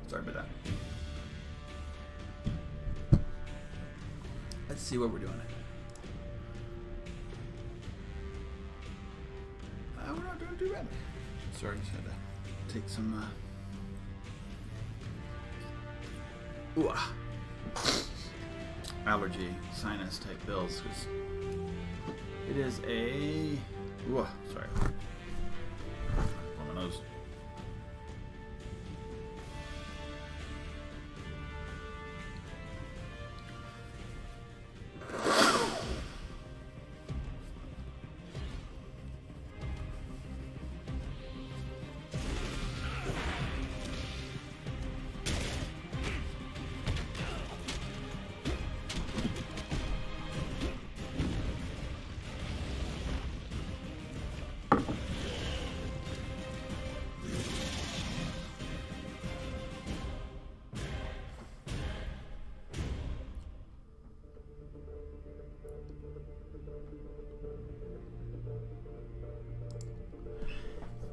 Sorry about that. Let's see what we're doing. We're not doing too bad. Sorry, just had to take some. Allergy, sinus type bills. Cause it is a. Sorry. On my nose.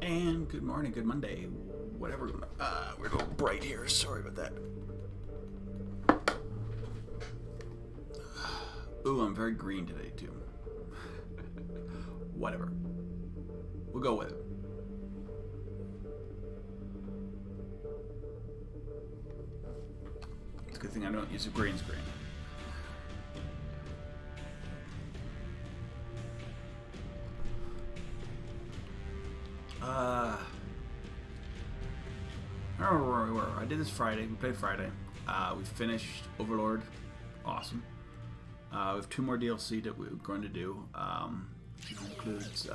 And good morning, good Monday, whatever. We're a little bright here. Sorry about that. Ooh, I'm very green today too. Whatever. We'll go with it. It's a good thing I don't use a green screen. I don't know where we were. I did this Friday. We played Friday. We finished Overlord. Awesome. We have 2 more DLC that we're going to do. It includes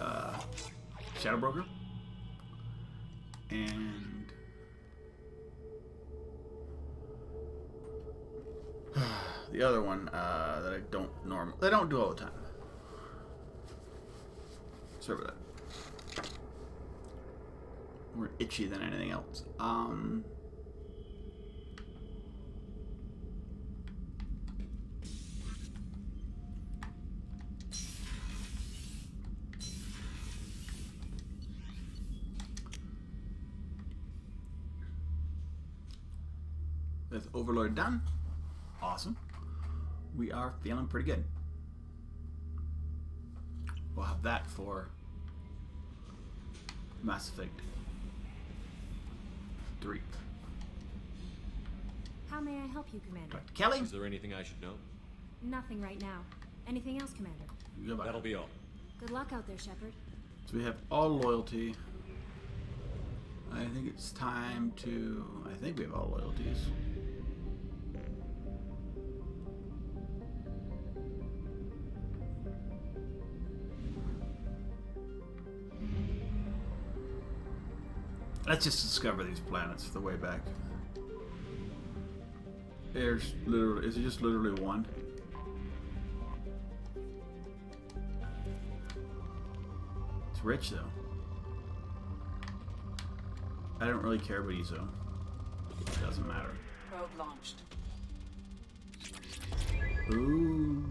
Shadow Broker and the other one that I don't normally. They don't do all the time. Sorry about that. More itchy than anything else. With Overlord done. Awesome. We are feeling pretty good. We'll have that for Mass Effect 3. How may I help you, Commander? Dr. Kelly? Is there anything I should know? Nothing right now. Anything else, Commander? Goodbye. That'll be all. Good luck out there, Shepard. So we have all loyalty. I think it's time to... I think we have all loyalties. Let's just discover these planets for the way back. There's literally... Is it just literally one? It's rich, though. I don't really care about ESO. It doesn't matter. Probe launched. Ooh.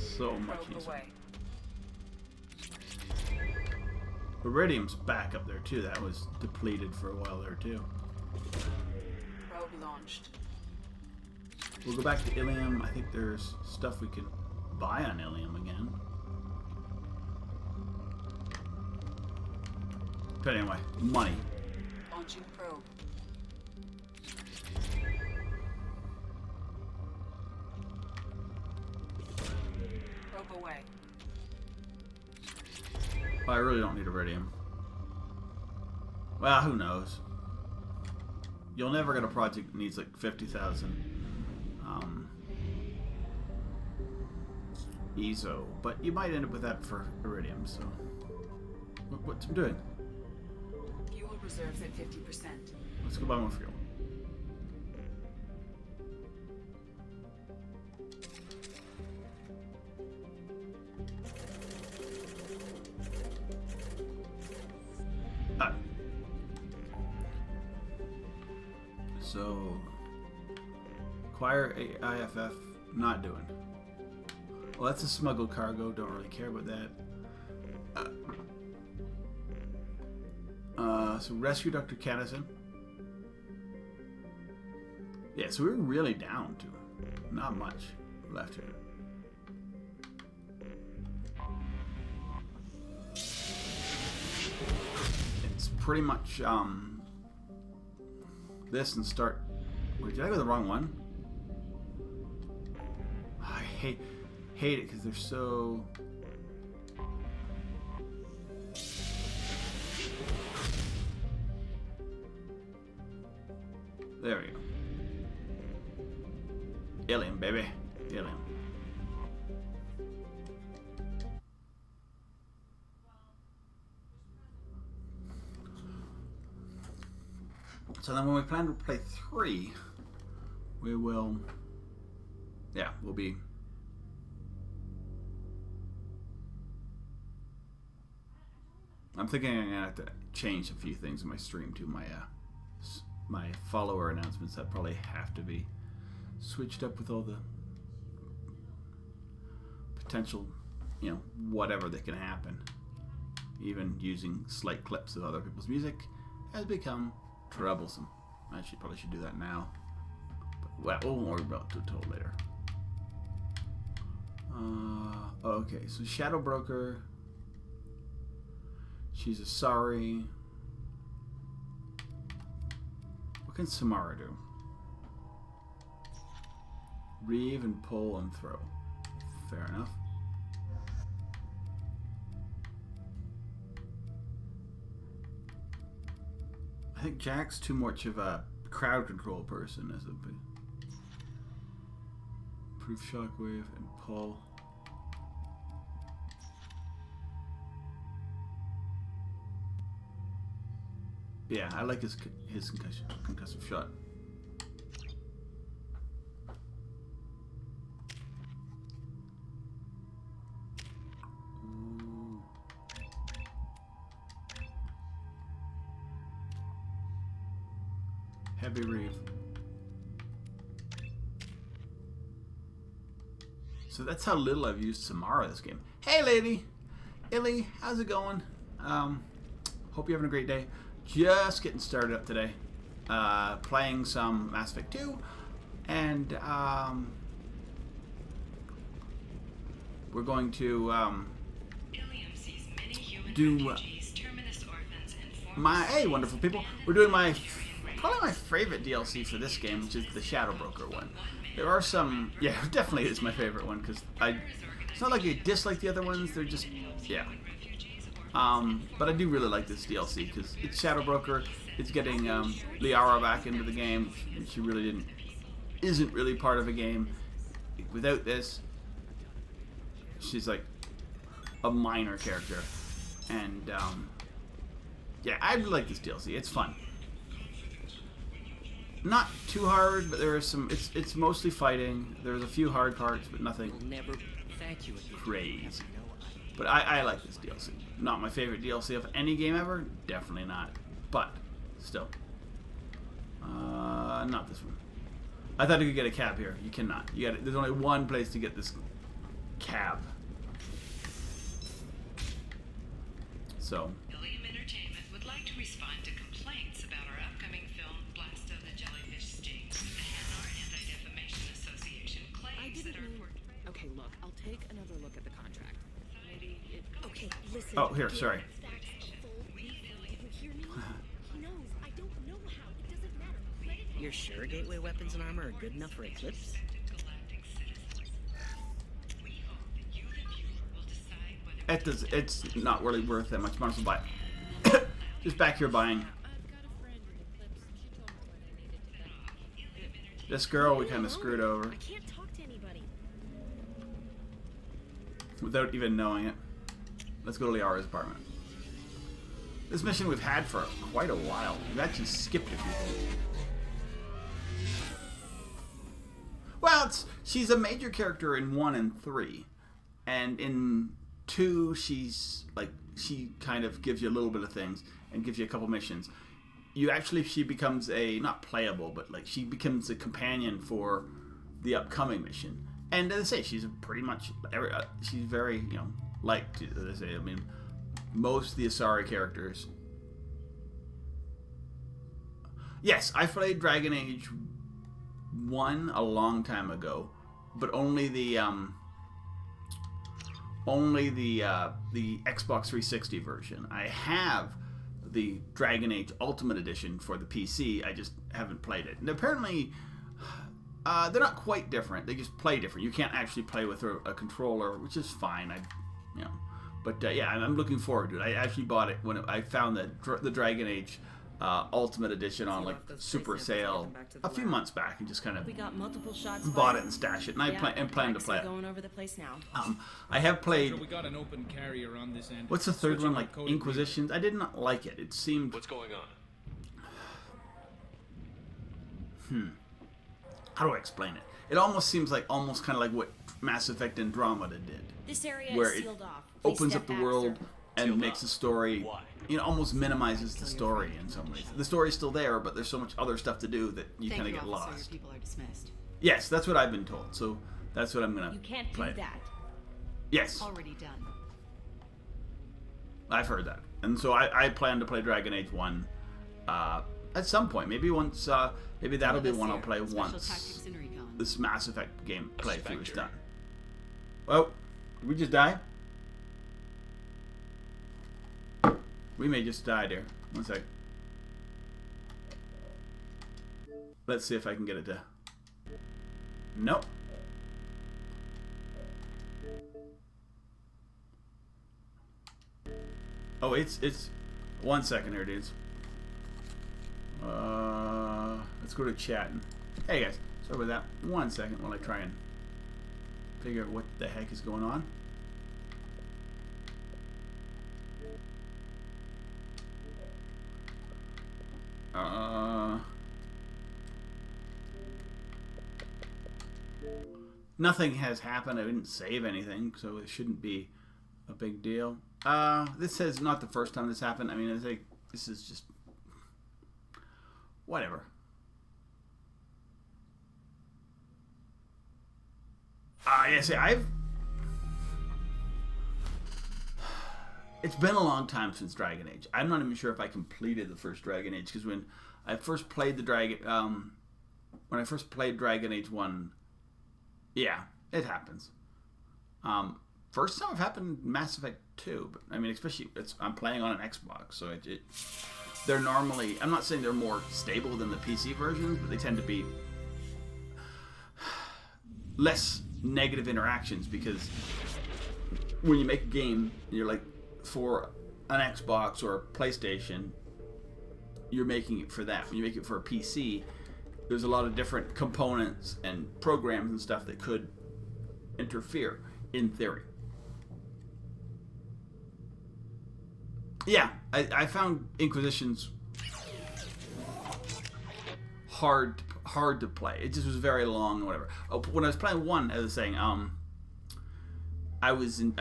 So much Probe easier. away. Iridium's back up there too. That was depleted for a while there too. Probe launched. We'll go back to Ilium. I think there's stuff we can buy on Ilium again. But anyway, money. Launching probe. Probe away. Well, I really don't need Iridium. Well, who knows? You'll never get a project that needs like 50,000 ESO, but you might end up with that for Iridium. So, what's it doing? Fuel reserves at 50%. Let's go buy more fuel. So, acquire a IFF Not doing. Well, that's a smuggled cargo. Don't really care about that. So rescue Dr. Kennison. Yeah, so we're really down to not much left here. It's pretty much this and start. Wait, did I go the wrong one? I hate it because they're so. There we go. Alien, baby. Alien. So then when we plan to play 3, we will... Yeah, we'll be... I'm thinking I'm going to have to change a few things in my stream to my follower announcements that probably have to be switched up with all the potential, whatever that can happen. Even using slight clips of other people's music has become troublesome. I probably should do that now. But, we'll worry about it until later. Okay, so Shadow Broker. She's a sorry. What can Samara do? Reeve and pull and throw. Fair enough. I think Jack's too much of a crowd control person as a proof shockwave and pull. Yeah, I like his concussive shot. Ooh. Heavy Reeve. So that's how little I've used Samara this game. Hey lady! Illy, how's it going? Hope you're having a great day. Just getting started up today. Playing some Mass Effect 2. And we're going to do my... Hey, wonderful people. We're doing probably my favorite DLC for this game, which is the Shadow Broker one. There are some... Yeah, definitely is my favorite one, because it's not like I dislike the other ones, they're just... Yeah. But I do really like this DLC because it's Shadow Broker. It's getting Liara back into the game. She really isn't really part of a game. Without this, she's like a minor character. And yeah, I like this DLC. It's fun. Not too hard, but there is some. It's mostly fighting. There's a few hard parts, but nothing crazy. But I like this DLC. Not my favorite DLC of any game ever. Definitely not. But, still. Not this one. I thought you could get a cab here. You cannot. There's only one place to get this cab. So. William Entertainment would like to respond to complaints about our upcoming film, Blast of the Jellyfish Sting. The Hanar Anti-Defamation Association claims that our... Okay, look, I'll take another look at the contract. Okay, listen. Oh, here, sorry. You're sure Gateway weapons and armor are good enough for Eclipse? It's not really worth that much money to buy. Just back here buying. This girl we kind of screwed over. I can't talk to anybody. Without even knowing it. Let's go to Liara's apartment. This mission we've had for quite a while. We've actually skipped a few things. Well, she's a major character in 1 and 3. And in 2, she kind of gives you a little bit of things and gives you a couple missions. She becomes not playable, but like she becomes a companion for the upcoming mission. And as I say, she's pretty much she's very, you know, liked. As I say, I mean, most of the Asari characters. Yes, I played Dragon Age 1 a long time ago, but only the Xbox 360 version. I have the Dragon Age Ultimate Edition for the PC. I just haven't played it. And apparently, they're not quite different. They just play different. You can't actually play with a controller, which is fine. But yeah, I'm looking forward to it. I actually bought it when I found the Dragon Age Ultimate Edition on like super sale a few months back, and just kind of We got multiple shots bought fired. it and stashed it. And I plan to play it. Going over the place now. I have played. We got an open carrier on this end. What's the third Switching one? Like to coded Inquisitions. I did not like it. It seemed. What's going on? How do I explain it? It almost seems like almost kind of like what Mass Effect Andromeda did, This area where is it sealed off. Please opens step up the back, world sir. and Sealed makes off. the story. Why? You know, almost minimizes the story in some ways. The story's still there, but there's so much other stuff to do that you kind of get officer. lost. Your people are dismissed. Yes, that's what I've been told. So that's what I'm gonna You can't play. do that. Yes, Already done. I've heard that, and so I plan to play Dragon Age 1 at some point. Maybe once. Maybe that'll be one I'll play Special once tactics and recon. this Mass Effect game playthrough is Spectre. done. Well, did we just die? We may just die there. One sec. Let's see if I can get it to. Nope. Oh, it's 1 second here, dudes. Let's go to chatting. Hey guys, sorry about that. 1 second while I try and figure out what the heck is going on. Nothing has happened. I didn't save anything, so it shouldn't be a big deal. This is not the first time this happened. I mean, I think this is just whatever. Yes, it's been a long time since Dragon Age. I'm not even sure if I completed the first Dragon Age, because when I first played Dragon Age 1, yeah, it happens. First time it happened in Mass Effect 2, but I mean, especially I'm playing on an Xbox, so they're normally, I'm not saying they're more stable than the PC versions, but they tend to be less negative interactions, because when you make a game, you're like, for an Xbox or a PlayStation, you're making it for that. When you make it for a PC, there's a lot of different components and programs and stuff that could interfere, in theory. Yeah, I found Inquisitions hard to play. It just was very long and whatever. When I was playing 1, as I was saying, I was in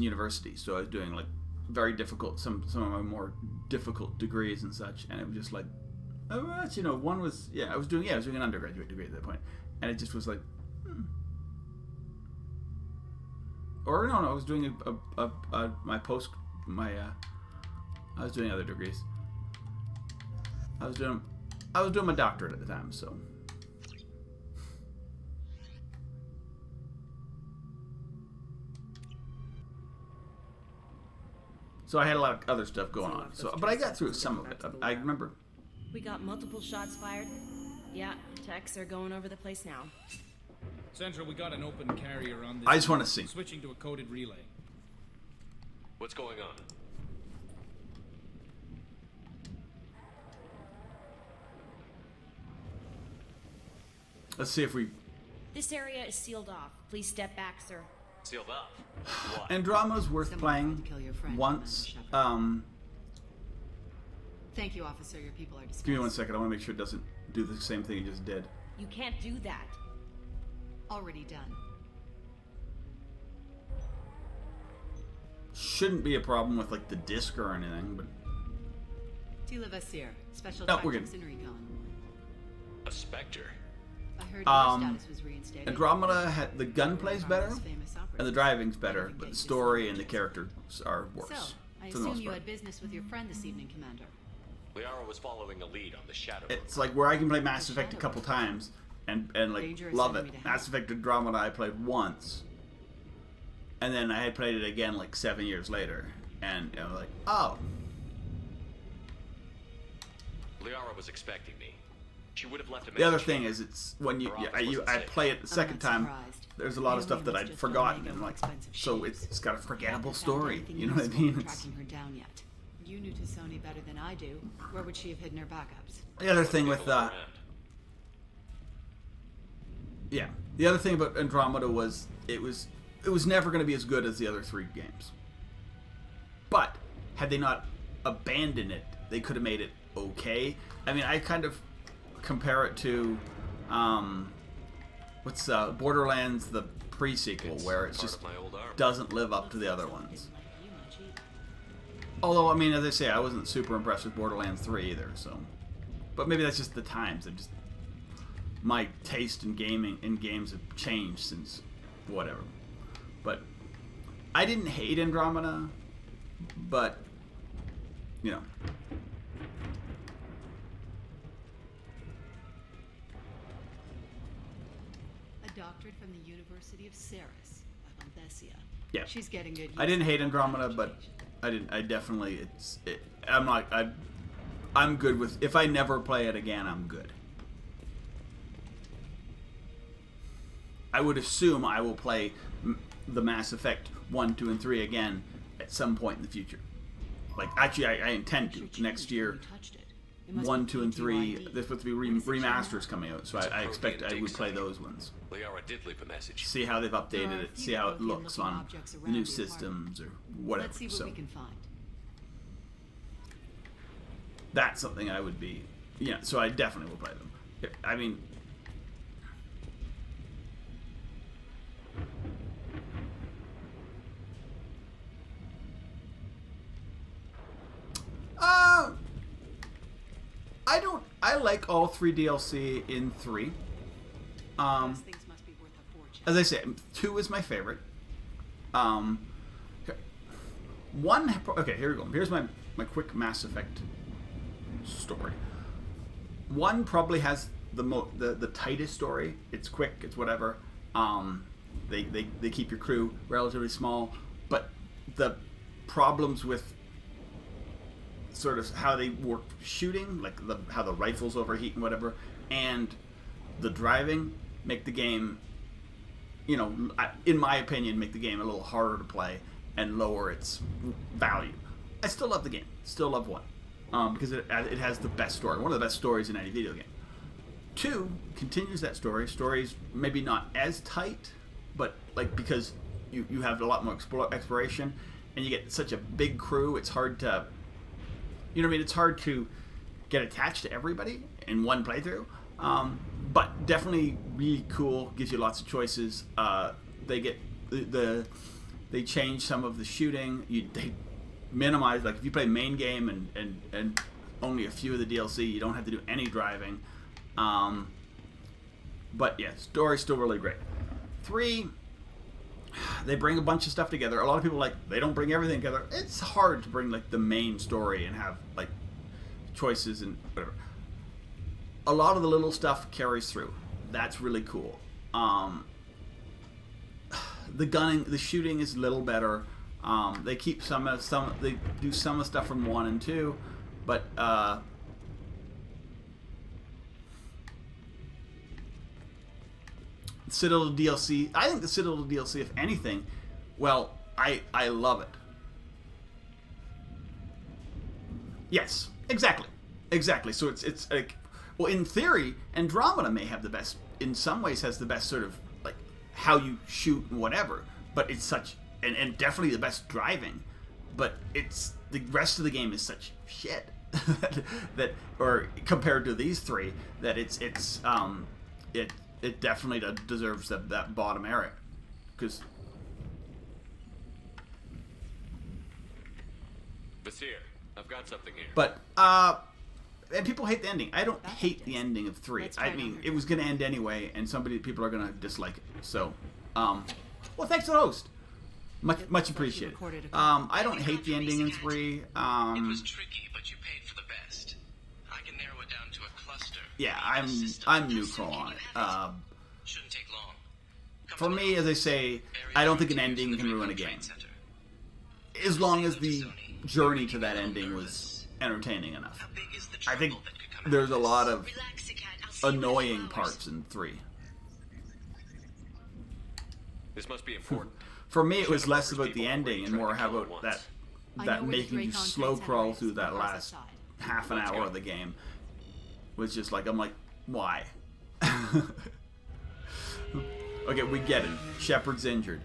university, so I was doing like very difficult, some of my more difficult degrees and such, and it was just like, you know, 1 was, I was doing an undergraduate degree at that point, and it just was like, or no, I was doing I was doing other degrees. I was doing my doctorate at the time, so. So I had a lot of other stuff going on. So, but I got through some of it. I remember. We got multiple shots fired. Yeah, techs are going over the place now. Central, we got an open carrier on this. I just want to see. Switching to a coded relay. What's going on? Let's see if we. This area is sealed off. Please step back, sir. Sealed up. Why? Andromeda's worth Someone playing tried to kill your friend, once. Commander Shep. Thank you, officer. Your people are dismissed. Give me 1 second. I want to make sure it doesn't do the same thing it just did. You can't do that. Already done. Shouldn't be a problem with like the disc or anything, but Tila Vasir, special No, we're tactics good. and recon. A Spectre. I heard Um, your status was reinstated. Andromeda had the gunplay's better, Famous opera. and the driving's better, but the story and the characters are worse. So, I for the most assume you part. had business with your friend this evening, Commander. Liara was following a lead on the Shadow. It's like where I can play Mass Effect a couple times and like Dangerous love enemy it. to have. Mass Effect Andromeda I played once, and then I had played it again like 7 years later, and I was like, oh, Liara was expecting me. She would have left a message. the other thing is it's when you Her office I wasn't safe. play it the second not time. surprised. There's a lot of The stuff that alien I'd was just forgotten, Omega and with like, expensive so shoes. it's got a forgettable Haven't found story. anything You know what I useful mean? for It's, tracking her down yet. You knew Sony better than I do. Where would she have hidden her backups? the other thing with Around. yeah, the other thing about Andromeda was it was never going to be as good as the other 3 games. But had they not abandoned it, they could have made it okay. I mean, I kind of compare it to what's Borderlands, the pre-sequel, where it's Part just of my old arm. doesn't live up to the other ones. Didn't like you much either. Although, I mean, as I say, I wasn't super impressed with Borderlands 3 either. So, but maybe that's just the times. Just my taste in games have changed since whatever. But I didn't hate Andromeda, but you know. A doctorate from the University of Ceres, Althesia. Yeah. She's getting good. I didn't hate Andromeda, but I didn't. I definitely. I'm like I'm good with. If I never play it again, I'm good. I would assume I will play the Mass Effect 1, 2, and 3 again at some point in the future. Like actually, I intend to next year. 1, 2, and 3. There's supposed to be remasters coming out, so I expect I would play those ones. Liara did leave a message. See how they've There are updated a it. few See how it Prothean looks looking on objects the around new the apartment. systems or whatever. Let's see what So we can find. that's something I would be. Yeah, so I definitely will play them. I mean, I don't. I like all 3 DLC in 3. Those things must be worth a fortune. As I say, 2 is my favorite. Okay. 1. Okay, here we go. Here's my quick Mass Effect story. 1 probably has the tightest story. It's quick. It's whatever. They keep your crew relatively small, but the problems with sort of how they work shooting, like how the rifles overheat and whatever, and the driving make the game, you know, in my opinion, make the game a little harder to play and lower its value. I still love the game. Still love 1. Because it has the best story. One of the best stories in any video game. 2 continues that story. Story's maybe not as tight, but like because you have a lot more exploration and you get such a big crew, it's hard to, you know what I mean? It's hard to get attached to everybody in one playthrough. But definitely really cool. Gives you lots of choices. They get they change some of the shooting. They minimize, like if you play main game and only a few of the DLC, you don't have to do any driving. But yeah, story's still really great. 3, they bring a bunch of stuff together. A lot of people they don't bring everything together. It's hard to bring like the main story and have like choices and whatever. A lot of the little stuff carries through. That's really cool. The shooting is a little better. They keep they do some of the stuff from 1 and 2, but Citadel DLC. I think the Citadel DLC, if anything, well, I love it. Yes, exactly. So it's like, well, in theory, Andromeda may have the best. In some ways, has the best sort of like how you shoot and whatever. But it's such and definitely the best driving. But it's the rest of the game is such shit that or compared to these 3 that it definitely deserves that bottom area because. Vasir, I've got something here. But and people hate the ending. I don't hate the ending of 3. I mean, it was going to end anyway, and people are going to dislike it. So, well, thanks to the host. Much appreciated. I don't hate the ending in 3. It was tricky, but you paid for the best. I can narrow it down to a cluster. Yeah, I'm neutral on it. Shouldn't take long. For me, as I say, I don't think an ending can ruin a game. As long as the journey to that ending was entertaining enough. I think there's a lot of annoying parts in 3. This must be important. For me, it was less about the ending and more how about that making you slow crawl through that last half an hour of the game. Was just like, I'm like, why? Okay, we get it. Shepard's injured.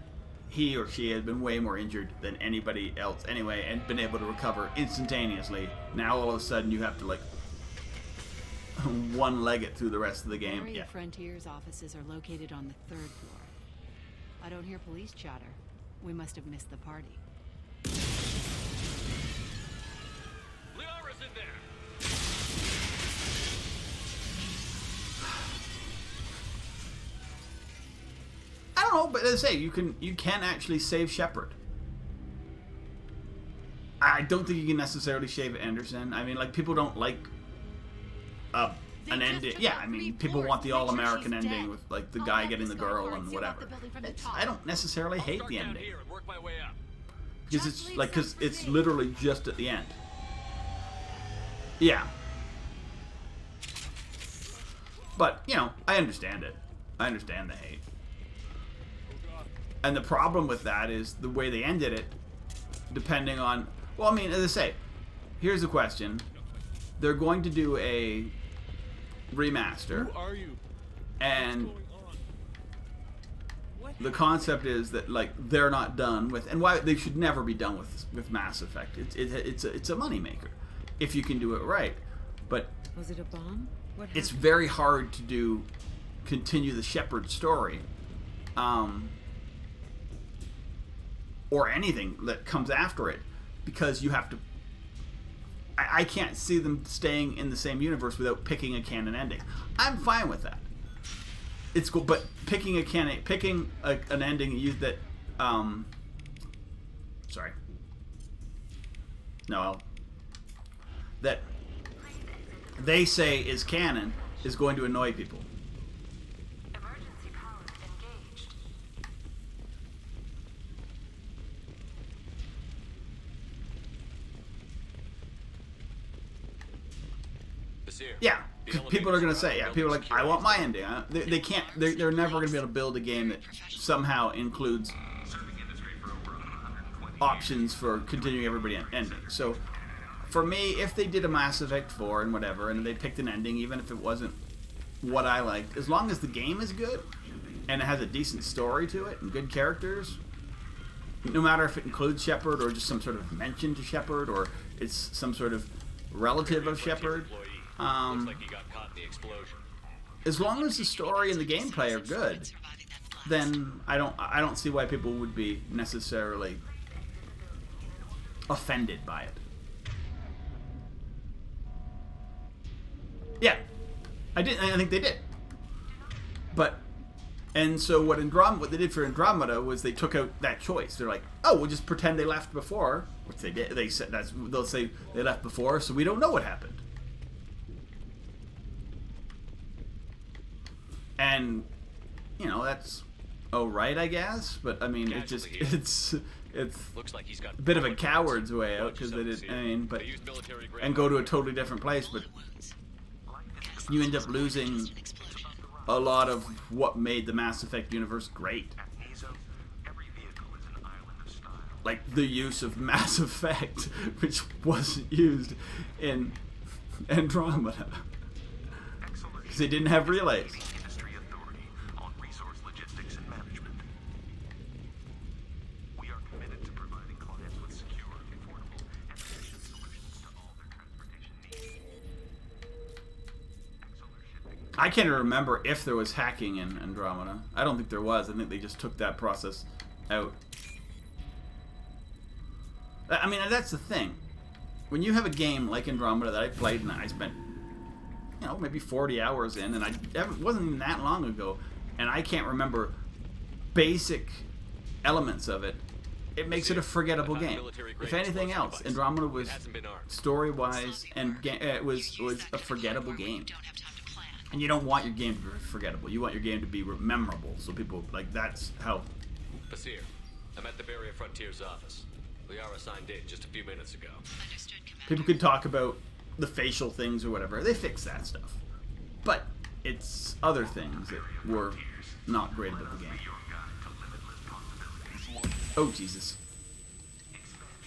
He or she has been way more injured than anybody else anyway, and been able to recover instantaneously. Now all of a sudden you have to like one-leg it through the rest of the game. Area Frontier's offices are located on the 3rd floor. I don't hear police chatter. We must have missed the party. Liara's in there. I don't know, but as I say, you can actually save Shepard. I don't think you can necessarily save Anderson. I mean, like, people don't like an ending. Yeah, I mean, people want the all-American ending with like the guy getting the girl and whatever. I don't necessarily hate the ending because it's literally just at the end. Yeah, but you know, I understand it. I understand the hate. And the problem with that is the way they ended it, depending on... Well, I mean, as I say, here's the question. They're going to do a remaster. Who are you? And the concept is that, like, they're not done with... And why they should never be done with Mass Effect. It's a moneymaker, if you can do it right. But... Was it a bomb? What happened? It's very hard to continue the Shepard story. Or anything that comes after it, because you have to... I can't see them staying in the same universe without picking a canon ending. I'm fine with that. It's cool, but picking an ending that... sorry. No, that they say is canon is going to annoy people. Emergency power engaged. Yeah, because people are going to say, yeah, people are like, I want my ending. They can't, they're never going to be able to build a game that somehow includes options for continuing everybody ending. So, for me, if they did a Mass Effect 4 and whatever, and they picked an ending, even if it wasn't what I liked, as long as the game is good, and it has a decent story to it, and good characters, no matter if it includes Shepard, or just some sort of mention to Shepard, or it's some sort of relative of Shepard, Looks like he got caught in the explosion. as long as the story and the gameplay are good, then I don't see why people would be necessarily offended by it. Yeah, I think they did. But and so what they did for Andromeda was they took out that choice. They're like, oh, we'll just pretend they left before, which they did. They said they'll say they left before, so we don't know what happened. And you know, that's right, I guess. But I mean, it's Looks like he's got a bit of a coward's way out, because they did. I mean, but and go to a totally different place, but you end up losing a lot of what made the Mass Effect universe great. Like the use of Mass Effect, which wasn't used in Andromeda, because they didn't have relays. I can't even remember if there was hacking in Andromeda. I don't think there was. I think they just took that process out. I mean, that's the thing. When you have a game like Andromeda that I played and I spent you know, maybe 40 hours in, and it wasn't even that long ago, and I can't remember basic elements of it. It makes it a forgettable game. If anything else, Andromeda was story-wise and it was a forgettable game. And you don't want your game to be forgettable. You want your game to be memorable. So people like that's how. Basir, I'm at the Barrier Frontiers office. Liara signed in just a few minutes ago. Understood, Commander. People could talk about the facial things or whatever. They fix that stuff. But it's other things that were not great about the game. Oh, Jesus.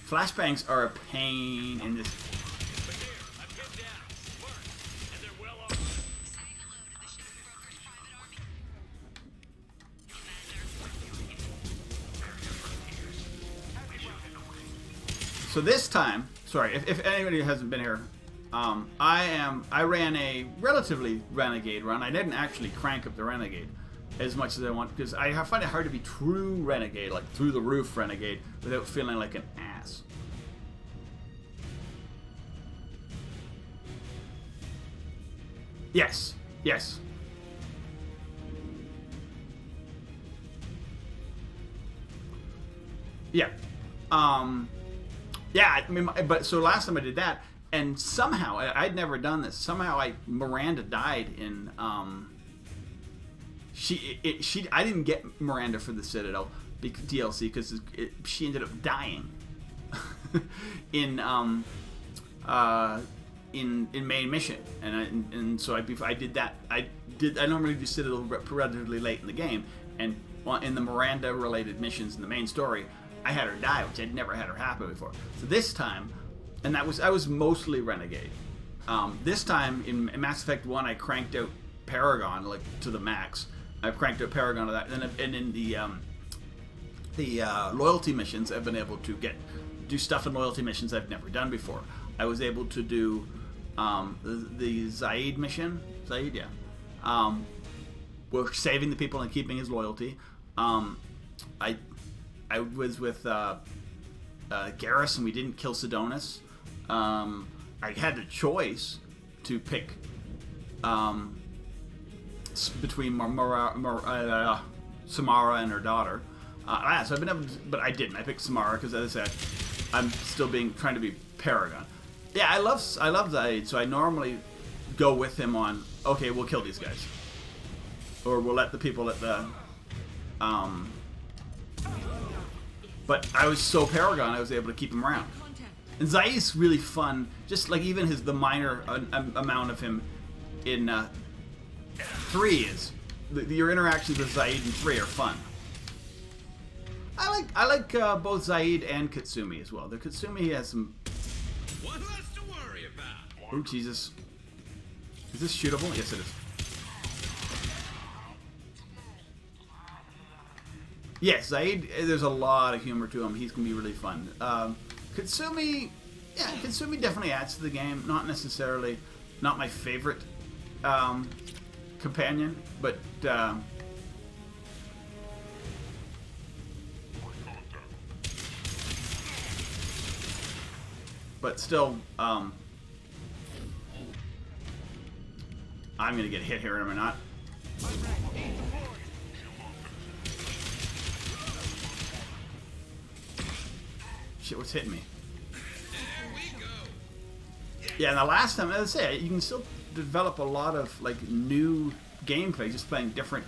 Flashbangs are a pain in this. So this time, sorry, if anybody hasn't been here, I ran a relatively renegade run. I didn't actually crank up the renegade as much as I want because I find it hard to be true renegade, like through the roof renegade, without feeling like an ass. Yes, yes. Yeah. Yeah, I mean, but so last time I did that, and somehow I'd never done this. Somehow Miranda died in I didn't get Miranda for the Citadel DLC because she ended up dying in main mission, and so I did that. I normally do Citadel relatively late in the game, and in the Miranda related missions in the main story, I had her die, which I'd never had her happen before. So this time, and I was mostly renegade. This time in Mass Effect 1, I cranked out Paragon like to the max. I cranked out Paragon to that, and in the loyalty missions, I've been able to do stuff in loyalty missions I've never done before. I was able to do the Zaid mission. Zaid, yeah. We're saving the people and keeping his loyalty. I was with Garrus and we didn't kill Sidonis. I had the choice to pick between Samara and her daughter. So I've been able to, but I didn't. I picked Samara because, as I said, I'm still trying to be Paragon. Yeah, I love Zaid, so I normally go with him on, okay, we'll kill these guys. Or we'll let the people at the but I was so Paragon, I was able to keep him around. And Zaid's really fun, just like even the minor amount of him in 3 is. Your interactions with Zaid in 3 are fun. I like both Zaid and Katsumi as well. The Katsumi has some. What less to worry about? Oh Jesus! Is this shootable? Yes, it is. Yes, Zaid, there's a lot of humor to him. He's going to be really fun. Katsumi, yeah, Katsumi definitely adds to the game. Not necessarily, not my favorite companion, but still, I'm going to get hit here, am I not? Shit, what's hitting me? Yeah, and the last time, as I say, you can still develop a lot of like new gameplay, just playing different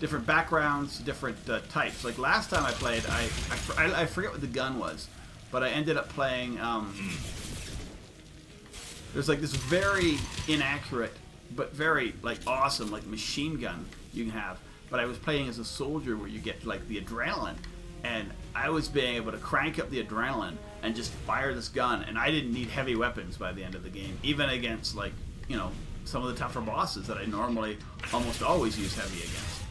different backgrounds, different types. Like last time I played, I forget what the gun was, but I ended up playing. There's like this very inaccurate, but very like awesome like machine gun you can have. But I was playing as a soldier where you get like the adrenaline. And I was being able to crank up the adrenaline and just fire this gun, and I didn't need heavy weapons by the end of the game, even against like, you know, some of the tougher bosses that I normally almost always use heavy against.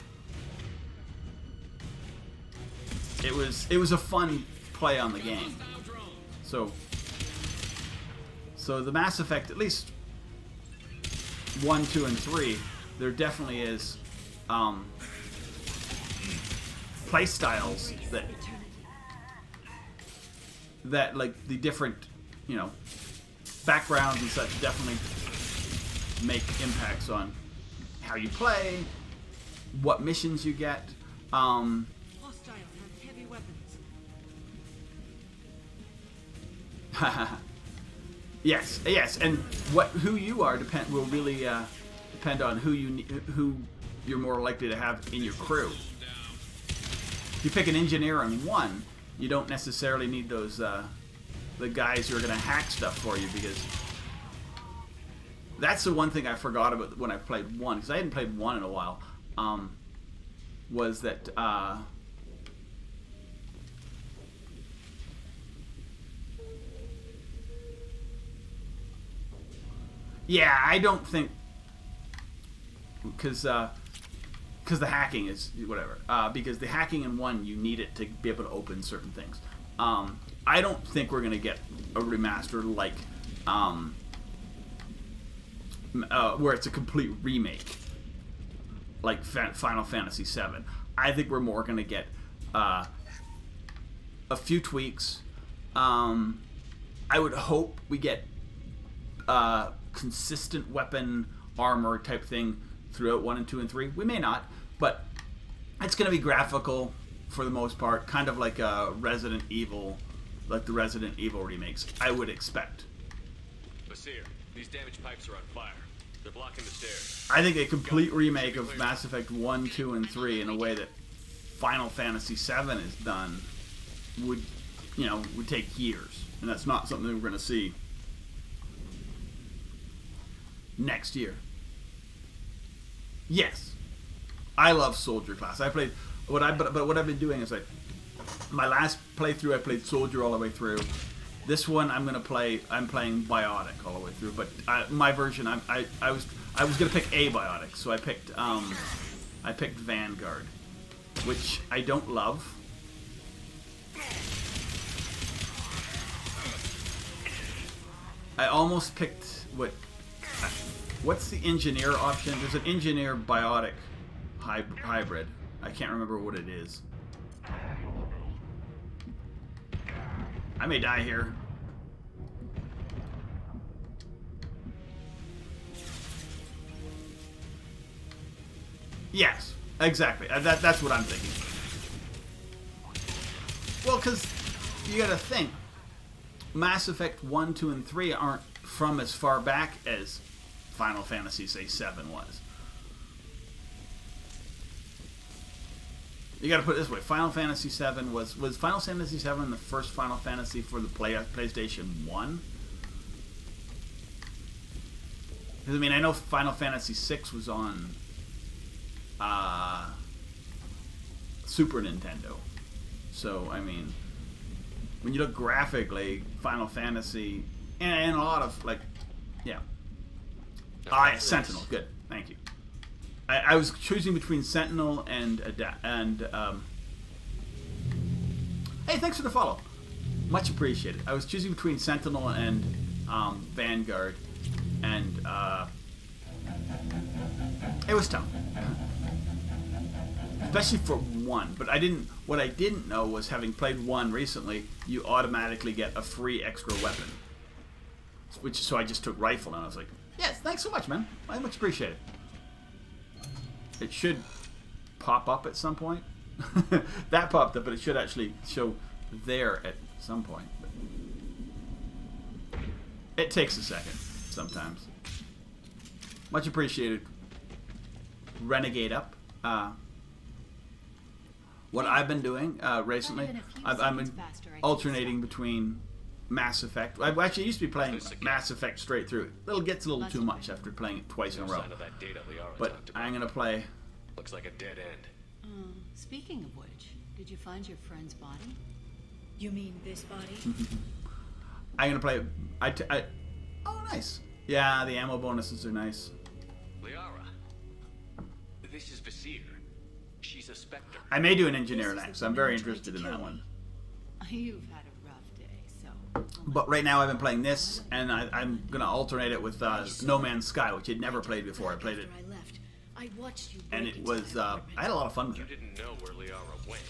It was a fun play on the game. So the Mass Effect, at least 1, 2, and 3, there definitely is play styles that like the different, you know, backgrounds and such definitely make impacts on how you play, what missions you get. Hostiles have heavy weapons. Yes, and who you are will really depend on who you're more likely to have in your crew. If you pick an engineer on one, you don't necessarily need those the guys who are going to hack stuff for you, because that's the one thing I forgot about when I played one, because I hadn't played one in a while. Was that yeah, I don't think, because the hacking is whatever. Because the hacking in one, you need it to be able to open certain things. I don't think we're gonna get a remaster like where it's a complete remake, like Final Fantasy VII. I think we're more gonna get a few tweaks. I would hope we get consistent weapon armor type thing throughout 1 and 2 and 3. We may not, but it's going to be graphical for the most part, kind of like Resident Evil, like the Resident Evil remakes, I would expect. Basir, these damaged pipes are on fire. They're blocking the stairs. I think a complete remake of Mass Effect 1, 2, and 3 in a way that Final Fantasy VII is done would take years, and that's not something we're going to see next year. Yes, I love Soldier class. I played what I've been doing is like my last playthrough I played Soldier all the way through. This one I'm playing Biotic all the way through. But my version I was gonna pick a Biotic, so I picked Vanguard, which I don't love. I almost picked what's the engineer option? There's an engineer biotic hybrid. I can't remember what it is. I may die here. Yes, exactly. That's what I'm thinking. Well, because you gotta think, Mass Effect 1, 2, and 3 aren't from as far back as Final Fantasy, say, 7 was. You gotta put it this way, Final Fantasy 7 was Final Fantasy 7 the first Final Fantasy for the PlayStation 1? Because, I mean, I know Final Fantasy 6 was on Super Nintendo. So, I mean, when you look graphically, Final Fantasy, and a lot of, like, yeah. Yeah, Sentinel. Good. Thank you. I was choosing between Sentinel and hey, thanks for the follow. Much appreciated. I was choosing between Sentinel and Vanguard, and it was tough, especially for one. But what I didn't know was, having played one recently, you automatically get a free extra weapon. So I just took rifle, and I was like, yes, thanks so much, man. I much appreciate it. It should pop up at some point. That popped up, but it should actually show there at some point. But it takes a second sometimes. Much appreciated. Renegade up. What I've been doing recently, I've been alternating between Mass Effect. I actually used to be playing Mass Effect straight through. It gets a little too much after playing it twice in a row. But I'm gonna play. Looks like a dead end. Speaking of which, did you find your friend's body? You mean this body? I'm gonna play. Oh, nice. Yeah, the ammo bonuses are nice. Liara, this is Basir. She's a Spectre. I may do an engineer next. I'm very interested in that one. You've had a rough day, so. But right now I've been playing this, and I'm gonna alternate it with No Man's Sky, which I'd never played before. I played it, I watched you, and it was I had a lot of fun with You it. didn't know where Liara went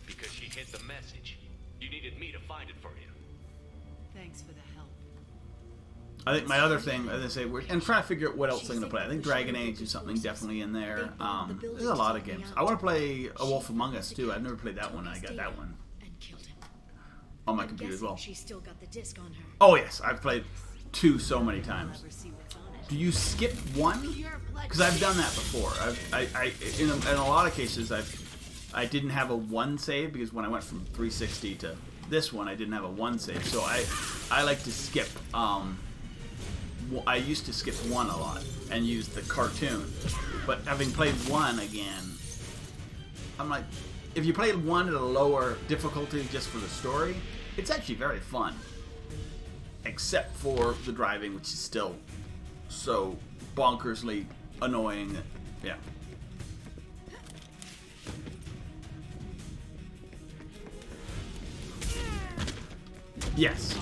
because she hid the message. You needed me to find it for you. Thanks for the help. I think my other thing, as I say, I'm trying to figure out what else I'm going to play. I think Dragon Age is something definitely in there. There's a lot of games. I want to play A Wolf Among Us too. I've never played that one. I got that one And killed him. on my computer as well. She's still got the disc on her. Oh yes, I've played 2 so many times. Do you skip 1? Because I've done that before. In a lot of cases, I didn't have a 1 save because when I went from 360 to this one, I didn't have a 1 save. So I like to skip. I used to skip 1 a lot and use the cartoon, but having played 1 again, I'm like, if you played 1 at a lower difficulty just for the story, it's actually very fun. Except for the driving, which is still so bonkersly annoying. Yeah. Yes.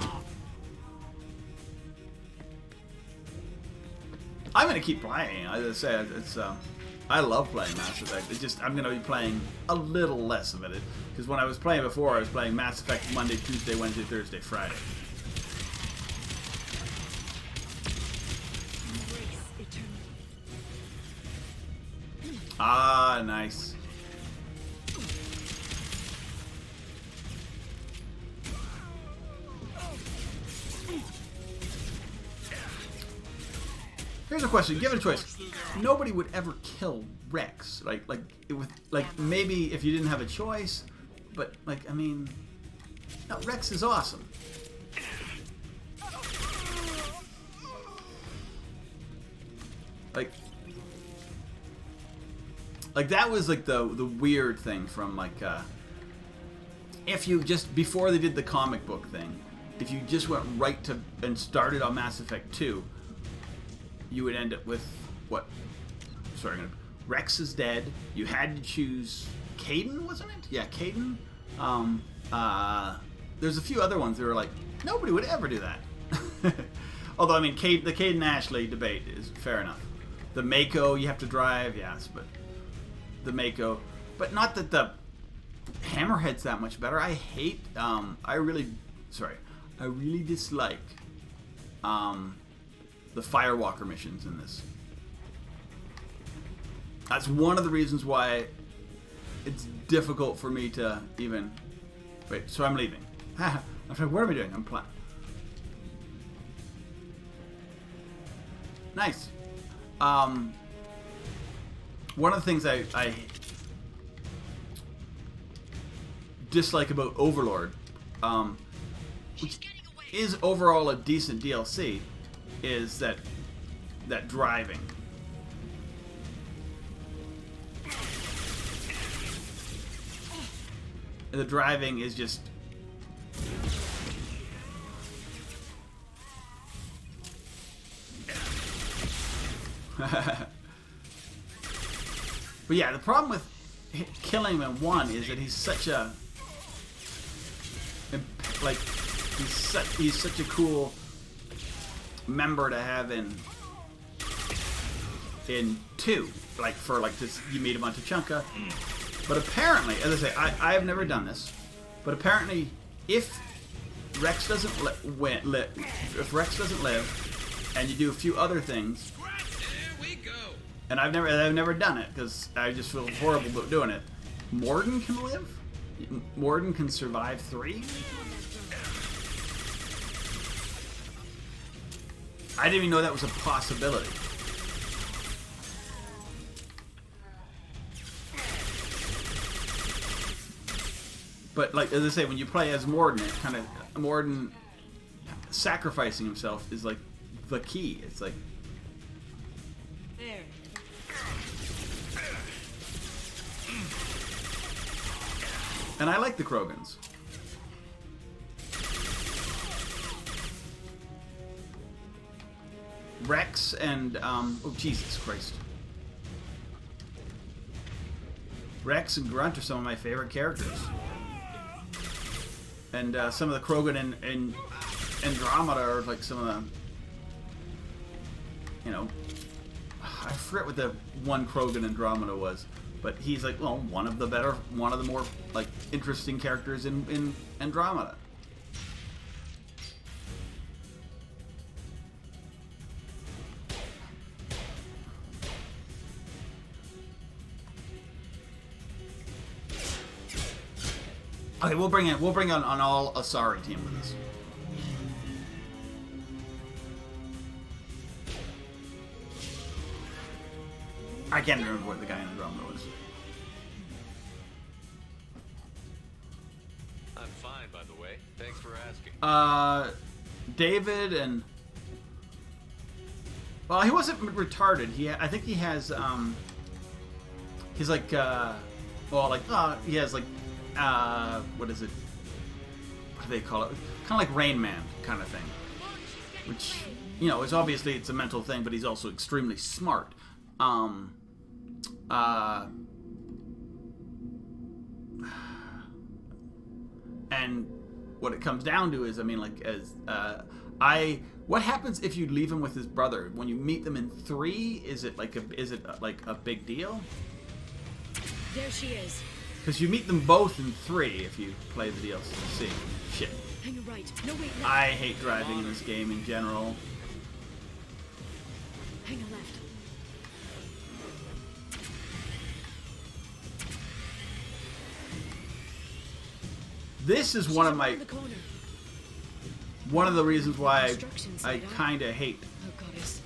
I'm gonna keep playing. As I said, it's I love playing Mass Effect. It's just I'm gonna be playing a little less of it because when I was playing before, I was playing Mass Effect Monday, Tuesday, Wednesday, Thursday, Friday. Ah, nice. Here's a question. Given a choice, nobody would ever kill Rex. Like maybe if you didn't have a choice, but like I mean, no, Rex is awesome. Like that was like the weird thing from like if you just before they did the comic book thing, if you just went right to and started on Mass Effect 2. You would end up with what? Sorry, Rex is dead. You had to choose Kaidan, wasn't it? Yeah, Kaidan. There's a few other ones that were like nobody would ever do that. Although I mean, the Kaidan Ashley debate is fair enough. The Mako you have to drive, yes, but the Mako, but not that the Hammerhead's that much better. I hate. I really dislike. The Firewalker missions in this. That's one of the reasons why it's difficult for me to even... Wait, so I'm leaving. I'm like, what are we doing? I'm playing. Nice. One of the things I dislike about Overlord, which is overall a decent DLC, is that driving. The driving is just but yeah, the problem with killing him in 1 is that he's such a he's such a cool member to have in 2, like for like this, you meet a bunch of Chunka, but apparently, as I say, I have never done this, but apparently, if Rex doesn't if Rex doesn't live, and you do a few other things, and I've never done it because I just feel horrible about doing it. Morden can live. Morden can survive 3. I didn't even know that was a possibility. But like as I say, when you play as Morden, it kind of Morden sacrificing himself is like the key. It's like There. and I like the Krogans. Rex and oh Jesus Christ, Rex and Grunt are some of my favorite characters, and some of the Krogan in Andromeda are like some of the, you know, I forget what the one Krogan Andromeda was, but he's like, well, one of the more like interesting characters in Andromeda. Okay, we'll bring on all Asari team with us. I can't remember what the guy in the drum was. I'm fine, by the way. Thanks for asking. David and... Well, he wasn't retarded. I think he has, he's like, he has like, what is it? What do they call it? Kind of like Rain Man kind of thing. Which, you know, is obviously it's a mental thing, but he's also extremely smart. And what it comes down to is, I mean, like, what happens if you leave him with his brother? When you meet them in 3, is it like a big deal? There she is. Because you meet them both in 3 if you play the DLC. Shit. Hang a right. No, wait, left. I hate driving in this game in general. Hang a left. This is one of my... The corner. One of the reasons why Instructions I later. kind of hate... Oh, goddess.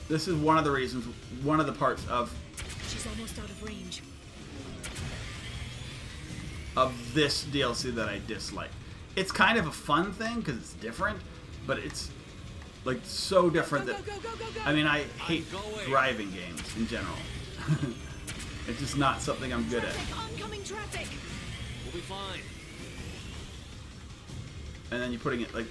This is one of the reasons, one of the parts of She's almost out of range. this DLC that I dislike. It's kind of a fun thing because it's different, but it's like so different that... Go, go, go, go. I mean, I hate driving games in general. It's just not something I'm good at. Traffic, oncoming traffic. We'll be fine. And then you're putting it like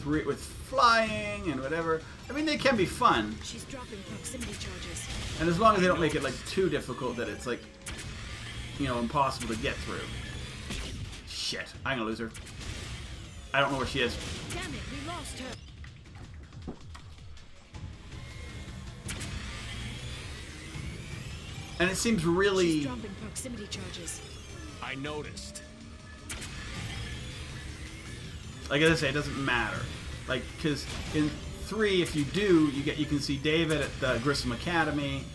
3 with flying and whatever. I mean, they can be fun, She's dropping proximity charges. and as long as they don't make it like too difficult that it's like, you know, impossible to get through. Shit, I'm gonna lose her. I don't know where she is. Damn it, we lost her. And it seems She's really... dropping proximity charges. I noticed. Like I say, it doesn't matter. Like, because in 3, if you do, you can see David at the Grissom Academy.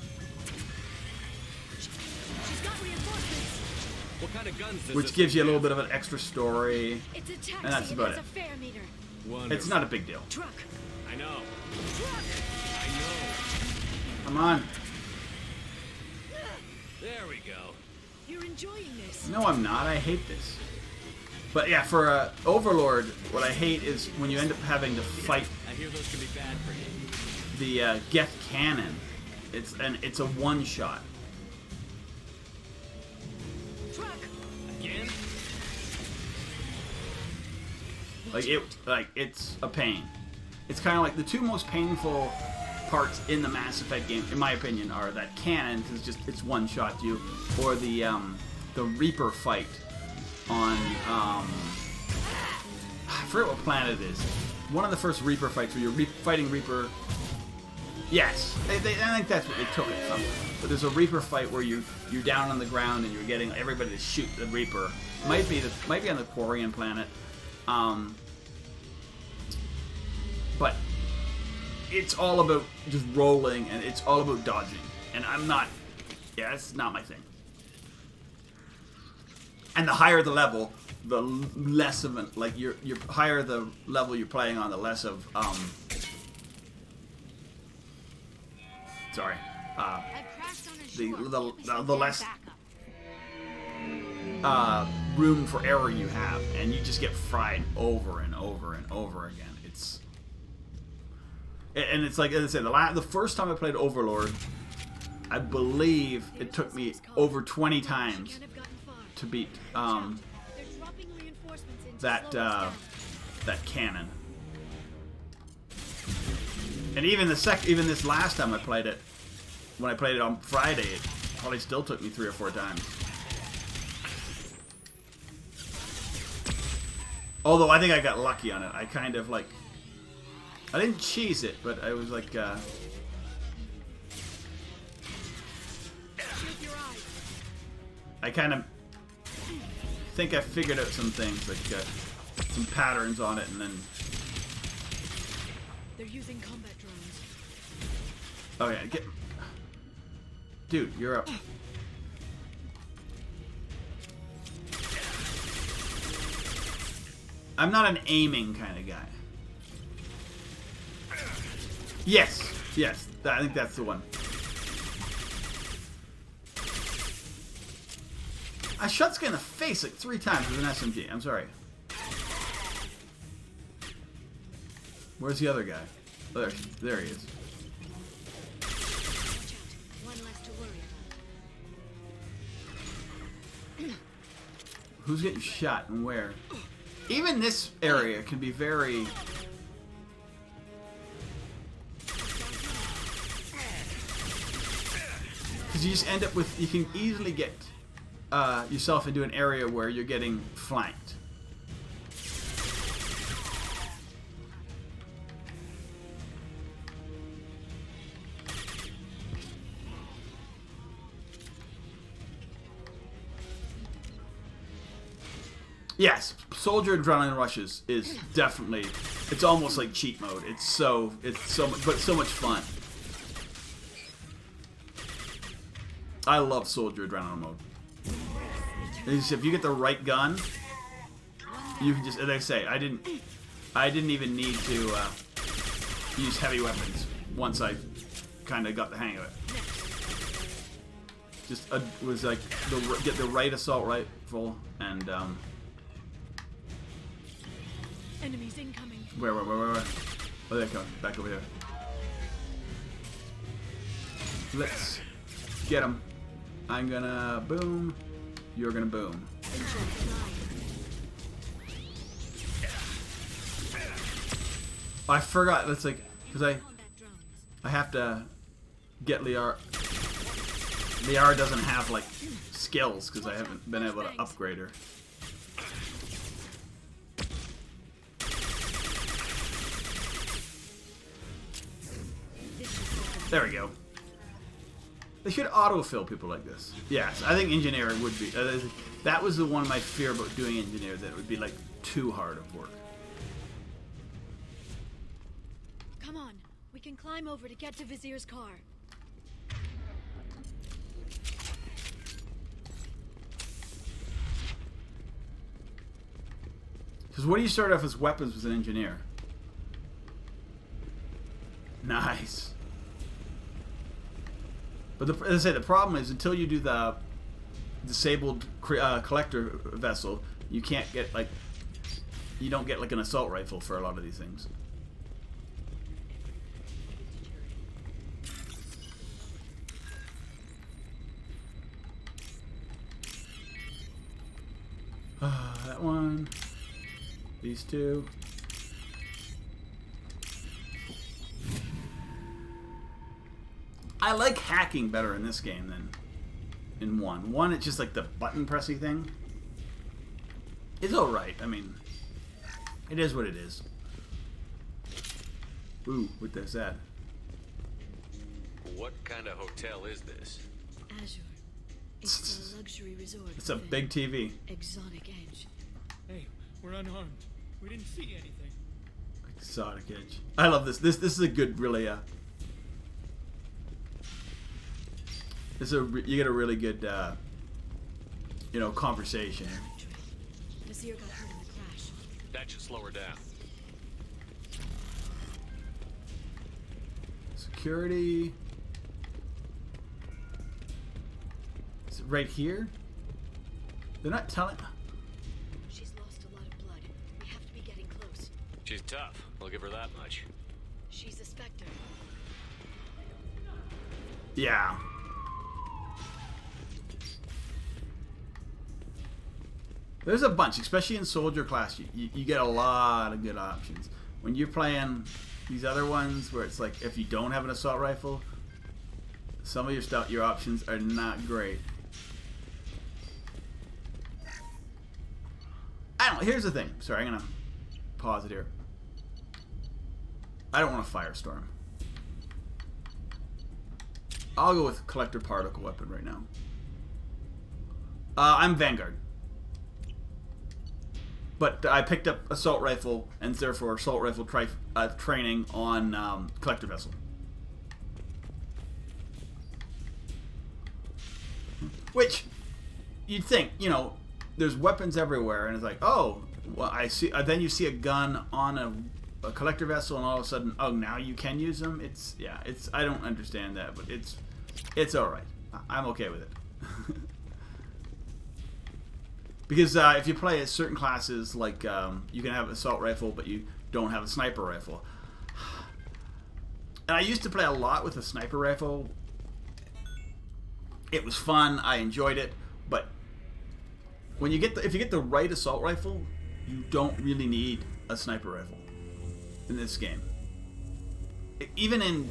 She's got reinforcements. What kind of guns does Which this gives you a thing little have? bit of an extra story. It's a taxi And that's about has it. a fare meter. Wonderful. It's not a big deal. Truck. I know. Truck. I know. Come on. There we go. You're enjoying this. No, I'm not. I hate this. But yeah, for Overlord, what I hate is when you end up having to fight I hear those can be bad for you. the Geth Cannon. It's a one-shot. Truck. Again? It's a pain. It's kind of like the 2 most painful parts in the Mass Effect game, in my opinion, are that cannon, because it's one-shot you, or the Reaper fight on I forget what planet it is. One of the first Reaper fights where you're fighting Reaper. Yes, I think that's what they took it from. But there's a Reaper fight where you're down on the ground and you're getting everybody to shoot the Reaper. Might be on the Quarian planet. But it's all about just rolling, and it's all about dodging. And I'm not... Yeah, that's not my thing. And the higher the level, the less of an... Like, you're higher the level you're playing on, the less of... Sorry. The less... room for error you have. And you just get fried over and over and over again. And it's like, as I said, the first time I played Overlord, I believe it took me over 20 times to beat that cannon. And even this last time I played it, when I played it on Friday, it probably still took me 3 or 4 times. Although I think I got lucky on it. I kind of like... I didn't cheese it, but I was like, I kind of think I figured out some things, like some patterns on it, and then... They're using combat drones. Oh yeah, Dude, you're up. I'm not an aiming kind of guy. Yes, yes, I think that's the one. I shot this guy in the face like 3 times with an SMG. I'm sorry. Where's the other guy? Oh, there he is. One less to worry about. Who's getting shot and where? Even this area can be very... Because you just end up with... You can easily get yourself into an area where you're getting flanked. Yes, Soldier Adrenaline Rushes is definitely, it's almost like cheat mode. It's so much fun. I love Soldier Adrenaline mode. If you get the right gun, you can just, as I say, I didn't even need to use heavy weapons once I kind of got the hang of it. Just was like get the right assault rifle and Enemies incoming. Where? Oh, they're coming. Back over here. Let's get them. I'm gonna boom. You're gonna boom. I forgot. That's like because I have to get Liara. Liara doesn't have like skills because I haven't been able to upgrade her. There we go. They should autofill people like this. Yes, I think engineer would be. That was the one of my fear about doing engineer, that it would be like too hard of work. Come on, we can climb over to get to Vizier's car. Because what do you start off as weapons with an engineer? Nice. But as I say, the problem is until you do the disabled collector vessel, you can't get like, you don't get like an assault rifle for a lot of these things. That one. These two. I like hacking better in this game than in 1. 1, it's just like the button pressy thing. It's alright. I mean, it is what it is. Ooh, what is that? What kind of hotel is this? Azure. It's a luxury resort. It's a with big TV. Exotic edge. Hey, we're unarmed. We didn't see anything. Exotic edge. I love this. This is a good, really. You get a really good, you know, conversation. Vizier got hurt in the crash. That should slow her down. Security. Is it right here? They're not telling. She's lost a lot of blood. We have to be getting close. She's tough. I'll give her that much. She's a Spectre. Yeah. There's a bunch, especially in soldier class. You get a lot of good options. When you're playing these other ones, where it's like if you don't have an assault rifle, some of your options are not great. I don't. Here's the thing. Sorry, I'm gonna pause it here. I don't want a firestorm. I'll go with collector particle weapon right now. I'm Vanguard. But I picked up assault rifle and therefore assault rifle training on collector vessel. Which you'd think, you know, there's weapons everywhere, and it's like, oh, well, I see. Then you see a gun on a collector vessel, and all of a sudden, oh, now you can use them. It's I don't understand that, but it's all right. I'm okay with it. Because if you play at certain classes, like you can have assault rifle, but you don't have a sniper rifle. And I used to play a lot with a sniper rifle. It was fun. I enjoyed it, but when you get if you get the right assault rifle, you don't really need a sniper rifle in this game. Even in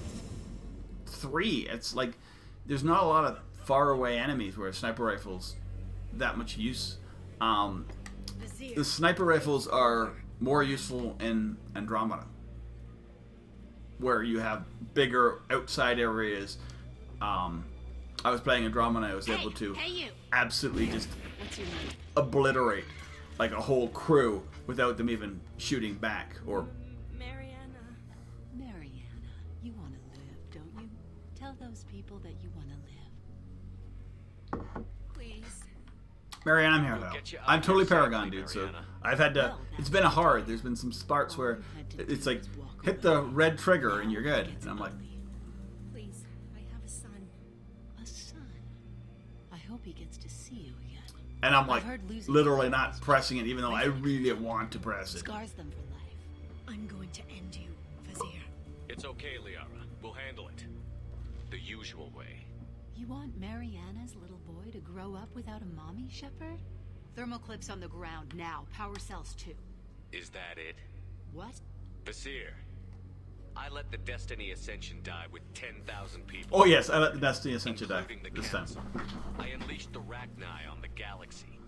3, it's like there's not a lot of far away enemies where a sniper rifle's that much use. The sniper rifles are more useful in Andromeda, where you have bigger outside areas. I was playing Andromeda, I was able to absolutely just obliterate like a whole crew without them even shooting back. Or Mariana. Mariana, you want to live, don't you? Tell those people that you want to live. Please. Marianne, I'm here We'll though. get you out I'm totally here safely, Paragon, dude. So Mariana. I've had to. It's been a hard. There's been some parts where it's like hit the red trigger and you're good. And I'm like, Please. I have a son. A son. I hope he gets to see you again. and I'm like heard losing literally your not eyes pressing it, even though I really want to press it. scars them for life. I'm going to end you, Vizier. It's okay, Liara. We'll handle it. The usual way. You want Mariana's little boy to grow up without a mommy, Shepard? Thermal clips on the ground now. Power cells too. Is that it? What? Vasir, I let the Destiny Ascension die with 10,000 people. Oh yes, I let the Destiny Ascension die including the this time. council. I unleashed the Rachni on the galaxy.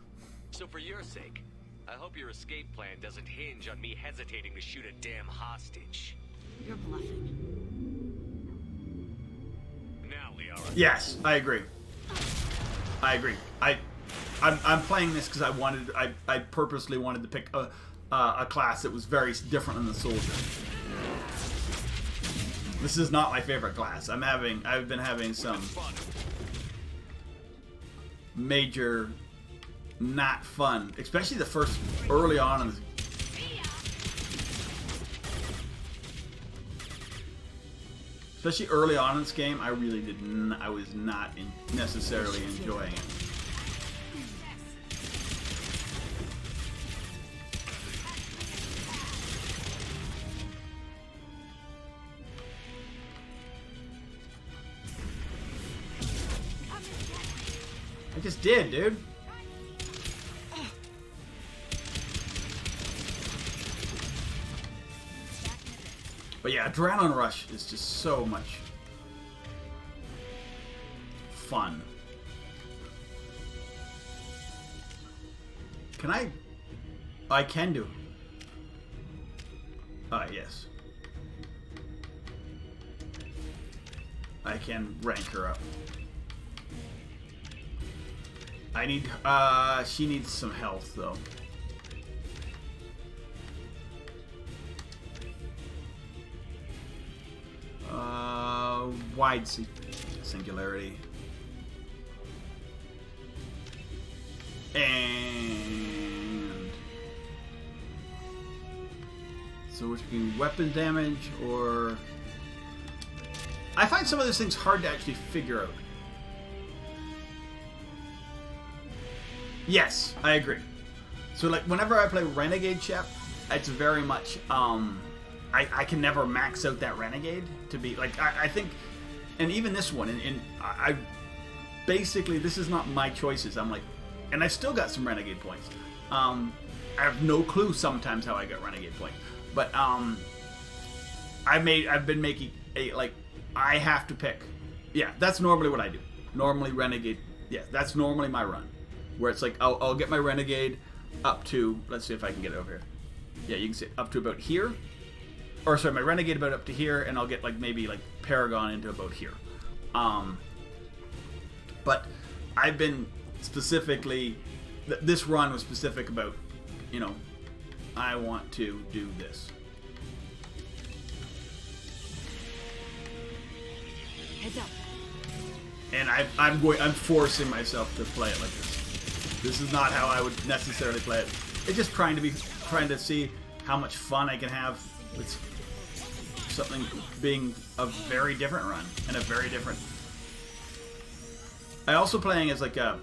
So for your sake, I hope your escape plan doesn't hinge on me hesitating to shoot a damn hostage. You're bluffing. Now, Liara. Yes, I agree. I agree. I'm playing this because I purposely wanted to pick a class that was very different than the soldier. This is not my favorite class. I've been having some major not fun, especially the first early on in the Especially early on in this game, I really didn't. I was not necessarily enjoying it. I just did, dude. But yeah, Adrenaline Rush is just so much fun. Can I can do. Yes. I can rank her up. I need, she needs some health, though. Wide singularity. And so we're taking weapon damage, or I find some of those things hard to actually figure out. Yes, I agree. So like whenever I play Renegade Shep, it's very much I can never max out that Renegade to be like I think, and even this one, and I basically this is not my choices. I'm like, and I've still got some Renegade points. I have no clue sometimes how I got Renegade points, but I've been making a like I have to pick. Yeah, that's normally what I do. Normally Renegade. Yeah, that's normally my run, where it's like I'll get my Renegade up to, let's see if I can get it over here. Yeah, you can see up to about here. Or sorry, my Renegade about up to here, and I'll get like maybe like Paragon into about here. But I've been specifically, this run was specific about, you know, I want to do this. Heads up. And I'm forcing myself to play it like this. This is not how I would necessarily play it. It's just trying to be trying to see how much fun I can have with something being a very different run and a very different. I also playing as like a.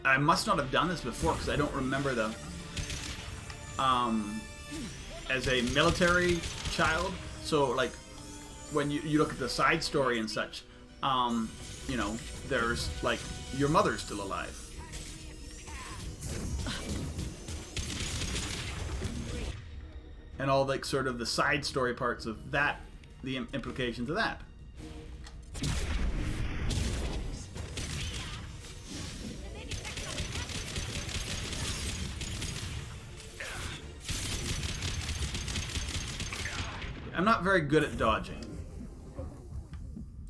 I must not have done this before because I don't remember the. As a military child, so like when you look at the side story and such, you know, there's like your mother's still alive. And all like sort of the side story parts of that, the implications of that. I'm not very good at dodging.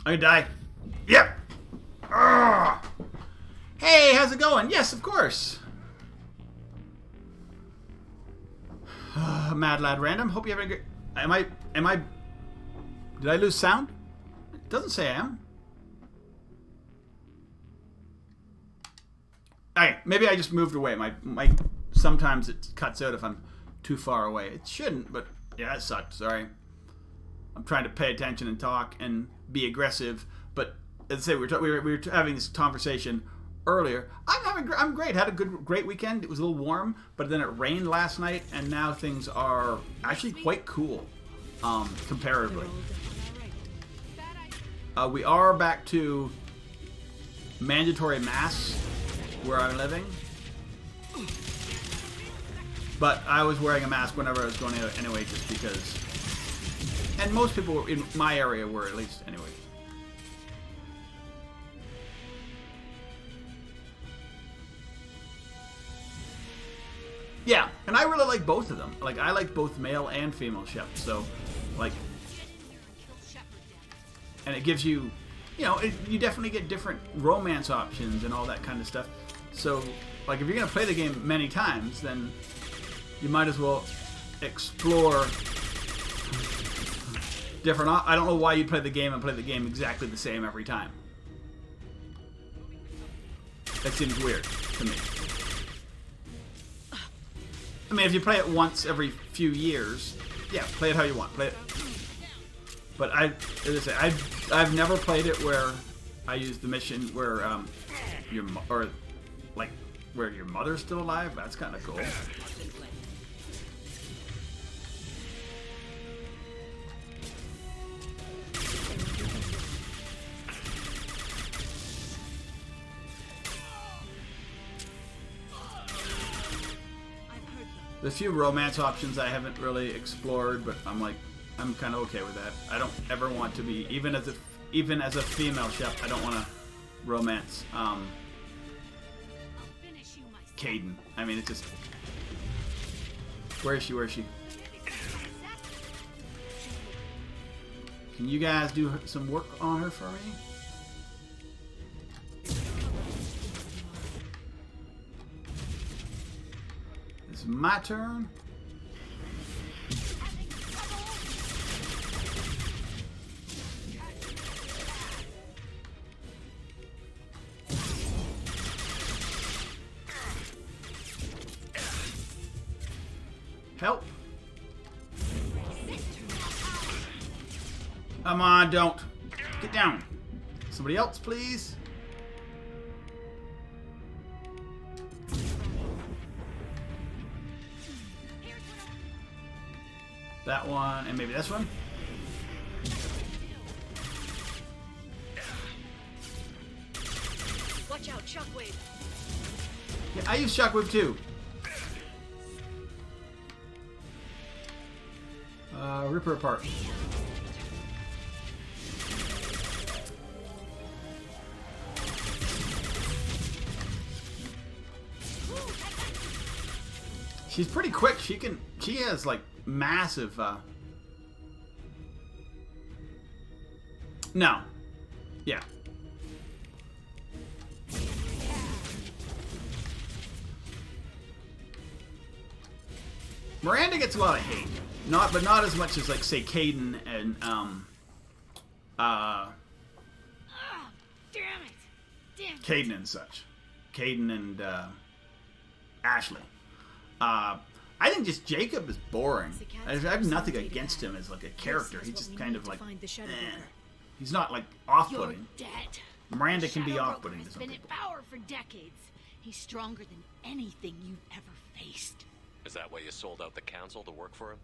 I die. Yep. Arrgh. Hey, how's it going? Yes, of course. Mad Lad Random. Hope you have a good. Am I? Did I lose sound? It doesn't say I am. Alright, maybe I just moved away. My sometimes it cuts out if I'm too far away. It shouldn't, but yeah, that sucked. Sorry. I'm trying to pay attention and talk and be aggressive, but as I say, we were having this conversation earlier. I'm great. Had a great weekend. It was a little warm, but then it rained last night, and now things are actually quite cool, comparatively. We are back to mandatory masks where I'm living, but I was wearing a mask whenever I was going out anyway, just because. And most people in my area were, at least, anyway. Yeah, and I really like both of them. Like, I like both male and female Shep, so, like... And it gives you, you know, you definitely get different romance options and all that kind of stuff. So, like, if you're going to play the game many times, then you might as well explore... different. I don't know why you'd play the game and play the game exactly the same every time. That seems weird to me. I mean, if you play it once every few years, yeah, play it how you want. Play it. But as I say, I've never played it where I use the mission where where your mother's still alive. That's kind of cool. There's a few romance options I haven't really explored, but I'm kind of okay with that. I don't ever want to be, even as a female Shep, I don't want to romance Caden. I mean, it's just, where is she? Can you guys do some work on her for me? It's my turn. Help. Come on, don't. Get down. Somebody else, please. That one, and maybe this one. Watch out, shockwave. Yeah, I use shockwave too. Rip her apart. She's pretty quick. She has like massive no. Yeah. Miranda gets a lot of hate. But not as much as like say Caden and Damn it. Damn. Caden and such. Caden and Ashley. I think just Jacob is boring. I have nothing against him as like a character. He's just kind of like, he's not like off-putting. You're dead. Miranda can be Shadow off-putting Broker to has some been people. in power for decades. He's stronger than anything you've ever faced. Is that why you sold out the council to work for him?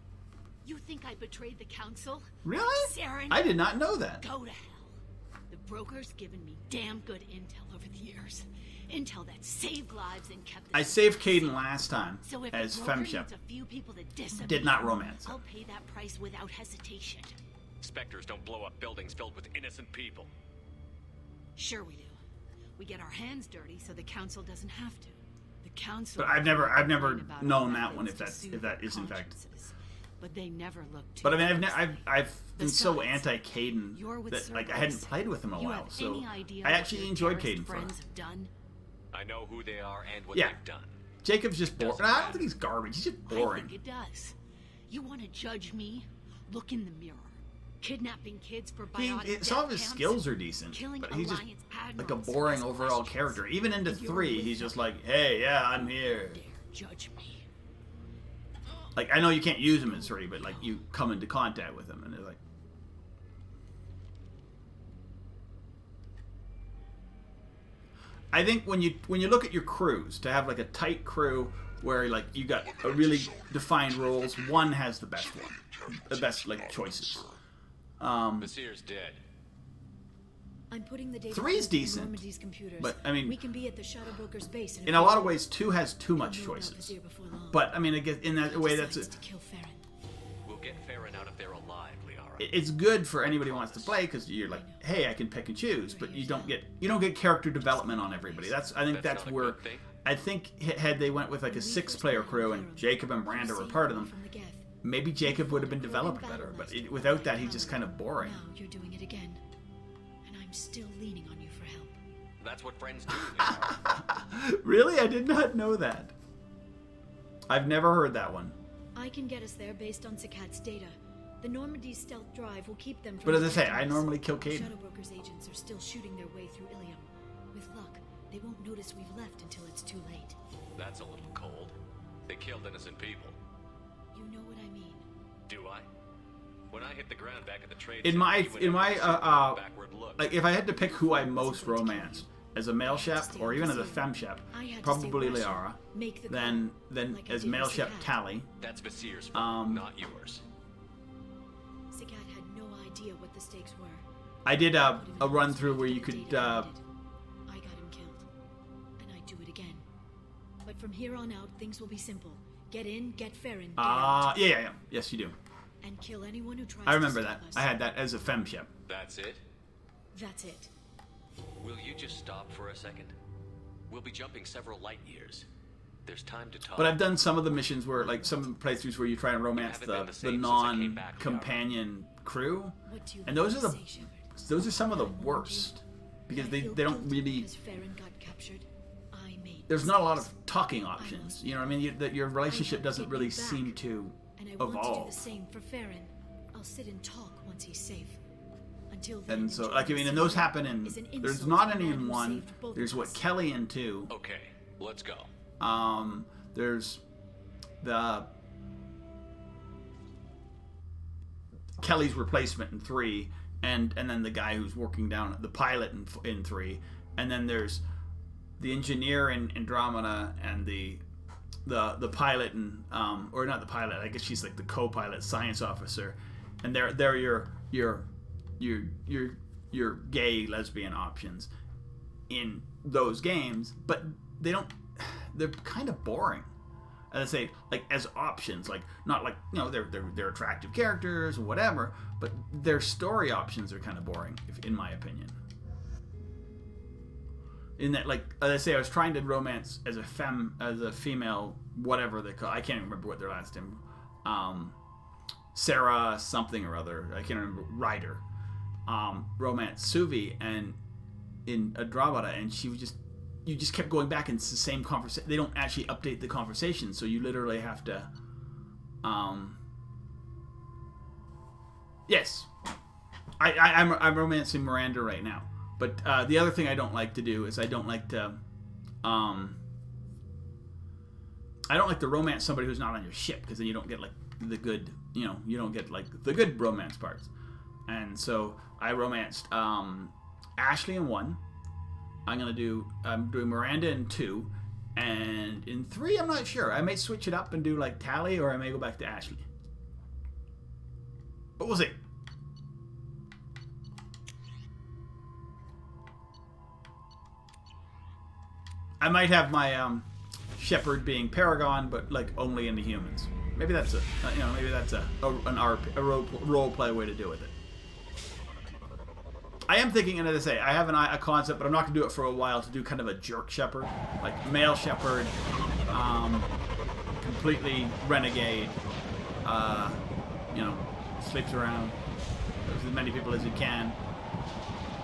You think I betrayed the council? Really? Saren, I did not know that. go to hell. The broker's given me damn good intel over the years. Intel that saved lives and kept the I saved Caden last time so if as the broker FemShep. needs a few people to disobey Did not him, romance. I'll pay that price without hesitation. Spectres don't blow up buildings filled with innocent people. Sure we do. We get our hands dirty so the council doesn't have to. The council. But I've never complain about known our that one methods to if soothe that their is in fact. consciences. But they never look too. But I mean, close. I've been so Besides, anti-Caden you're with that like I Cerberus. hadn't played with him in a You while, have so any idea I what actually your enjoyed terrorist Caden for it. friends have done? I know who they are and what Yeah. they've done. Jacob's just boring. Doesn't I don't matter. think he's garbage. He's just I boring. think it does. You want to judge me? Look in the mirror. Kidnapping kids for biotic Some of his death skills camps, are decent, killing but he's just Alliance like a admirals boring who ask overall questions. character. Even into If you're 3, with he's just them, like, hey, yeah, I'm here. dare judge me. Like, I know you can't use him in 3, but like you come into contact with him, and they're like. I think when you look at your crews, to have like a tight crew where like you got a really defined roles, 1 has the best one, the best like choices. Basir's dead. I'm putting the data 3's in decent, Normandy's computers. but, I mean- we can be at the Shadow Broker's base In a lot of ways, 2 has too much He'll know about choices. Vizier before long. But I mean, I guess in that He way, that's decides to kill Farron. We'll get Farron out of there alive, Liara. it's good for anybody who wants to play because you're like, hey, I can pick and choose, but you don't get character development on everybody. I think that's not a where good thing. I think had they went with like a 6-player crew and Jacob and Miranda were part of them, From the Geth. maybe Jacob would have been developed better. But without that, he's just kind of boring. Now you're doing it again. And I'm still leaning on you for help. That's what friends do, Liara. Really, I did not know that. I've never heard that one. I can get us there based on Zakat's data. The Normandy's stealth drive will keep them from But as I say, detecting I us. normally kill The Caden. Shadow Broker's agents are still shooting their way through Ilium. With luck, they won't notice we've left until it's too late. That's a little cold. They killed innocent people. You know what I mean. Do I? When I hit the ground back at the trade In center, my you went backward look. like if I had to pick who I most romance as a male Shep or even as a femme Shep, I had to probably stay rational, Liara. make the Then call, like I as did male with Shep, Zakat. Callie. That's Basir's fault, not yours. Zakat had no idea what the stakes were. I did a Put him in run harm's through way where to you get could. the data needed. I got him killed, and I'd do it again. But from here on out, things will be simple. Get in, get Farron, get out, Yeah. Yes, you do. and kill anyone who tries I remember to that. stop us. I had that as a femme Shep. That's it? That's it. Will you just stop for a second? We'll be jumping several light years. There's time to talk. But I've done some of the missions where, like, some of the playthroughs where you try and romance haven't been the the same since I came non-companion crew, What do you and those have are to the say, Shepard? those are some of the worst because I they feel don't guilty really. because Farron got captured. I made There's not a lot of mistakes. talking options. You know what I mean? That your relationship I want doesn't to really get you seem back. to And I want to do the evolve. same for Farron. I'll sit and talk once he's safe. Until then, And so, enjoy like, I the mean, and those scene happen in. is an There's insult not to the any man in who 1. saved both There's of what us. Kelly in 2. Okay, let's go. There's the Kelly's replacement in 3, and then the guy who's working down the pilot in 3, and then there's the engineer in Andromeda and the pilot in or not the pilot. I guess she's like the co-pilot science officer, and they're your gay lesbian options in those games, but they don't. They're kind of boring. As I say, like as options, like not like they're attractive characters or whatever, but their story options are kind of boring, in my opinion. In that, like as I say, I was trying to romance as a female, whatever they call. I can't even remember what their last name. Sarah something or other. I can't remember. Ryder. Romance Suvi and in Andromeda, and she was just. You just kept going back and it's the same conversation. They don't actually update the conversation, so you literally have to. Yes, I'm romancing Miranda right now. But the other thing I don't like to do is I don't like to I don't like to romance somebody who's not on your ship, because then you don't get like the good, you know, you don't get like the good romance parts. And so I romanced Ashley in 1. I'm doing Miranda in 2, and in 3 I'm not sure. I may switch it up and do like Tally, or I may go back to Ashley. But we'll see. I might have my Shepard being Paragon, but like only in the humans. Maybe that's a role play way to deal with it. I am thinking, and as I say, I have a concept, but I'm not gonna do it for a while, to do kind of a jerk Shepard, like male Shepard, completely renegade, you know, sleeps around with as many people as he can.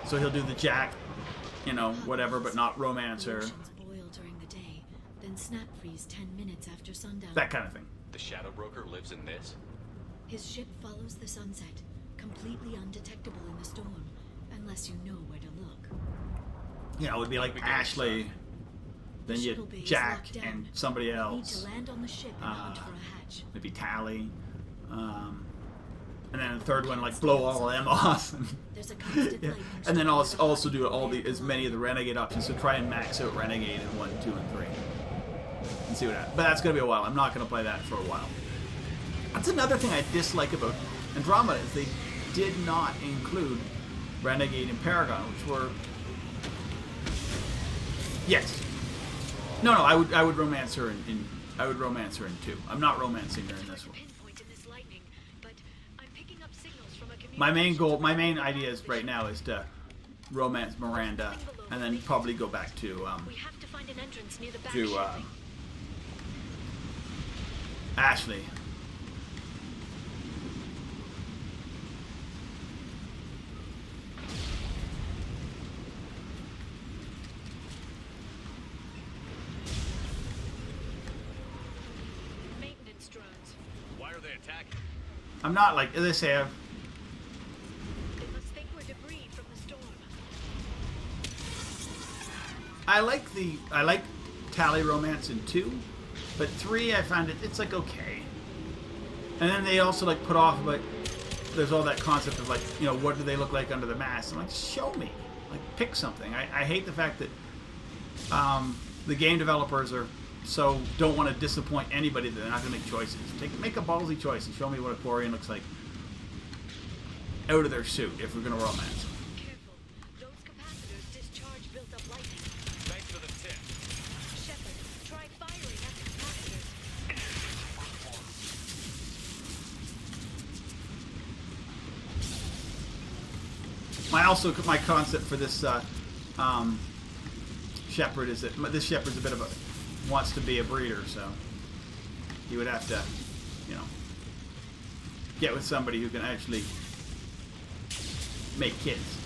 So he'll do the Jack, you know, whatever, but not romance her. During the day, then snap freeze 10 minutes after sundown. That kind of thing. The Shadow Broker lives in this? His ship follows the sunset, completely undetectable in the storm, unless you know where to look. Yeah, it would be like Ashley, then you Jack and somebody else. Need to land on the ship and hunt for a hatch. Maybe Tally, and then the third one, like blow all of them off. There's a constant light. And then also do as many of the Renegade options. So try and max out Renegade in 1, 2, and 3, and see what happens. But that's gonna be a while. I'm not gonna play that for a while. That's another thing I dislike about Andromeda, is they did not include Renegade and Paragon, which were yes. No, I would romance her in 2. I'm not romancing her in this one. My main idea is right now is to romance Miranda, and then probably go back to Ashley. Maintenance drones. Why are they attacking? I'm not like, as I say, They must think we're debris from the storm. I like Tally romance in 2, but 3 I found it's like okay. And then they also like put off like there's all that concept of like, you know, what do they look like under the mask? I'm like, make me. Like, pick something. I hate the fact that the game developers don't want to disappoint anybody that they're not going to make choices. Make a ballsy choice and show me what a Quarian looks like out of their suit if we're going to romance them. Careful. Those capacitors discharge built-up lightning. Thanks for the tip. Shepard, try firing at the capacitors. My concept for this Shepard is that this Shepard's a bit of wants to be a breeder, so he would have to, you know, get with somebody who can actually make kids.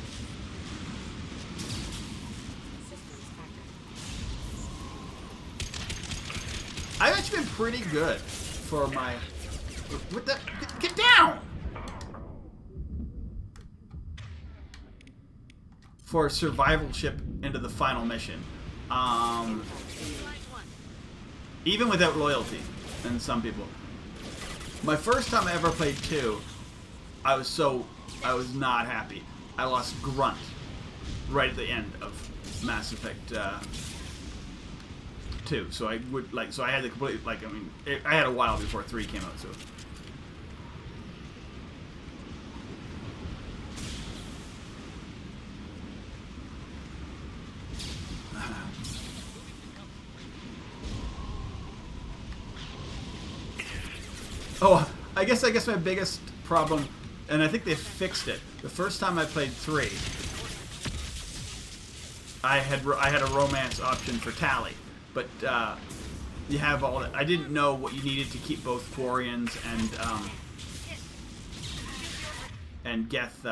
I've actually been pretty good for my. What the? Get down! For survivalship into the final mission. Even without loyalty, and some people. My first time I ever played 2, I was not happy. I lost Grunt right at the end of Mass Effect 2. So I had to completely, I had a while before 3 came out, so. Oh, I guess my biggest problem, and I think they fixed it. The first time I played 3, I had a romance option for Tally, but you have all that. I didn't know what you needed to keep both Quarians and Geth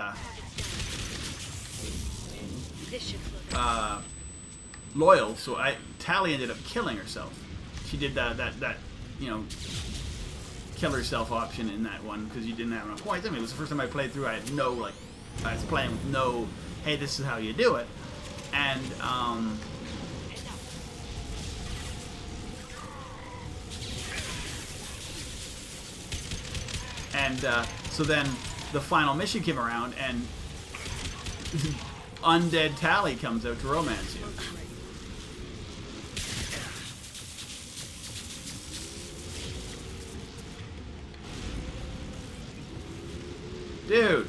loyal. So Tally ended up killing herself. She did that you know, kill herself option in that one because you didn't have enough points. I mean, it was the first time I played through. I had no, like, I was playing with no, hey, this is how you do it. And And so then the final mission came around, and undead Tally comes out to romance you. Dude.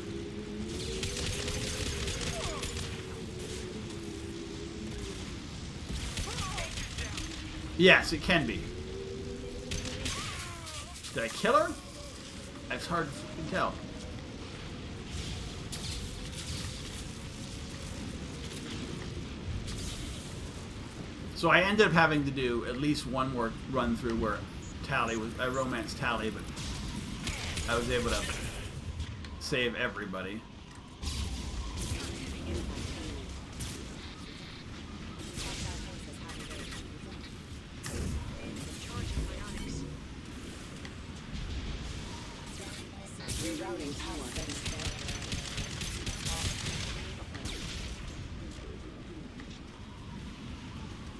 Yes, it can be. Did I kill her? It's hard to tell. So I ended up having to do at least one more run through where Tally was, I romanced Tally, but I was able to save everybody.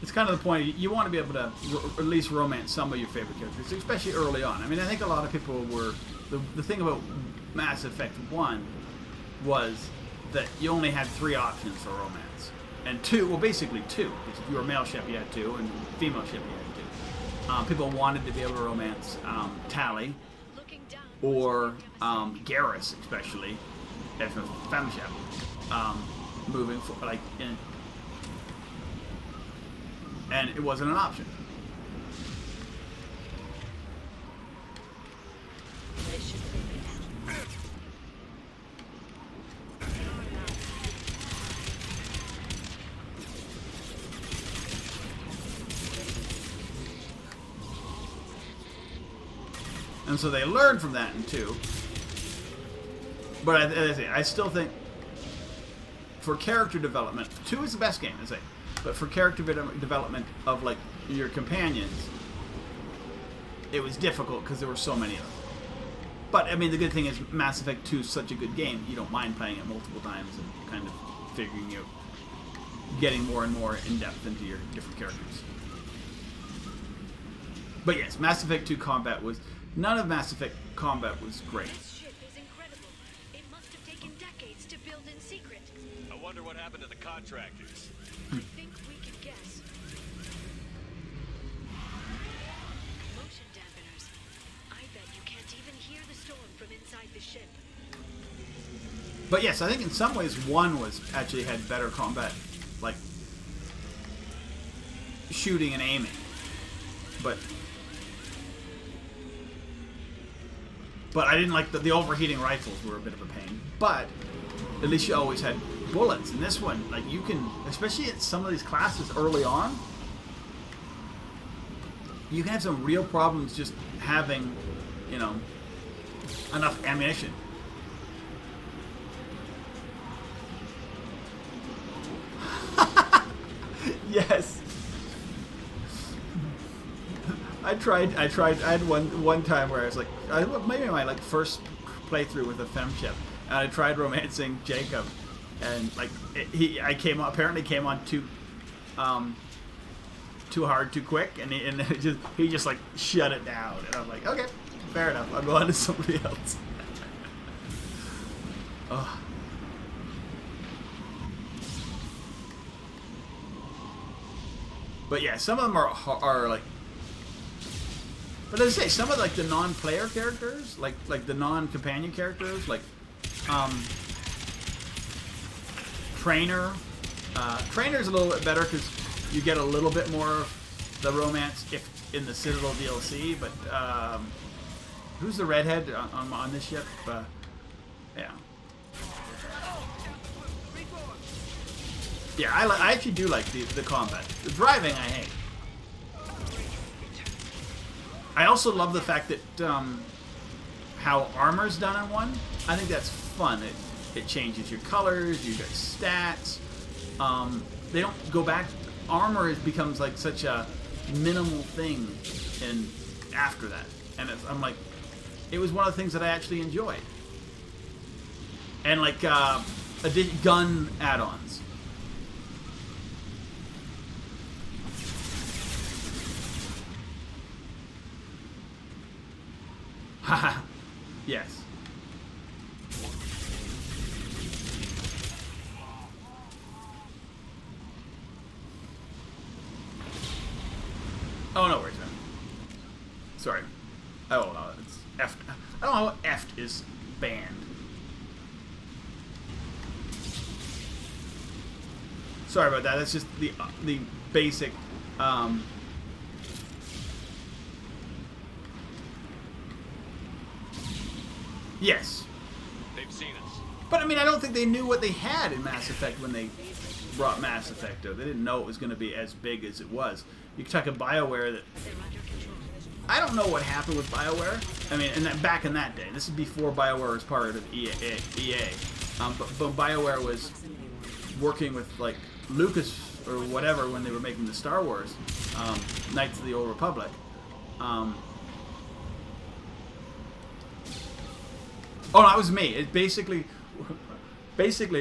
It's kind of the point. You want to be able to at least romance some of your favorite characters, especially early on. I mean, I think a lot of people were... The thing about Mass Effect 1 was that you only had 3 options for romance. And 2, well, basically 2. Because if you were male Shep, you had 2, and female Shep, you had 2. People wanted to be able to romance Tally, or Garrus, especially, if a femme Shep. Moving for, like, and it wasn't an option. And so they learned from that in 2. But I still think for character development, 2 is the best game, I say. But for character development of, like, your companions, it was difficult because there were so many of them. But, I mean, the good thing is Mass Effect 2 is such a good game, you don't mind playing it multiple times and kind of figuring out, getting more and more in-depth into your different characters. But yes, Mass Effect 2 combat was... None of Mass Effect combat was great. This ship is incredible. It must have taken decades to build in secret. I wonder what happened to the contractors. I think we can guess. Motion dampeners. I bet you can't even hear the storm from inside the ship. But yes, I think in some ways 1 was actually had better combat, like shooting and aiming. But I didn't like the overheating rifles were a bit of a pain. But at least you always had bullets. In this one, like, you can, especially at some of these classes early on, you can have some real problems just having, you know, enough ammunition. Yes. I had one time where I was like, maybe my like first playthrough with a femme Shep, and I tried romancing Jacob, and like I apparently came on too hard, too quick, and he just like shut it down, and I'm like, okay, fair enough, I'll go on to somebody else. Oh. But yeah, some of them are like. But as I say, some of like the non-player characters, like the non-companion characters, like Trainer. Trainer's a little bit better because you get a little bit more of the romance if in the Citadel DLC. But who's the redhead on this ship? Yeah. Yeah, I actually do like the combat. The driving I hate. I also love the fact that how armor's done in 1. I think that's fun. It changes your colors, you get stats. They don't go back. Armor becomes like such a minimal thing after that. And I'm like, it was one of the things that I actually enjoyed. And like gun add-ons. Haha. Yes. Sorry. Oh, it's F. I don't know how F is banned. Sorry about that. That's just the basic. Yes. They've seen us. But I mean, I don't think they knew what they had in Mass Effect when they brought Mass Effect out. They didn't know it was going to be as big as it was. You talk of BioWare that. I don't know what happened with BioWare. I mean, back in that day, this is before BioWare was part of EA. But BioWare was working with like Lucas or whatever when they were making the Star Wars, Knights of the Old Republic. Oh no, that was me. It basically,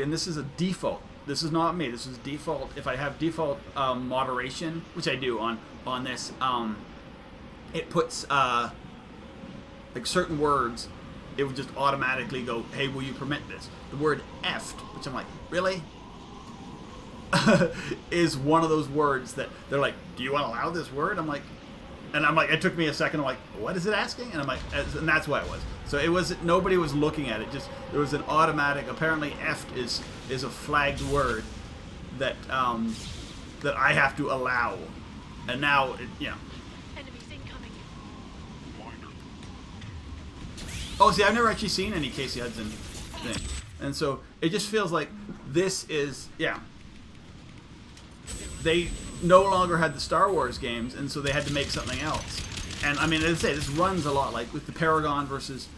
and this is a default. This is not me. This is default. If I have default moderation, which I do on this, it puts like certain words. It would just automatically go, "Hey, will you permit this?" The word "effed," which I'm like, really, is one of those words that they're like, "Do you want to allow this word?" I'm like, it took me a second. I'm like, what is it asking? And I'm like, and that's why it was. So it was, nobody was looking at it. Just there was an automatic. Apparently, "effed" is a flagged word that that I have to allow. And now, Enemies incoming. Oh, see, I've never actually seen any Casey Hudson thing, and so it just feels like this is They no longer had the Star Wars games, and so they had to make something else. And I mean, as I say, this runs a lot like with the Paragon versus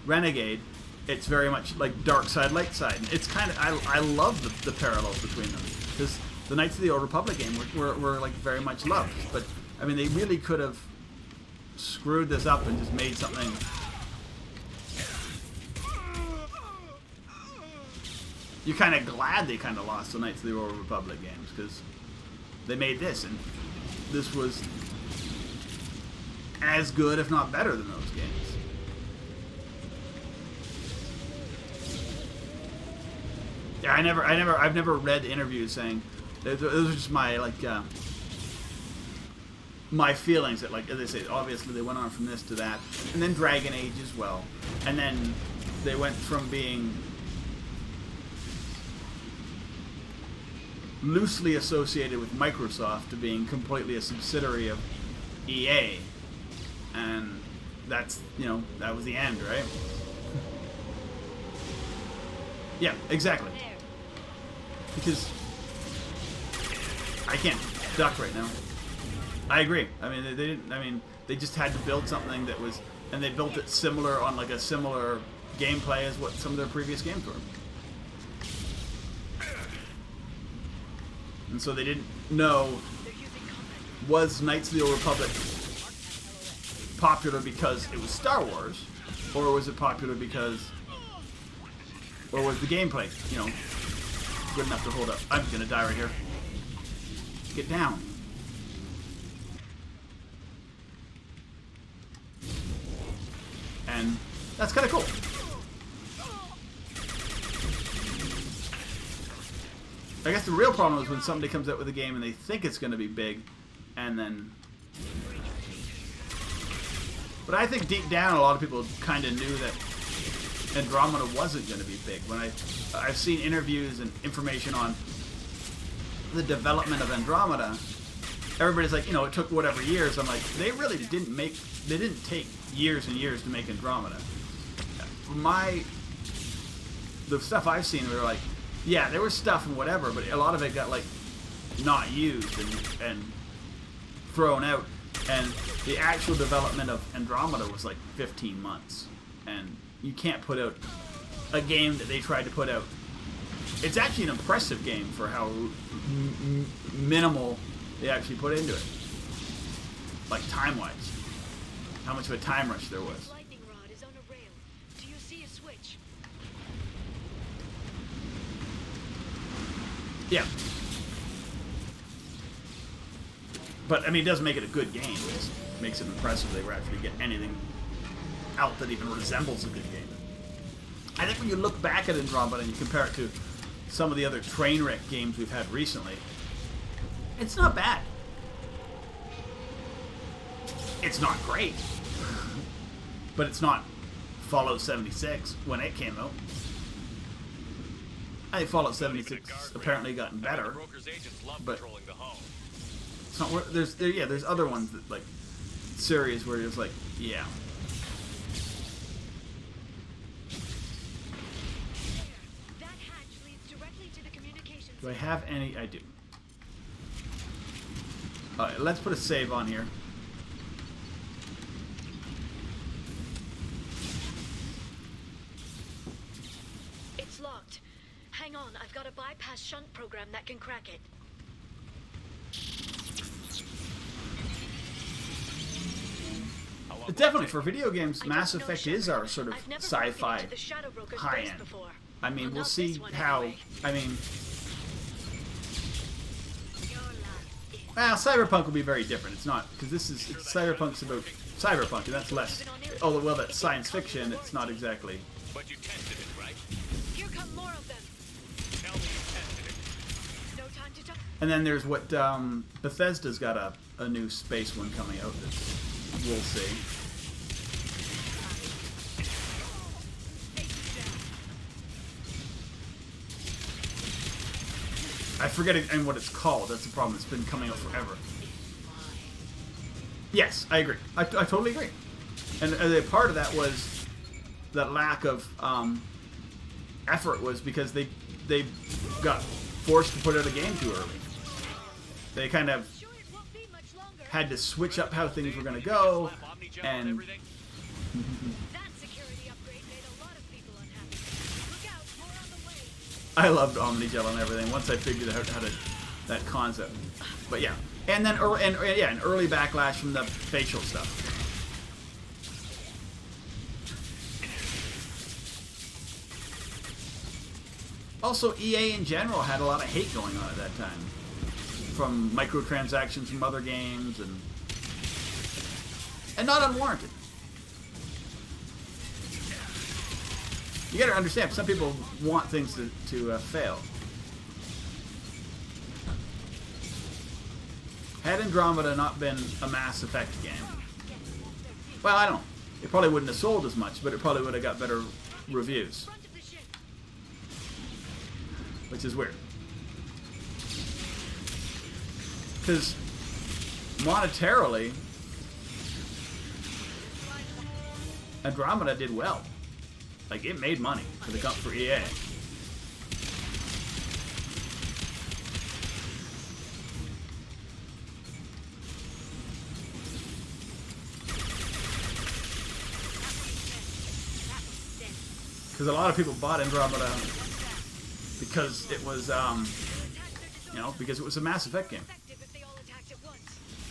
Renegade. It's very much like dark side, light side. It's kind of I love the parallels between them because the Knights of the Old Republic game were like very much loved. But I mean, they really could have screwed this up and just made something. You're kind of glad they kind of lost the Knights of the Old Republic games because they made this, and this was as good, if not better, than those games. Yeah, I've never read interviews saying those are just my my feelings that, like, as I say, obviously they went on from this to that, and then Dragon Age as well, and then they went from being loosely associated with Microsoft to being completely a subsidiary of EA, and that's, that was the end, right? Yeah, exactly. Because I can't duck right now. I agree. I mean, they didn't. I mean, they just had to build something that was, and they built it similar on like a similar gameplay as what some of their previous games were. And so they didn't know, was Knights of the Old Republic popular because it was Star Wars, or was it popular because, or was the gameplay, good enough to hold up? I'm gonna die right here. Get down. And that's kind of cool. I guess the real problem is when somebody comes out with a game and they think it's going to be big, and then... But I think deep down a lot of people kind of knew that Andromeda wasn't going to be big. When I've seen interviews and information on the development of Andromeda, everybody's like, it took whatever years. I'm like, they really didn't take years and years to make Andromeda. From the stuff I've seen, we were like, yeah, there was stuff and whatever, but a lot of it got like not used and thrown out. And the actual development of Andromeda was like 15 months. And you can't put out a game that they tried to put out. It's actually an impressive game for how minimal they actually put into it. Like time-wise. How much of a time rush there was. Lightning rod is on a rail. Do you see a switch? Yeah. But, I mean, it doesn't make it a good game. It just makes it impressive they were actually getting anything out that even resembles a good game. I think when you look back at Andromeda and you compare it to some of the other train wreck games we've had recently, it's not bad. It's not great, but it's not Fallout 76 when it came out. I think Fallout 76 apparently gotten better, but it's not. There's other ones that like series where it's like, yeah. That hatch leads directly to the communications. Do I have any? I do. Alright, let's put a save on here. It's locked. Hang on, I've got a bypass shunt program that can crack it. Definitely, for video games, Mass Effect is our sort of sci-fi high-end. I mean, we'll see how... I mean... Well, Cyberpunk will be very different. It's not... Because Cyberpunk's about Cyberpunk, and that's less... Oh, well, that's science fiction. It's not exactly... But you tested it, right? Here come more of them. Tell me you tested it. No time to talk. And then there's what... Bethesda's got a new space one coming out that we'll see. I forget what it's called. That's the problem. It's been coming out forever. Yes, I agree. I totally agree. And a part of that was that lack of effort was because they got forced to put out a game too early. They kind of had to switch up how things were going to go, and I loved Omnigel and everything once I figured out how to that concept. But yeah, and then an early backlash from the facial stuff. Also, EA in general had a lot of hate going on at that time, from microtransactions from other games and not unwarranted. You gotta understand, some people want things to fail. Had Andromeda not been a Mass Effect game, well, I don't know. It probably wouldn't have sold as much, but it probably would have got better reviews. Which is weird. Because monetarily, Andromeda did well. Like, it made money for EA. Because a lot of people bought Andromeda because it was, because it was a Mass Effect game.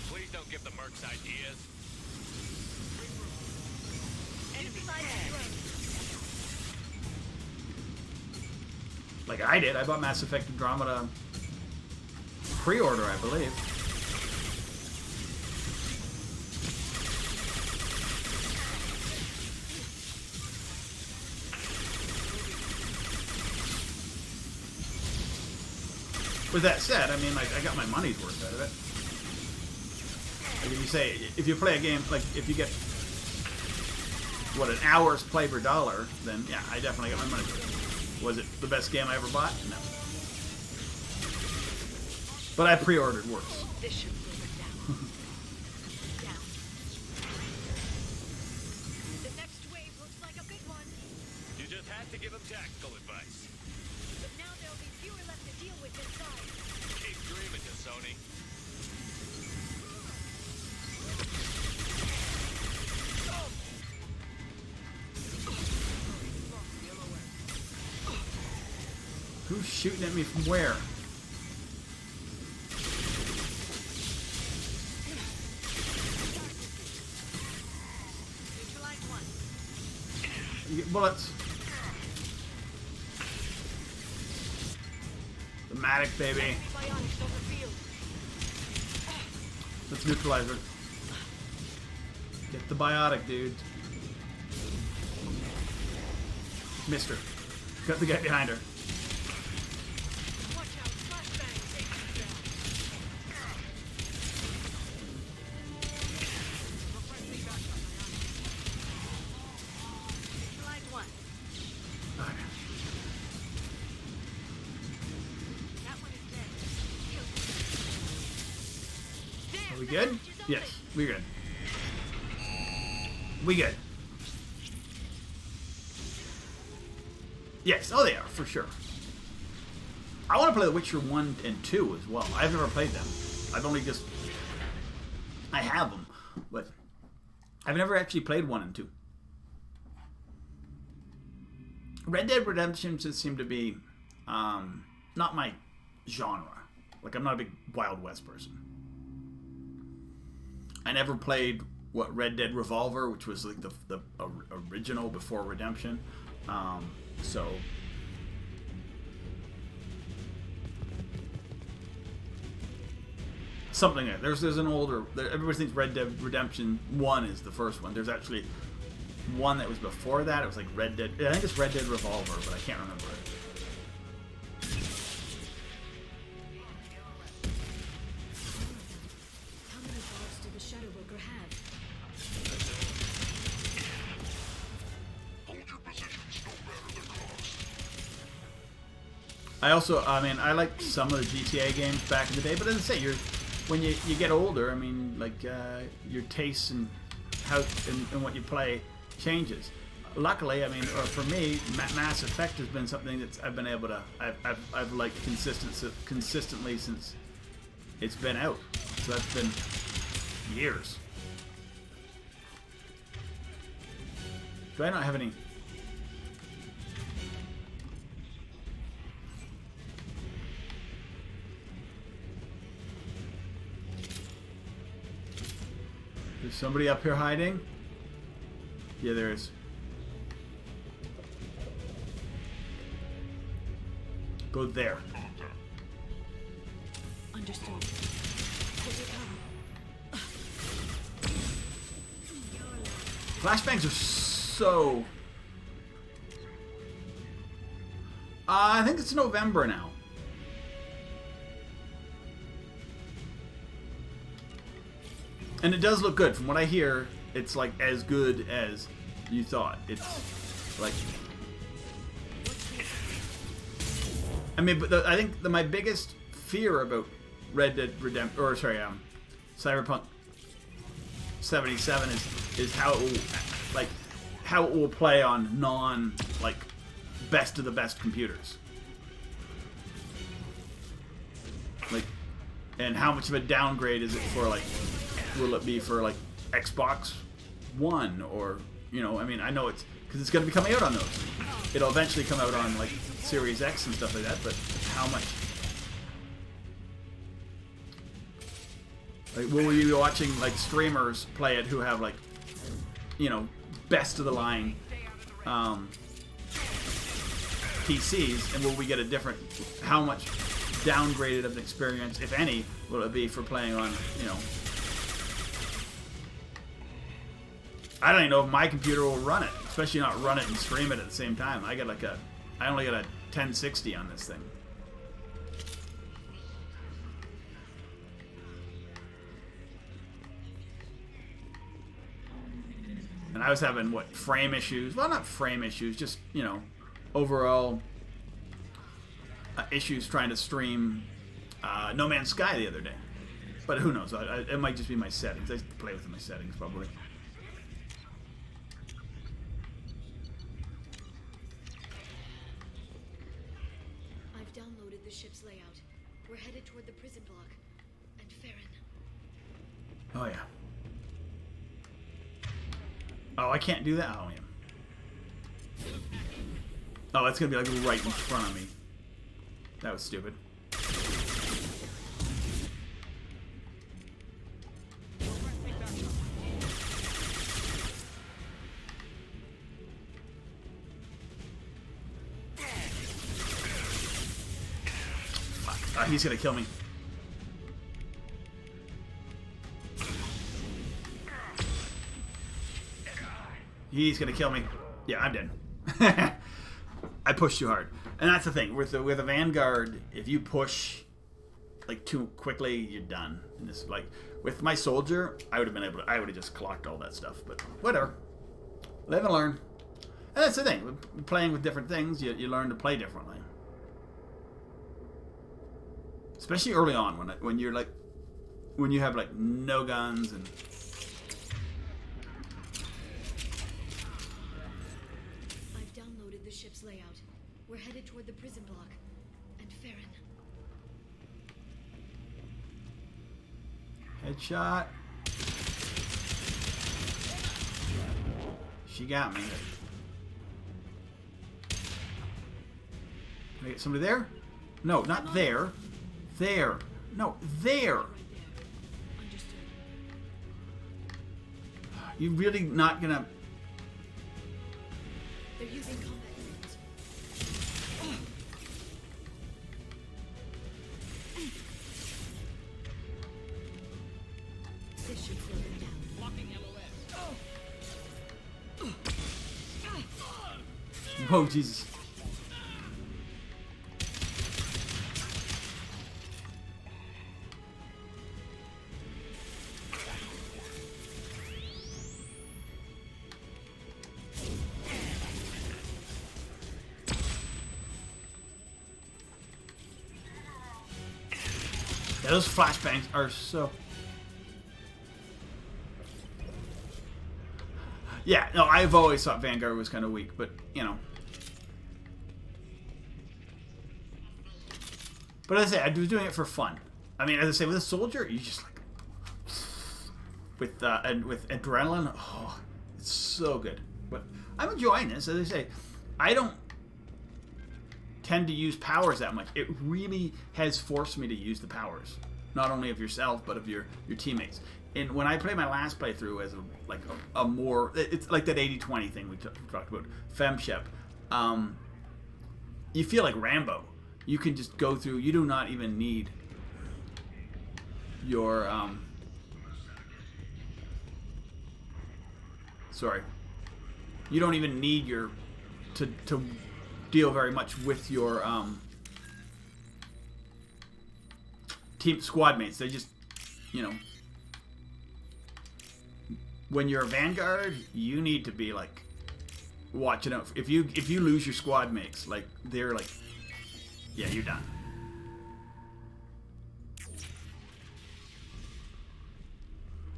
Please don't give the mercs ideas. Like I did. I bought Mass Effect Andromeda pre-order, I believe. With that said, I mean, like, I got my money's worth out of it. Like, if you play a game, like, if you get, an hour's play per dollar, then, yeah, I definitely got my money's worth. Was it the best game I ever bought? No. But I pre-ordered worse. This should bring it down. Down. The next wave looks like a big one. You just had to give him tactical advice. But now there'll be fewer left to deal with inside. Keep dreaming, you Sony. Who's shooting at me from where? You get bullets. The Matic, baby. Let's neutralize her. Get the biotic, dude. Missed her. Got the guy behind her. good? Yes, we good. We good. Yes, oh they are, for sure. I want to play The Witcher 1 and 2 as well. I've never played them. I've only just... I have them, but I've never actually played 1 and 2. Red Dead Redemption just seemed to be not my genre. Like, I'm not a big Wild West person. I never played Red Dead Revolver, which was like the original before Redemption. So something like that. There's an older. Everybody thinks Red Dead Redemption 1 is the first one. There's actually one that was before that. It was like Red Dead. I think it's Red Dead Revolver, but I can't remember it. How many balls did the Shadow Worker have? I also, I mean, I like some of the GTA games back in the day, but as I say, when you get older, I mean, like your tastes and how and what you play changes. Luckily, I mean, for me, Mass Effect has been something that I've been able to, I've liked consistently since it's been out. So that's been years. Do I not have any? There's somebody up here hiding? Yeah, there is. Go there. Understood. Flashbangs are so... I think it's November now. And it does look good. From what I hear, it's like as good as you thought. It's like... I mean, but I think my biggest fear about Red Dead Redemption, or sorry, Cyberpunk 77 is how it will, like, how it will play on best of the best computers. Like, and how much of a downgrade is it for, like, will it be for, like, Xbox One, or, you know, I mean, I know it's because it's going to be coming out on those. It'll eventually come out on, like, Series X and stuff like that, but how much? Like, will we be watching, like, streamers play it who have, like, you know, best of the line PCs, and will we get a different, how much downgraded of an experience, if any, will it be for playing on, you know, I don't even know if my computer will run it, especially not run it and stream it at the same time. I only got a 1060 on this thing. And I was having, what, frame issues? Well, not frame issues, just, you know, overall issues trying to stream No Man's Sky the other day. But who knows? It might just be my settings. I play with my settings, probably. I've downloaded the ship's layout. We're headed toward the prison block. And Farron. Oh, yeah. Oh, I can't do that? Oh, yeah. Oh, that's going to be like right in front of me. That was stupid. Fuck. He's going to kill me. He's gonna kill me. Yeah, I'm dead. I pushed too hard, and that's the thing with a Vanguard. If you push like too quickly, you're done. And this, like, with my soldier, I would have been able to. I would have just clocked all that stuff. But whatever. Live and learn. And that's the thing. With playing with different things, you learn to play differently. Especially early on, when you're like, when you have like no guns and. I've downloaded the ship's layout. We're headed toward the prison block. And Farron. Headshot. She got me. Can I get somebody there? No, not there. There. No, there. Right there. Understood. You really not gonna... They're using combat units. This should slow them down. Whoa, Jesus. Yeah, those flashbangs are so... Yeah, no, I've always thought Vanguard was kind of weak, but, you know. But as I say, I was doing it for fun. I mean, as I say, with a soldier, you just like... and with adrenaline, oh, it's so good. But I'm enjoying this. As I say, I don't tend to use powers that much. It really has forced me to use the powers. Not only of yourself, but of your teammates. And when I played my last playthrough as a more... It's like that 80-20 thing we talked about. Shep. You feel like Rambo. You can just go through... You do not even need your... Sorry. You don't even need your... To deal very much with your team squad mates. They just, you know... When you're a Vanguard, you need to be like watching out. If you lose your squad mates, like they're like, yeah, you're done.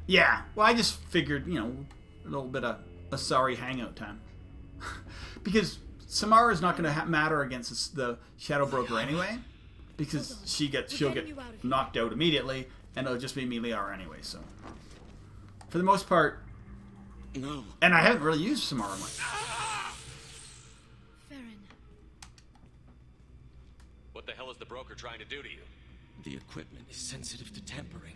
Yeah, well, I just figured, you know, a little bit of a sorry hangout time, because Samara is not going to matter against the Shadow Broker anyway, because she'll get knocked out immediately, and it'll just be me, Liara, anyway. So. For the most part, no. And I haven't really used Samara much. Farron. What the hell is the broker trying to do to you? The equipment is sensitive to tampering.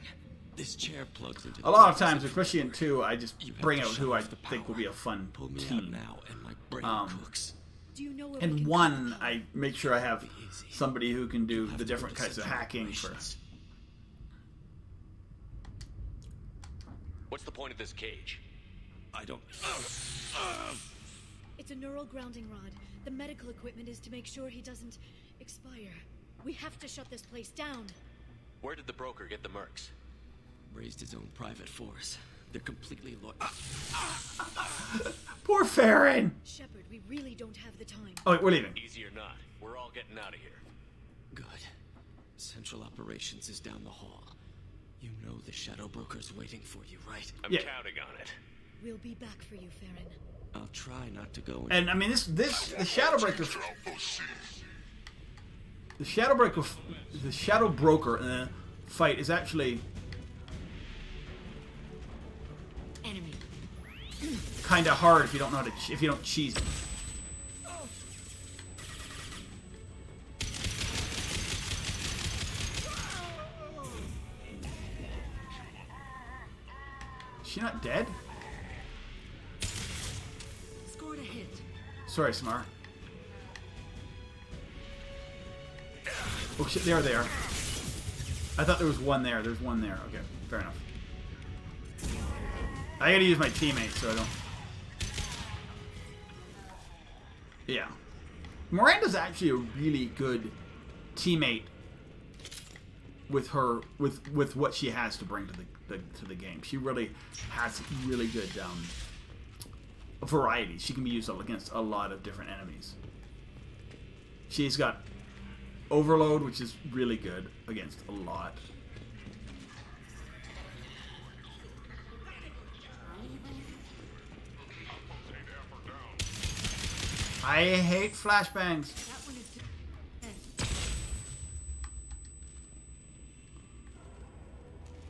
This chair plugs into a lot of times, especially in 2, I just bring out who I think will be a fun team. Now and my brain cooks. Do you know where and 1, I make sure I have somebody who can do the different kinds of hacking for. What's the point of this cage? I don't... It's a neural grounding rod. The medical equipment is to make sure he doesn't expire. We have to shut this place down. Where did the broker get the mercs? Raised his own private force. They're completely loyal. Poor Farron! Shepard, we really don't have the time. Oh, wait, we're leaving. Easy or not, we're all getting out of here. Good. Central Operations is down the hall. You know the Shadow Broker's waiting for you, right? I'm counting on it. We'll be back for you, Farron. I'll try not to go in. And I mean, the Shadow Broker, the Shadow Broker fight is actually Enemy. kind of hard if you don't know how to if you don't cheese it. Is she not dead? Scored a hit. Sorry, Samara. Oh shit, there they are. I thought there was one there. There's one there. Okay, fair enough. I gotta use my teammates so I don't... Yeah. Miranda's actually a really good teammate with her, with what she has to bring to the game. She really has really good variety. She can be used against a lot of different enemies. She's got Overload, which is really good against a lot. I hate flashbangs. That one is too.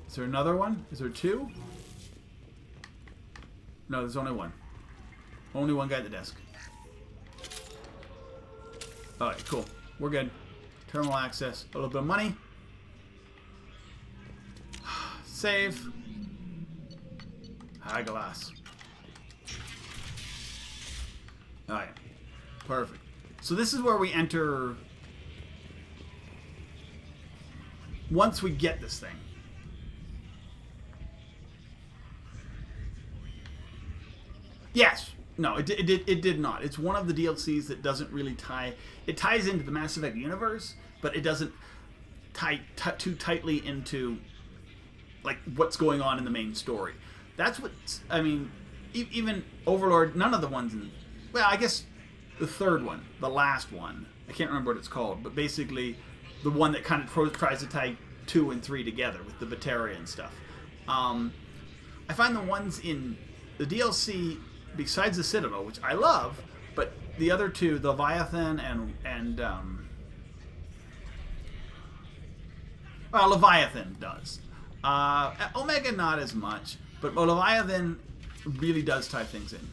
Is there another one? Is there two? No, there's only one. Only one guy at the desk. Alright, cool. We're good. Terminal access. A little bit of money. Save. High glass. Alright. Perfect. So this is where we enter... Once we get this thing. Yes. No, it did not. It's one of the DLCs that doesn't really tie... It ties into the Mass Effect universe, but it doesn't tie too tightly into like what's going on in the main story. That's what... I mean, even Overlord, none of the ones in... Well, I guess the third one, the last one. I can't remember what it's called, but basically the one that kind of tries to tie 2 and 3 together with the Batteria and stuff. I find the ones in the DLC... Besides the Citadel, which I love, but the other two, the Leviathan and well, Leviathan does. Omega not as much, but Leviathan really does tie things in.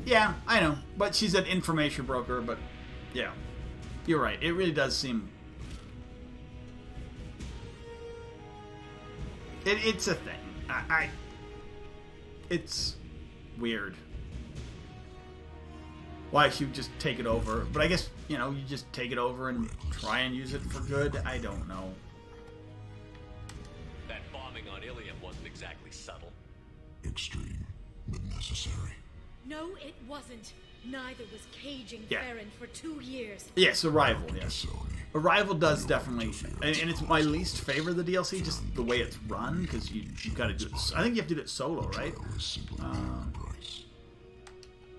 Yeah, I know, but she's an information broker. But yeah, you're right. It really does seem. It's a thing. It's weird. Why she would just take it over. But I guess, you know, you just take it over and try and use it for good. I don't know. That bombing on Ilium wasn't exactly subtle. Extreme, but necessary. No, it wasn't. Neither was caging Yeah. Farron for 2 years. Yes, Arrival, yes. Arrival does definitely, and it's my least favorite of the DLC, just the way it's run, because you got to do it. I think you have to do it solo, right?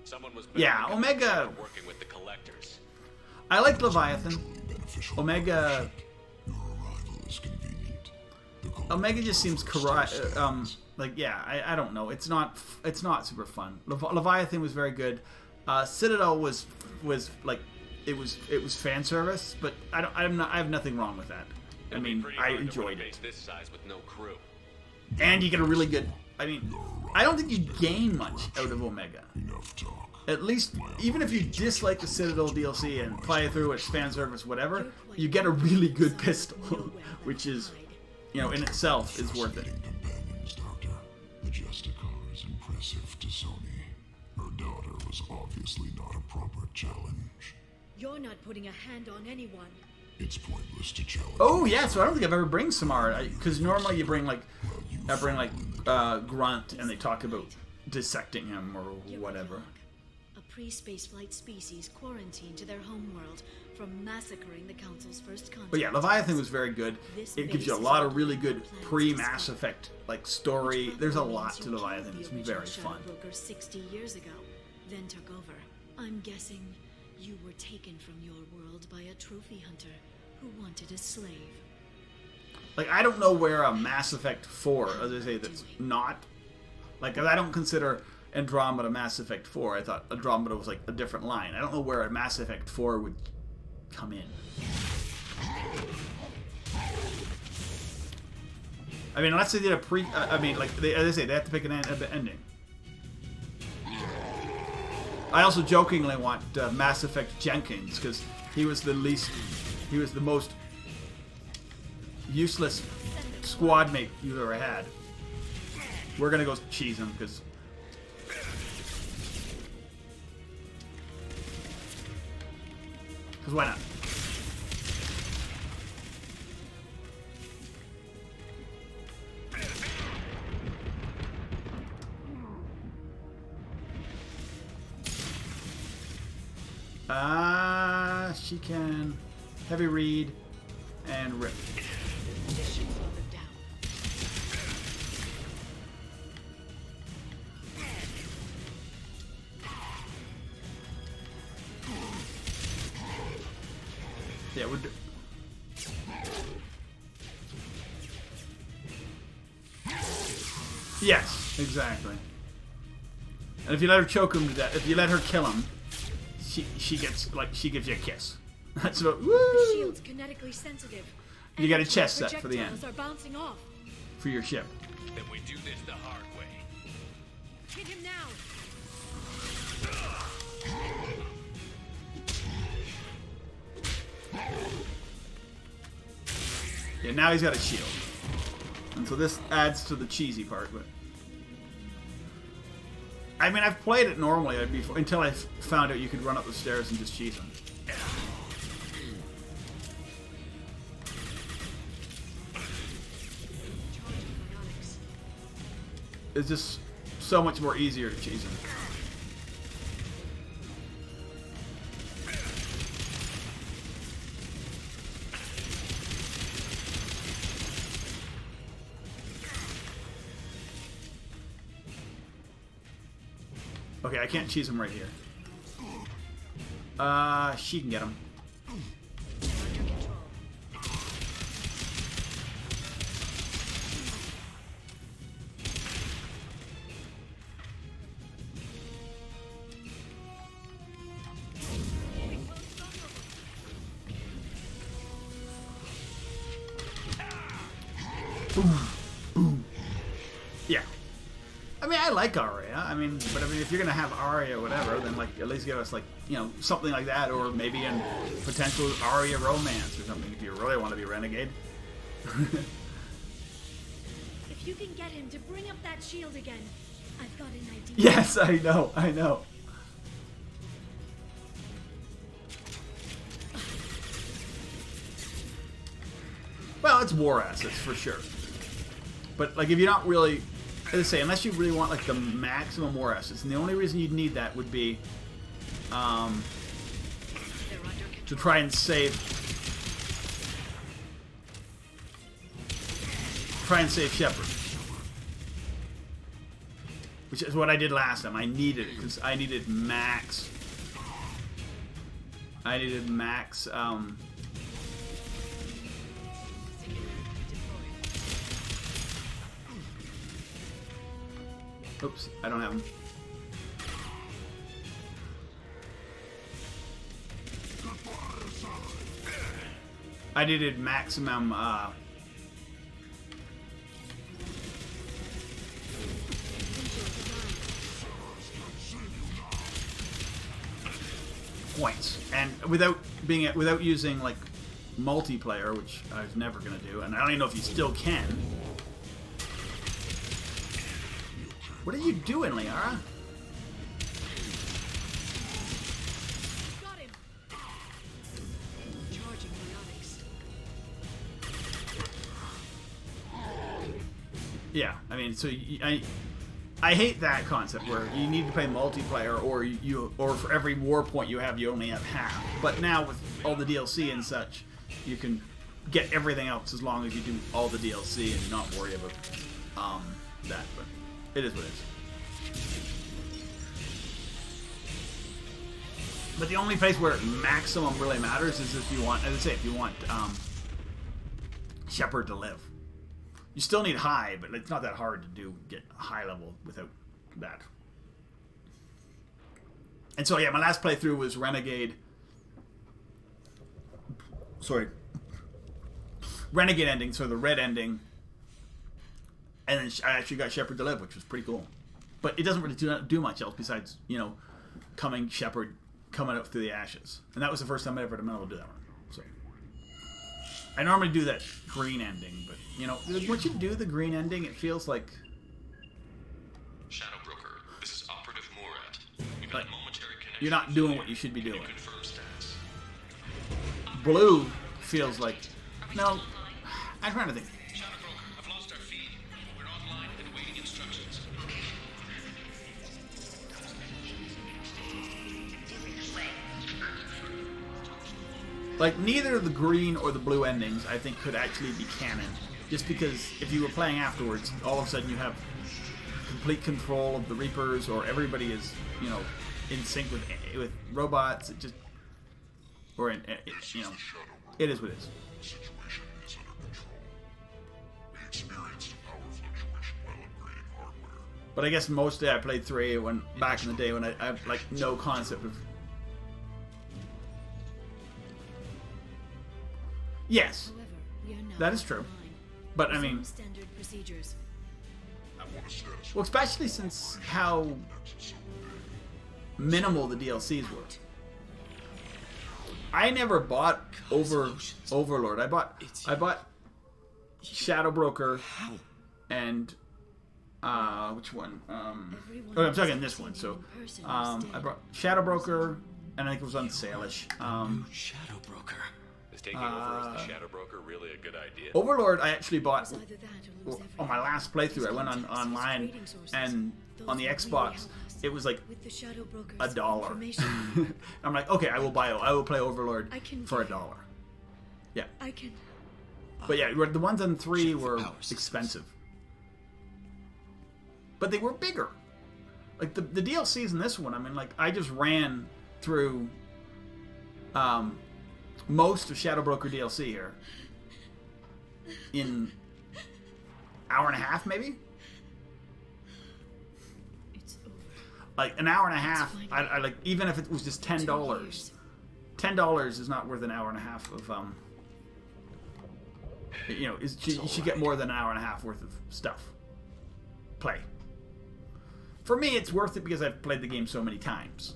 Someone was Yeah, Omega. working with the collectors. I like Leviathan. Omega. Omega just seems like yeah, I don't know. It's not super fun. Leviathan was very good. Citadel was like it was fan service, but I have nothing wrong with that. I mean, I enjoyed it. This size with no crew. And you get a really good. I mean, I don't think you gain much out of Omega. At least, even if you dislike the Citadel DLC and play through its fan service, whatever, you get a really good pistol, which is, you know, in itself is worth it. The Justicar is impressive to Sony. Her daughter was obviously not a proper challenge. You're not putting a hand on anyone. It's pointless to challenge. Oh yeah, so I don't think I've ever bring Samara, because normally you bring like, Grunt, and they talk about dissecting him or whatever. A pre-spaceflight species quarantined to their homeworld from massacring the Council's first contact. But yeah, Leviathan was very good. It gives you a lot of really good pre-Mass Effect like story. There's a lot to Leviathan. It's very fun. Broker 60 years ago, then took over. I'm guessing you were taken from your world by a trophy hunter who wanted a slave. Like, I don't know where a Mass Effect 4, as I say, that's not... Like, I don't consider Andromeda Mass Effect 4. I thought Andromeda was, like, a different line. I don't know where a Mass Effect 4 would come in. I mean, unless they did a pre... as I say, they have to pick an ending. I also jokingly want Mass Effect Jenkins, because he was the most useless squad mate you've ever had. We're gonna go cheese him, because... why not? She can heavy read and rip. Yeah, we're. Yes, exactly. And if you let her choke him to death, if you let her kill him, she gives you a kiss. That's what. Woo! The shield's kinetically sensitive. You got a Energy chest set for the end. projectiles are bouncing off. For your ship. Then we do this the hard way. Hit him now. Yeah, now he's got a shield. And so this adds to the cheesy part, but I mean, I've played it normally before, until I found out you could run up the stairs and just cheese him. It's just so much more easier to cheese him. Okay, I can't cheese him right here. She can get him. Boom. Boom. Yeah. I mean, I like Aria. I mean, if you're gonna have Aria or whatever, then like at least give us like, you know, something like that, or maybe a potential Aria romance or something if you really want to be Renegade. If you can get him to bring up that shield again, I've got an idea. Yes, I know. Well, it's war assets for sure. But like, if you're not really, as I say, unless you really want like the maximum war assets, and the only reason you'd need that would be to try and save Shepard, which is what I did last time. I needed it because I needed max. Oops, I don't have them. I needed maximum points, and without using like multiplayer, which I was never gonna do, and I don't even know if you still can. What are you doing, Liara? Got him. Charging psionics. Yeah, I mean, so I hate that concept where you need to play multiplayer, or for every war point you have, you only have half. But now with all the DLC and such, you can get everything else as long as you do all the DLC and not worry about that. But it is what it is. But the only place where maximum really matters is if you want, as I say, if you want Shepard to live. You still need high, but it's not that hard to get high level without that. And so yeah, my last playthrough was Renegade. Renegade ending, so the red ending. And then I actually got Shepard to live, which was pretty cool. But it doesn't really do much else besides, you know, Shepard coming up through the ashes. And that was the first time I ever been able to do that one. So I normally do that green ending, but, you know, once you do the green ending, it feels like... Shadow Broker, this is Operative Murat. We've like had momentary connection. you're not doing what you should be doing. Confirm status. Blue feels like... No, I'm trying to think. Shadow Broker, I've lost our feed. We're online and awaiting instructions. Like, neither the green or the blue endings, I think, could actually be canon. Just because if you were playing afterwards, all of a sudden you have complete control of the Reapers, or everybody is, you know, in sync with robots. It just... Or, you know, it is what it is. Situation is under control. We experienced a power fluctuation while upgrading hardware. But I guess mostly I played 3 when back in the day when I have like no concept of. Yes, However, we are now that is true. online. But I Some mean, standard procedures. well, especially since how minimal the DLCs were. I never bought Overlord. I bought Shadow Broker and which one? I'm talking this one. So I bought Shadow Broker, and I think it was on sale-ish. Shadow Broker. Is taking over as the Shadow Broker really a good idea? Overlord, I actually bought It's either that or lose on my last playthrough. I went online, and on the Xbox, it was like with the Shadow Broker's $1. information, I'm like, okay, I will play Overlord I can for give $1. Yeah, I can. but yeah, the ones on 3 were expensive, but they were bigger. Like the DLCs in this one, I mean, like I just ran through most of Shadow Broker DLC here in hour and a half, maybe. It's over. Like an hour and a half. I like, even if it was just $10. $10 is not worth an hour and a half of you know, you should get more than an hour and a half worth of stuff. Play. For me, it's worth it because I've played the game so many times.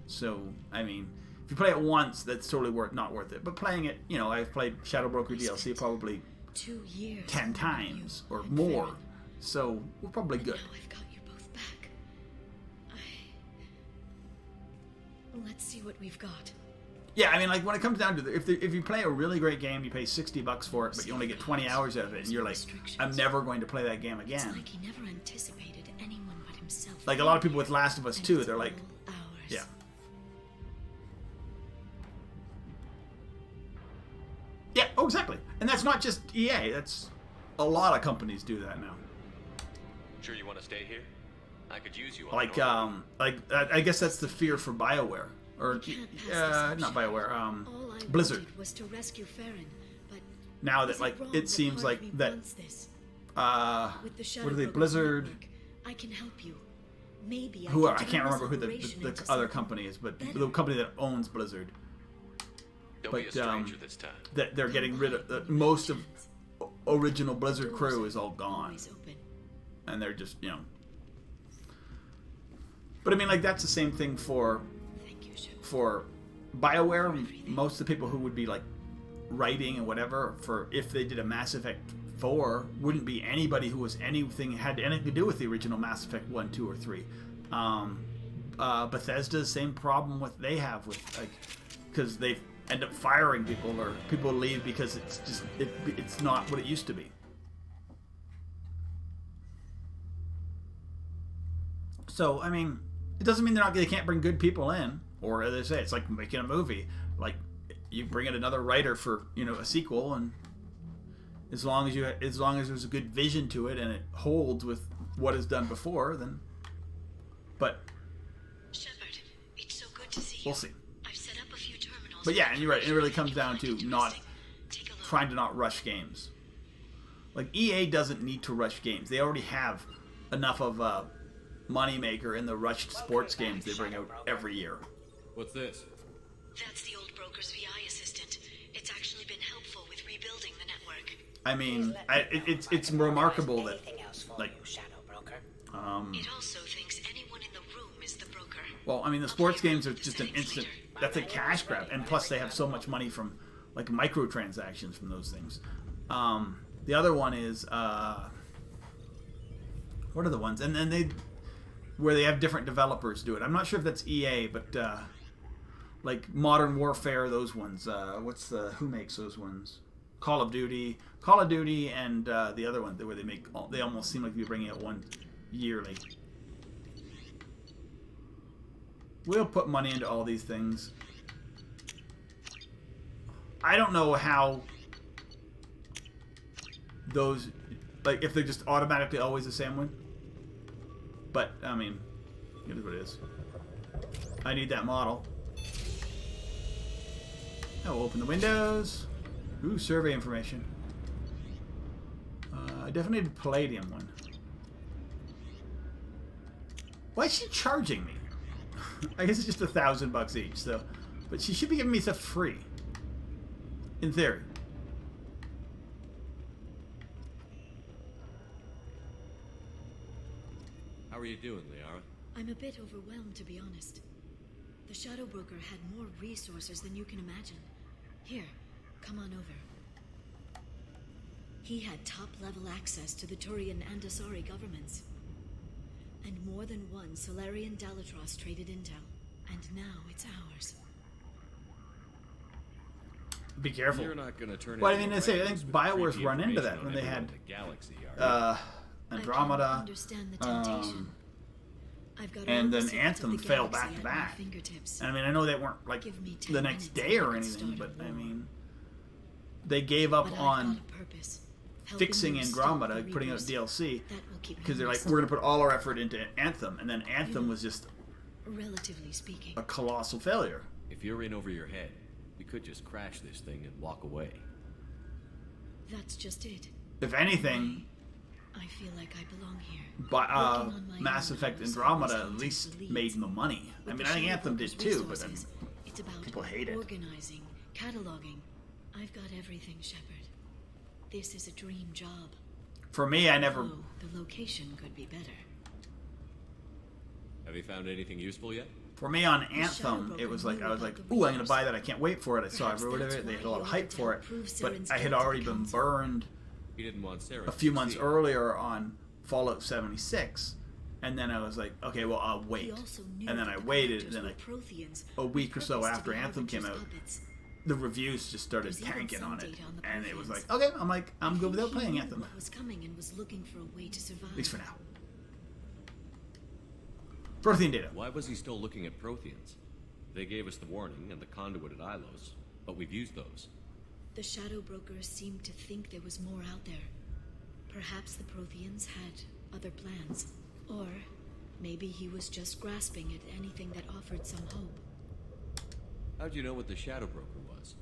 So, I mean, if you play it once, that's totally not worth it. But playing it, you know, I've played Shadow Broker DLC probably 2 years 10 times or more. So, we're probably good. Now I've got you both back. Let's see what we've got. Yeah, I mean, like, when it comes down to if you play a really great game, you pay $60 for it, but you only get 20 hours out of it, and you're like, I'm never going to play that game It's again. like he never anticipated anyone but himself. Like a lot of people with Last of Us 2, they're like, Hours. yeah. Yeah, oh, exactly. And that's not just EA. That's a lot of companies do that now. Sure you want to stay here? I could use you on Like, an order. I guess that's the fear for BioWare. Or, Can't pass this up, not Shep. BioWare, All I Blizzard. wanted was to rescue Farron, but Now is that, like, wrong it that seems part of like me that, wants this? what With the are Shadow they, Broker's Blizzard, network, I can help you. Maybe who I are, I can can't turn remember who this the operation the into other something company is, but better. the company that owns Blizzard. Don't but, be a stranger this time. That they're getting rid of most of original Blizzard crew is all gone, Always open. and they're just, you know. But I mean, like, that's the same thing for Thank you, Shep. for BioWare. Most of the people who would be like writing and whatever for if they did a Mass Effect 4 wouldn't be anybody who was had anything to do with the original Mass Effect 1, 2, or 3. Bethesda's same problem with they have with, like, because they end up firing people or people leave because it's just it's not what it used to be. So I mean, it doesn't mean they can't bring good people in, or as I say, it's like making a movie. Like, you bring in another writer for, you know, a sequel, and as long as there's a good vision to it and it holds with what is done before, then. But Shepard, it's so good to see you. we'll see. I've set up a few terminals. But yeah, and you're right. It really comes down to not Take a look. trying to not rush games. Like, EA doesn't need to rush games. They already have enough of a moneymaker in the rushed sports games they bring out every year. What's this? That's the old broker's VI assistant. It's actually been helpful with rebuilding the network. I mean, it's remarkable that, like, It also thinks anyone in the room is the broker. well, I mean, the sports games are just an instant. That's a cash grab, and plus they have so much money from, like, microtransactions from those things. The other one is what are the ones? And then where they have different developers do it. I'm not sure if that's EA, but like Modern Warfare, those ones. Who makes those ones? Call of Duty, and the other one where they almost seem like they're bringing out one yearly. We'll put money into all these things. I don't know how those, like, if they're just automatically always the same one. But, I mean, it is what it is. I need that model. Oh, we'll open the windows. Ooh, survey information. I definitely need a Palladium one. Why is she charging me? I guess it's just $1,000 each, so. But she should be giving me stuff free. In theory. How are you doing, Liara? I'm a bit overwhelmed, to be honest. The Shadow Broker had more resources than you can imagine. Here, come on over. He had top-level access to the Turian and Asari governments. And more than one Solarian Dalatros traded intel. And now it's ours. Be careful. You're not gonna turn Well, I mean, I think BioWare's run into that when they had Andromeda. I understand the temptation. I've got And all then the secrets of Anthem the fell galaxy back to at my back. fingertips. And I mean, I know they weren't like Give me 10 the next minutes day and or I can anything, start but a I war. mean, they gave up But I've on got a purpose. Helping fixing you stop Andromeda, the putting out Reapers. DLC, That will keep me because they're like, honest. we're going to put all our effort into Anthem, and then Anthem was just Relatively speaking. a colossal failure. If you're in over your head, we could just crash this thing and walk away. That's just it. If anything, I feel like I belong here. but Working on my Mass own, Effect I was Andromeda always at going to least the lead. made the money. I With mean, the I think Shadow Anthem did Broker's too, but then resources, it's about people hate it. organizing, cataloging. I've got everything, Shepard. This is a dream job. For me, I never. Oh, the location could be better. Have you found anything useful yet? For me on Shadow Anthem, Broker it was like knew I was about like, the "Ooh, I'm gonna Reapers. buy that! I can't wait for it!" I saw Perhaps every bit of that's it. They why had a lot of he hype wanted to for it, prove but Saren's I had guilt to already the been council. burned He didn't want Sarah a to few months succeed. earlier on Fallout 76, and then I was like, "Okay, well, I'll wait." He also knew And then that I the waited, characters and then were like Protheans, a week or so purposed to after be Anthem came Arbiter's out, puppets. the reviews just started There's even tanking some on it, data on the and it was Protheans. like, "Okay, I'm like, I'm I good think without he playing knew Anthem, what was coming and was looking for a way to survive. at least for now." Prothean data. Why was he still looking at Protheans? They gave us the warning and the conduit at Ilos, but we've used those. The Shadow Broker seemed to think there was more out there. Perhaps the Protheans had other plans. Or maybe he was just grasping at anything that offered some hope. How'd you know what the Shadow Broker was?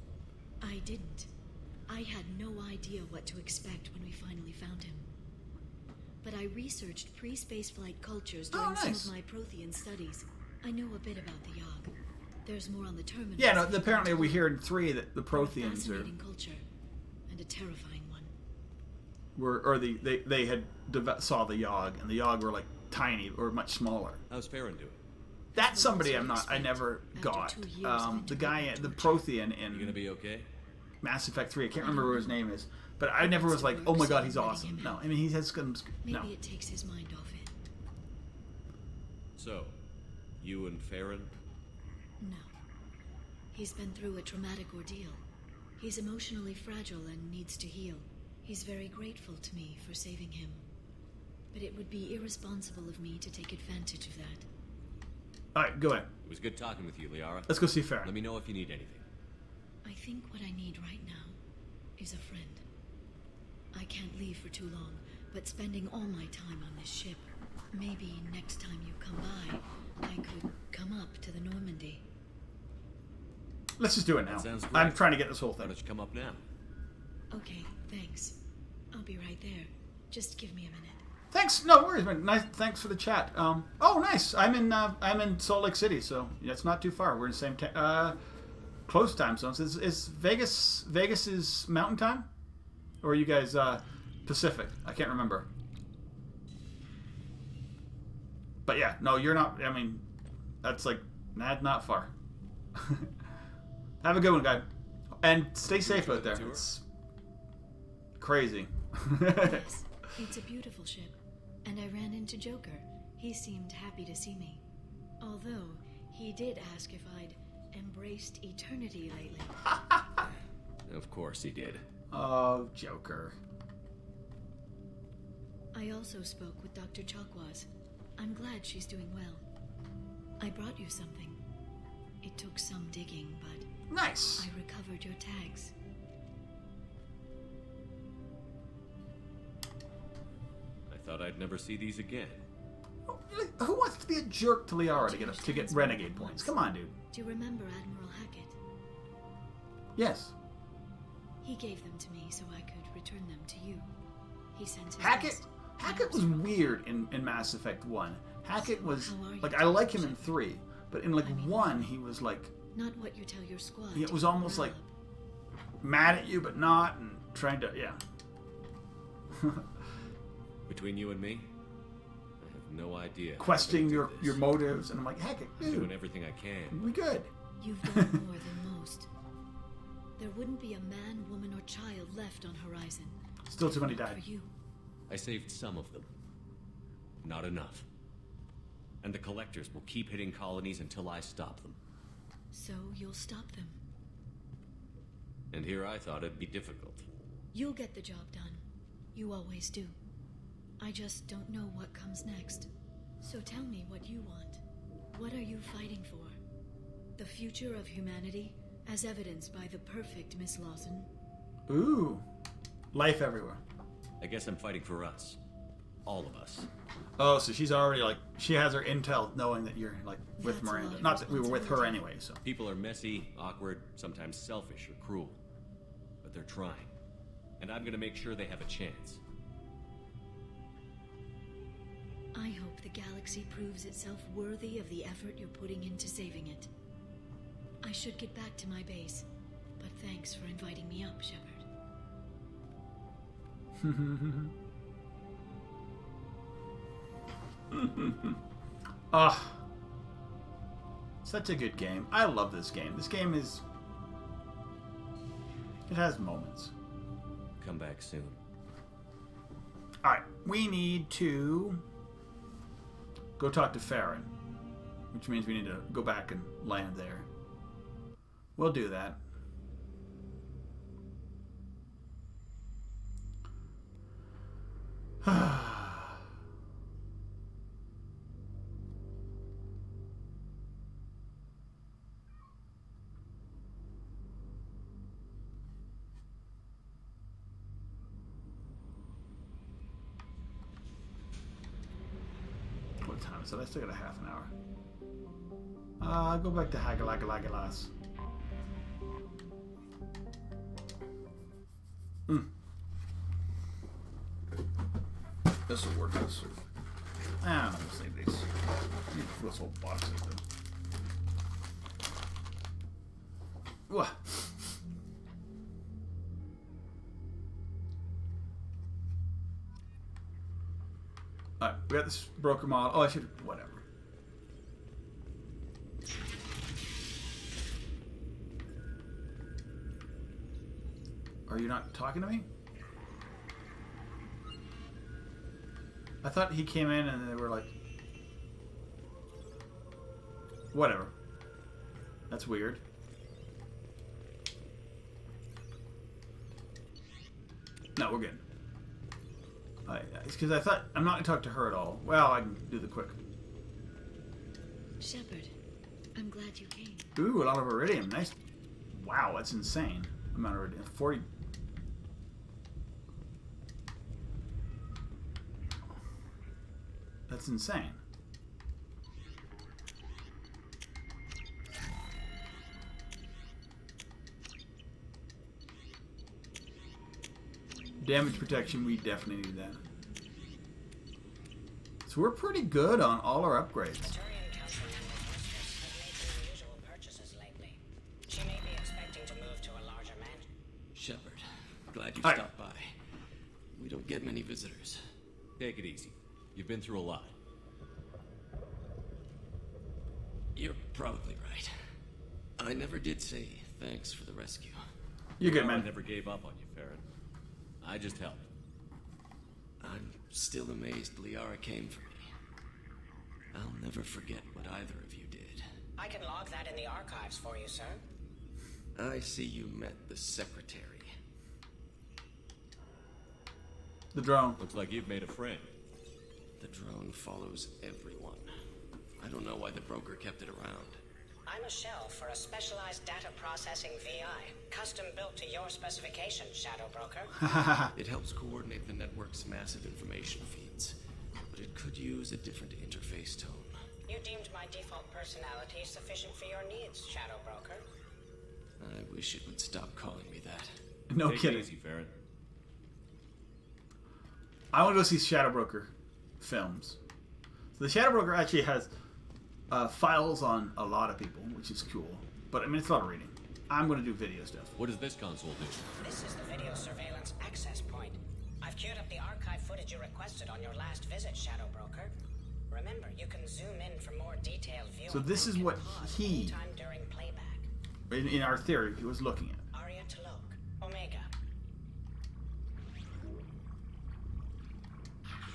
I didn't. I had no idea what to expect when we finally found him. But I researched pre-spaceflight cultures during nice. some of my Prothean studies. I know a bit about the Yogg. There's more on the terminal. Yeah, no, apparently we hear in 3 that the A Protheans fascinating culture, and a terrifying one. they had saw the Yogg, and the Yogg were like tiny or much smaller. How's Farron doing? That's somebody I never got. After 2 years of The guy, the torture. Prothean You gonna in be okay? Mass Effect 3. I can't remember what his name is, but I never was like, "Oh my god, he's awesome." No, I mean he has some. Maybe No, it takes his mind off it. So, you and Farron? No. He's been through a traumatic ordeal. He's emotionally fragile and needs to heal. He's very grateful to me for saving him. But it would be irresponsible of me to take advantage of that. all right, go ahead. It was good talking with you, Liara. Let's go see Farron. Let me know if you need anything. I think what I need right now is a friend. I can't leave for too long, but spending all my time on this ship. Maybe next time you come by, I could come up to the Normandy. Let's just do it now. That sounds great. I'm trying to get this whole Why thing. don't you come up now? Okay, thanks. I'll be right there. Just give me a minute. Thanks. No worries, man. Nice. Thanks for the chat. Oh, nice. I'm in Salt Lake City, so that's not too far. We're in the same close time zones. Is Vegas is Mountain Time, or are you guys Pacific? I can't remember. But yeah, no, you're not. I mean, that's like not far. Have a good one, guy, and stay safe out there. It's crazy. Yes, it's a beautiful ship. And I ran into Joker. He seemed happy to see me. Although, he did ask if I'd embraced eternity lately. Of course he did. Oh, Joker. I also spoke with Dr. Chakwas. I'm glad she's doing well. I brought you something. It took some digging, but Nice. I recovered your tags. I thought I'd never see these again. Who wants to be a jerk to Liara to get renegade points? Come on, dude. Do you remember Admiral Hackett? Yes. He gave them to me so I could return them to you. He sent his Hackett. best. Hackett was weird in Mass Effect 1 Hackett So, was how are you, like, I like him in Shep? 3, but in like I mean, 1 he was like, Not what you tell your squad. it to was keep almost morale like up. mad at you but not, and trying to, yeah. Between you and me, I have no idea. Questioning how I'm gonna do your this. motives, and I'm like, Hackett, I'm doing dude, everything I can. we good. You've done more than most. There wouldn't be a man, woman, or child left on Horizon. Still too many Not died. for you. I saved some of them. Not enough. And the collectors will keep hitting colonies until I stop them. So you'll stop them. And here I thought it'd be difficult. You'll get the job done. You always do. I just don't know what comes next. So tell me what you want. What are you fighting for? The future of humanity, as evidenced by the perfect Miss Lawson? Ooh. Life everywhere. I guess I'm fighting for us. All of us. Oh, so she's already like, she has her intel knowing that you're like with That's a lot Miranda. of Not that we were with her responsibility. anyway, so. People are messy, awkward, sometimes selfish or cruel. But they're trying. And I'm gonna make sure they have a chance. I hope the galaxy proves itself worthy of the effort you're putting into saving it. I should get back to my base, but thanks for inviting me up, Shepard. Ah, such a good game. I love this game. This game is, it has moments. Come back soon. Alright, we need to go talk to Farron, which means we need to go back and land there. We'll do that. What time is it? I still got a half an hour. Go back to Hagalagalagas. This will work. This will. I'm gonna save these. This whole box of them. Wah. Alright, we got this broker model. Oh, I should. Whatever. Are you not talking to me? I thought he came in and they were like... Whatever. That's weird. No, we're good. It's because I thought... I'm not going to talk to her at all. Well, I can do the quick. Shepard, I'm glad you came. Ooh, a lot of iridium. Nice. Wow, that's insane. Amount of iridium. 40... That's insane. Damage protection, we definitely need that. So we're pretty good on all our upgrades. Turian Council member Hostess has made some unusual purchases lately. She may be expecting to move to a larger mansion. Shepard, glad you Hi. stopped by. We don't get many visitors. Take it easy. You've been through a lot. You're probably right. I never did say thanks for the rescue. You're good, I man. never gave up on you, Farron. I just helped. I'm still amazed Liara came for me. I'll never forget what either of you did. I can log that in the archives for you, sir. I see you met the secretary. The drone. Looks like you've made a friend. The drone follows everyone. I don't know why the broker kept it around. I'm a shell for a specialized data processing VI, custom built to your specifications, Shadow Broker. It helps coordinate the network's massive information feeds, but it could use a different interface tone. You deemed my default personality sufficient for your needs, Shadow Broker. I wish it would stop calling me that. No Take kidding. it easy, Farron. I want to go see Shadow Broker films. So the Shadow Broker actually has files on a lot of people, which is cool. But I mean, it's a lot of reading. I'm going to do video stuff. What does this console do? This is the video surveillance access point. I've queued up the archive footage you requested on your last visit, Shadow Broker. Remember, you can zoom in for more detailed viewing. So this is what he, anytime during playback. in our theory, he was looking at. Aria Talok, Omega.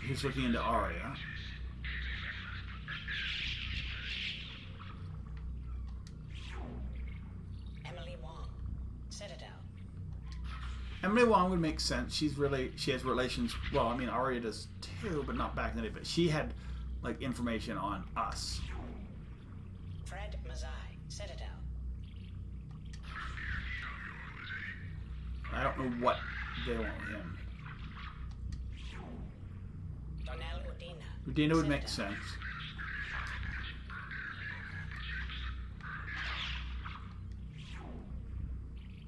He's looking into Aria. Emily Wong, Citadel. Emily Wong would make sense. She has relations. Well, I mean, Aria does too, but not back in the day. But she had like information on us. Fred Mazai, Citadel. I don't know what they want with him. Donnell Udina. Udina would make sense.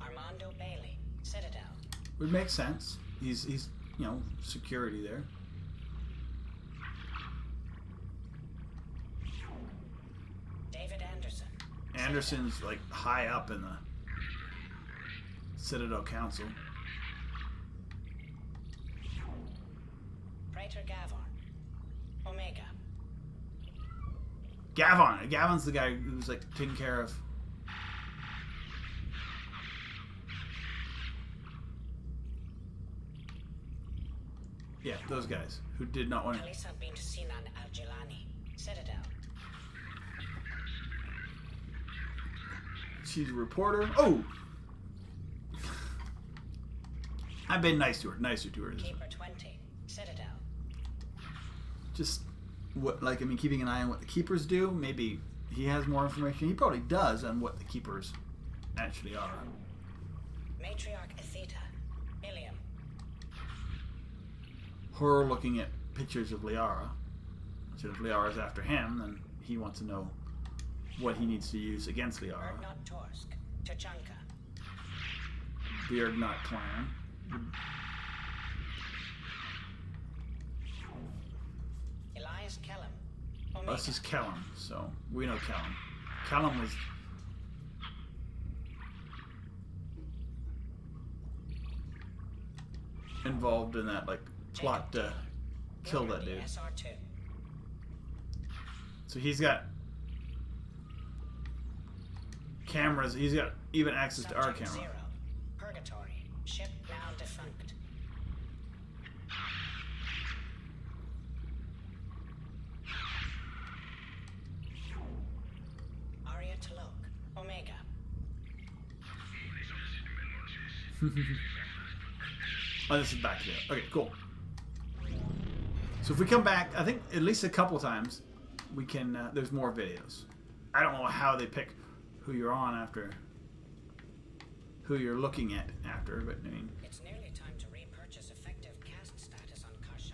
Armando Bailey, Citadel. Would make sense. He's you know, security there. David Anderson. Anderson's like high up in the Citadel Council. Praetor Gavon, Omega. Gavin's the guy who's like taking care of. Yeah, those guys who did not want to. Kalisa bint Sinan al-Jilani, Citadel. She's a reporter. Oh! I've been nice to her. Nicer to her. Keeper 20, Citadel. Just what, like, I mean, keeping an eye on what the keepers do. Maybe he has more information. He probably does on what the keepers actually are. Matriarch Atheta, Ilium. Her looking at pictures of Liara. So if Liara's after him, then he wants to know what he needs to use against Liara. Erdnot Torsk, Tachanka. The Erdnot clan. Elias Kellum, Omega. This is Kellum, so we know Kellum. Kellum was involved in that like plot to kill that dude. SR2. So he's got cameras. He's got even access to our Subject camera. 0, Purgatory, ship now defunct. Aria Talok, Omega. Oh, this is back to it. Okay, cool. So if we come back, I think at least a couple times, we can. There's more videos. I don't know how they pick who you're on after, who you're looking at after, but I mean. It's nearly time to repurchase effective caste status on Karshan.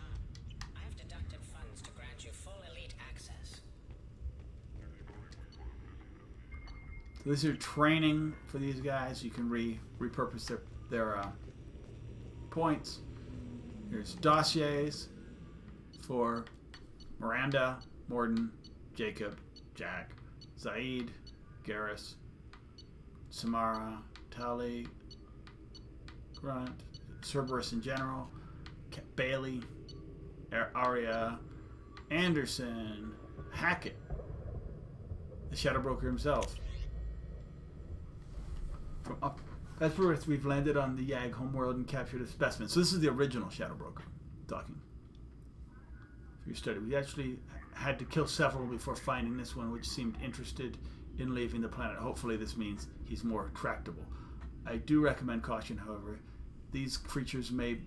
I have deducted funds to grant you full elite access. So this is your training for these guys. You can repurpose their points. Here's dossiers for Miranda, Morden, Jacob, Jack, Zaid, Garrus, Samara, Tali, Grunt, Cerberus in general, Bailey, Aria, Anderson, Hackett, the Shadow Broker himself. From up, that's where we've landed on the Yag homeworld and captured a specimen. So this is the original Shadow Broker talking. For your study, we actually had to kill several before finding this one, which seemed interested in leaving the planet. Hopefully this means he's more tractable. I do recommend caution, however. These creatures may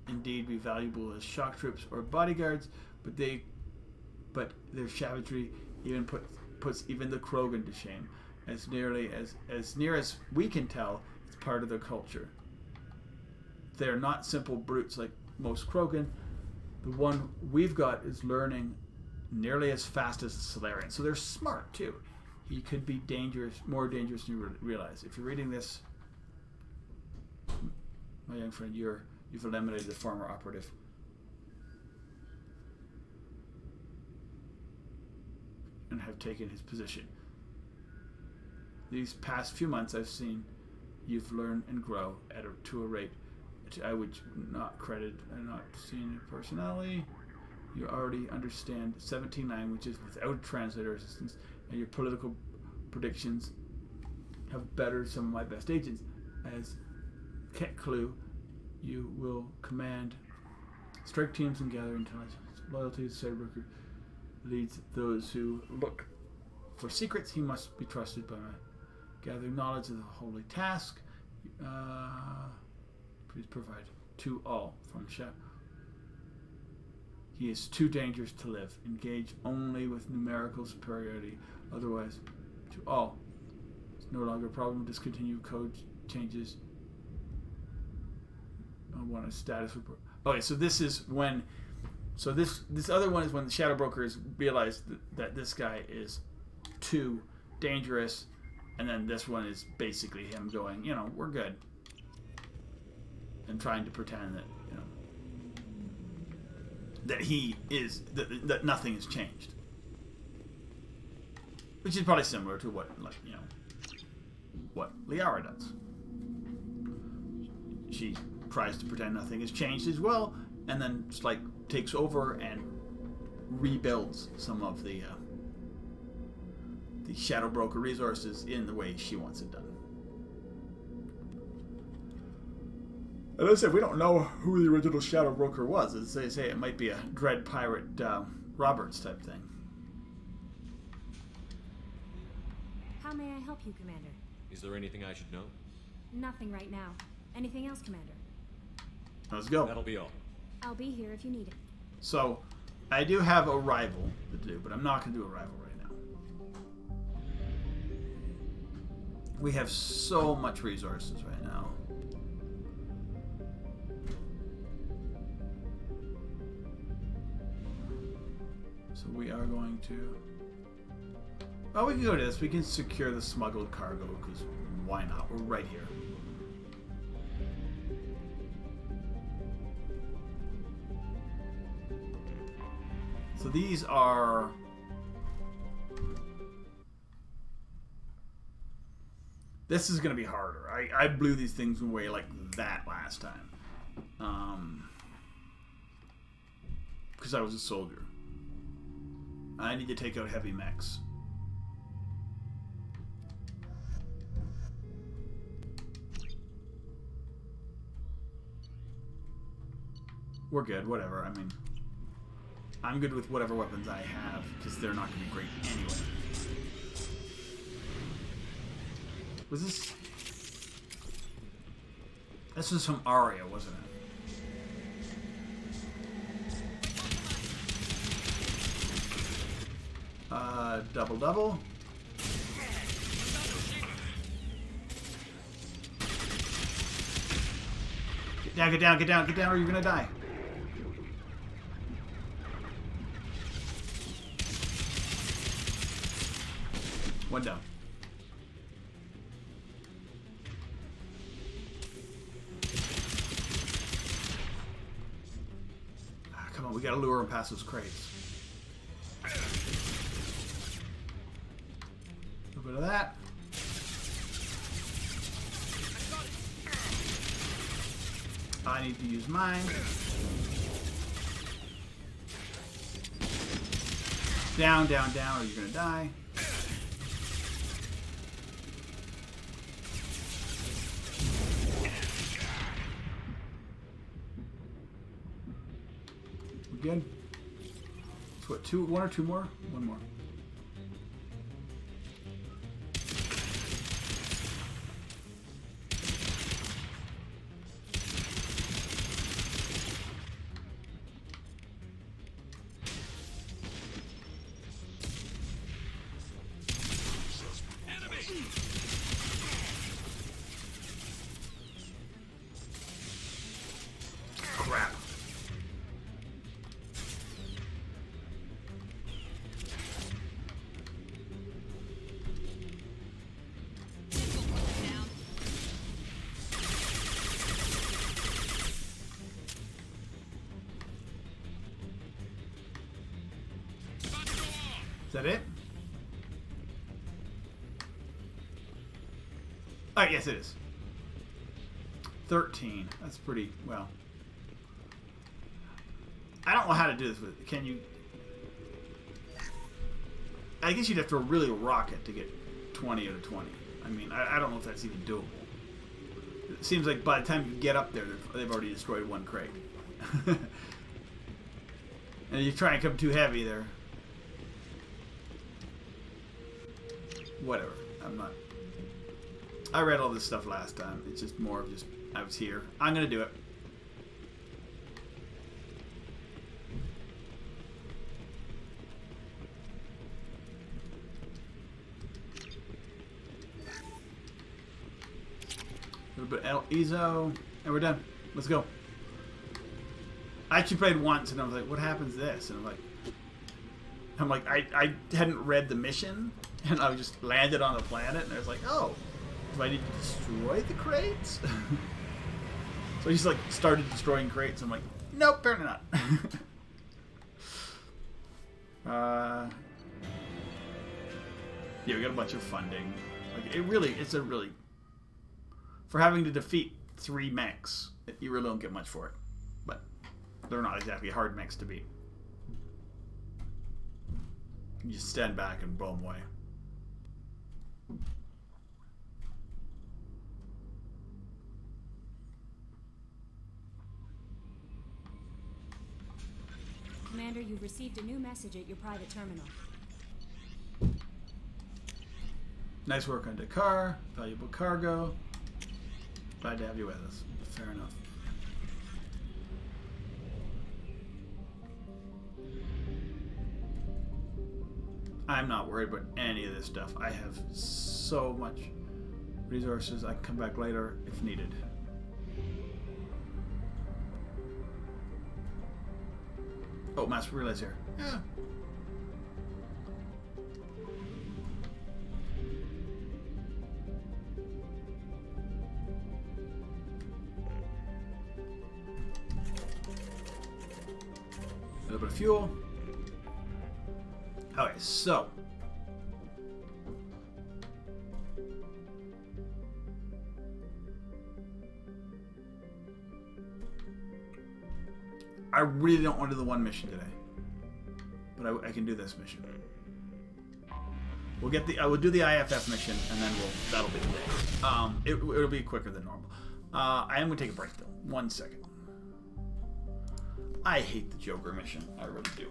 indeed be valuable as shock troops or bodyguards, but their savagery even puts even the Krogan to shame. As near as we can tell, it's part of their culture. They're not simple brutes like most Krogan. The one we've got is learning nearly as fast as the Solarian. So they're smart too. He could be dangerous, more dangerous than you realize. If you're reading this, my young friend, you've eliminated the former operative. and have taken his position. These past few months, I've seen you've learned and grow to a rate I would not credit and not seen it personally. You already understand 17 languages without translator assistance, and your political predictions have bettered some of my best agents. As Ket Clue, you will command strike teams and gather intelligence. Loyalty to Cyberworker leads those who look for secrets. He must be trusted by my gathering knowledge of the holy task. Please provide to all from Shep. He is too dangerous to live. Engage only with numerical superiority. Otherwise, to all. It's no longer a problem. Discontinue code changes. I want a status report. Okay, so this is when. So this other one is when the Shadow Brokers realize that this guy is too dangerous, and then this one is basically him going, we're good, and trying to pretend that that he is that nothing has changed, which is probably similar to what Liara does. She tries to pretend nothing has changed as well, and then just takes over and rebuilds some of the Shadow Broker resources in the way she wants it done. As I said, we don't know who the original Shadow Broker was. As they say, it might be a Dread Pirate Roberts type thing. How may I help you, Commander? Is there anything I should know? Nothing right now. Anything else, Commander? Let's go. That'll be all. I'll be here if you need it. So, I do have a rival to do, but I'm not going to do a rival right now. We have so much resources right now. So we are going to... Oh, we can go to this. We can secure the smuggled cargo, because why not? We're right here. So these are... This is going to be harder. I blew these things away like that last time. Because I was a soldier. I need to take out heavy mechs. We're good, whatever. I mean, I'm good with whatever weapons I have, because they're not going to be great anyway. Was this... This was from Aria, wasn't it? Double. Get down, or you're gonna die. One down. Come on, we gotta lure him past those crates. A little bit of that. I need to use mine. Down, or you're gonna die. We good? So what, one or two more? One more. Crap. Is that it? Oh, yes, it is. 13. That's pretty, well. I don't know how to do this with. Can you? I guess you'd have to really rock it to get 20 out of 20. I mean, I don't know if that's even doable. It seems like by the time you get up there, they've already destroyed one crate. And you try and come too heavy there. Whatever. I'm not. I read all this stuff last time. It's just more of just, I was here. I'm going to do it. A little bit EZO, and we're done. Let's go. I actually played once, and I was like, what happens to this? And I'm like, I hadn't read the mission, and I just landed on the planet, and I was like, oh, do I need to destroy the crates? So I just like started destroying crates. I'm like, nope, apparently not. Yeah, we got a bunch of funding. Like it's a really, for having to defeat 3 mechs, you really don't get much for it. But they're not exactly hard mechs to beat. You just stand back and blow them away. Commander, you've received a new message at your private terminal. Nice work on Dakar. Valuable cargo. Glad to have you with us. Fair enough. I'm not worried about any of this stuff. I have so much resources. I can come back later if needed. Oh, master relay's here. Yeah. A little bit of fuel. Okay, so I really don't want to do the one mission today, but I can do this mission. We'll get the I will do the IFF mission, and then that'll be the day. It'll be quicker than normal. I am gonna take a break though. 1 second. I hate the Joker mission. I really do.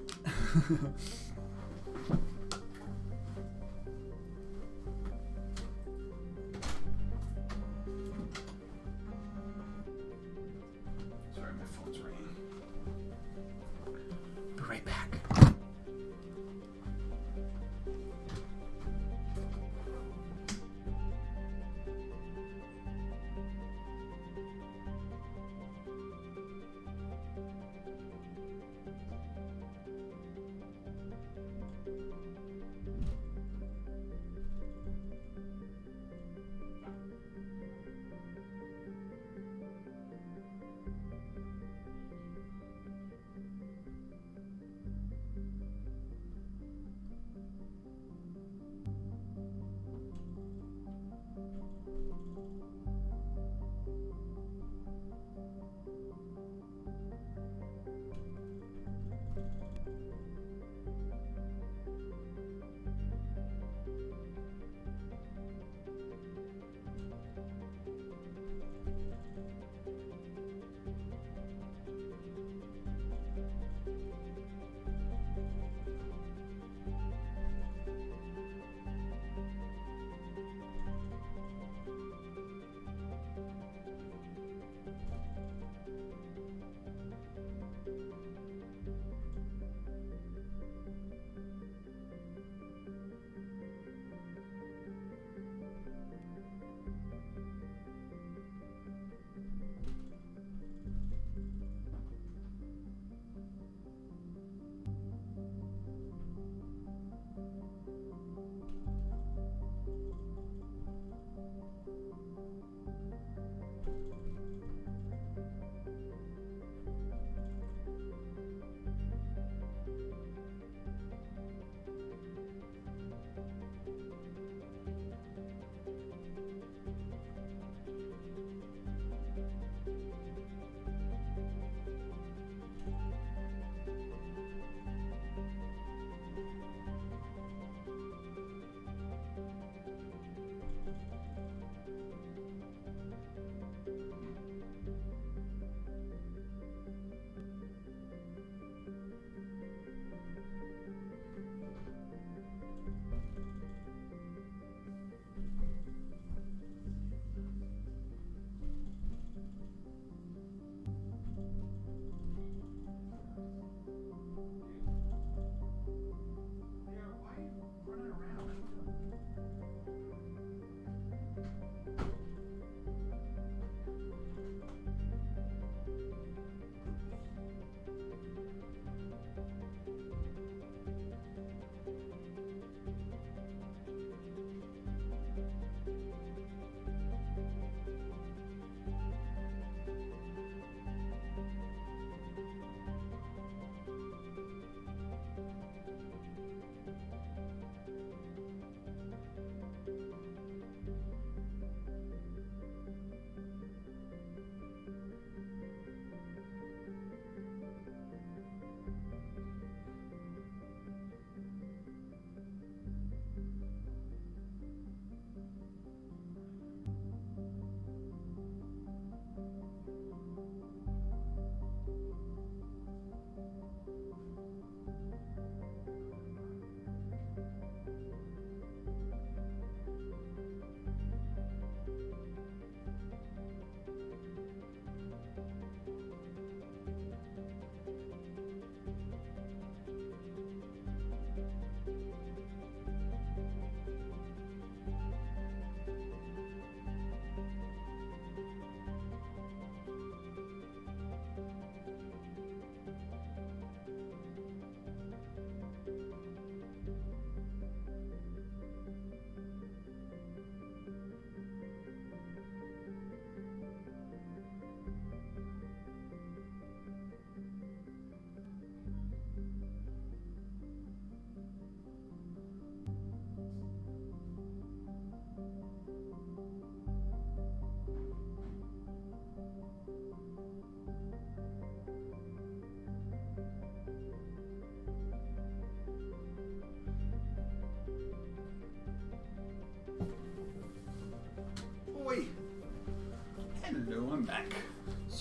Sorry, my phone's ringing. Be right back.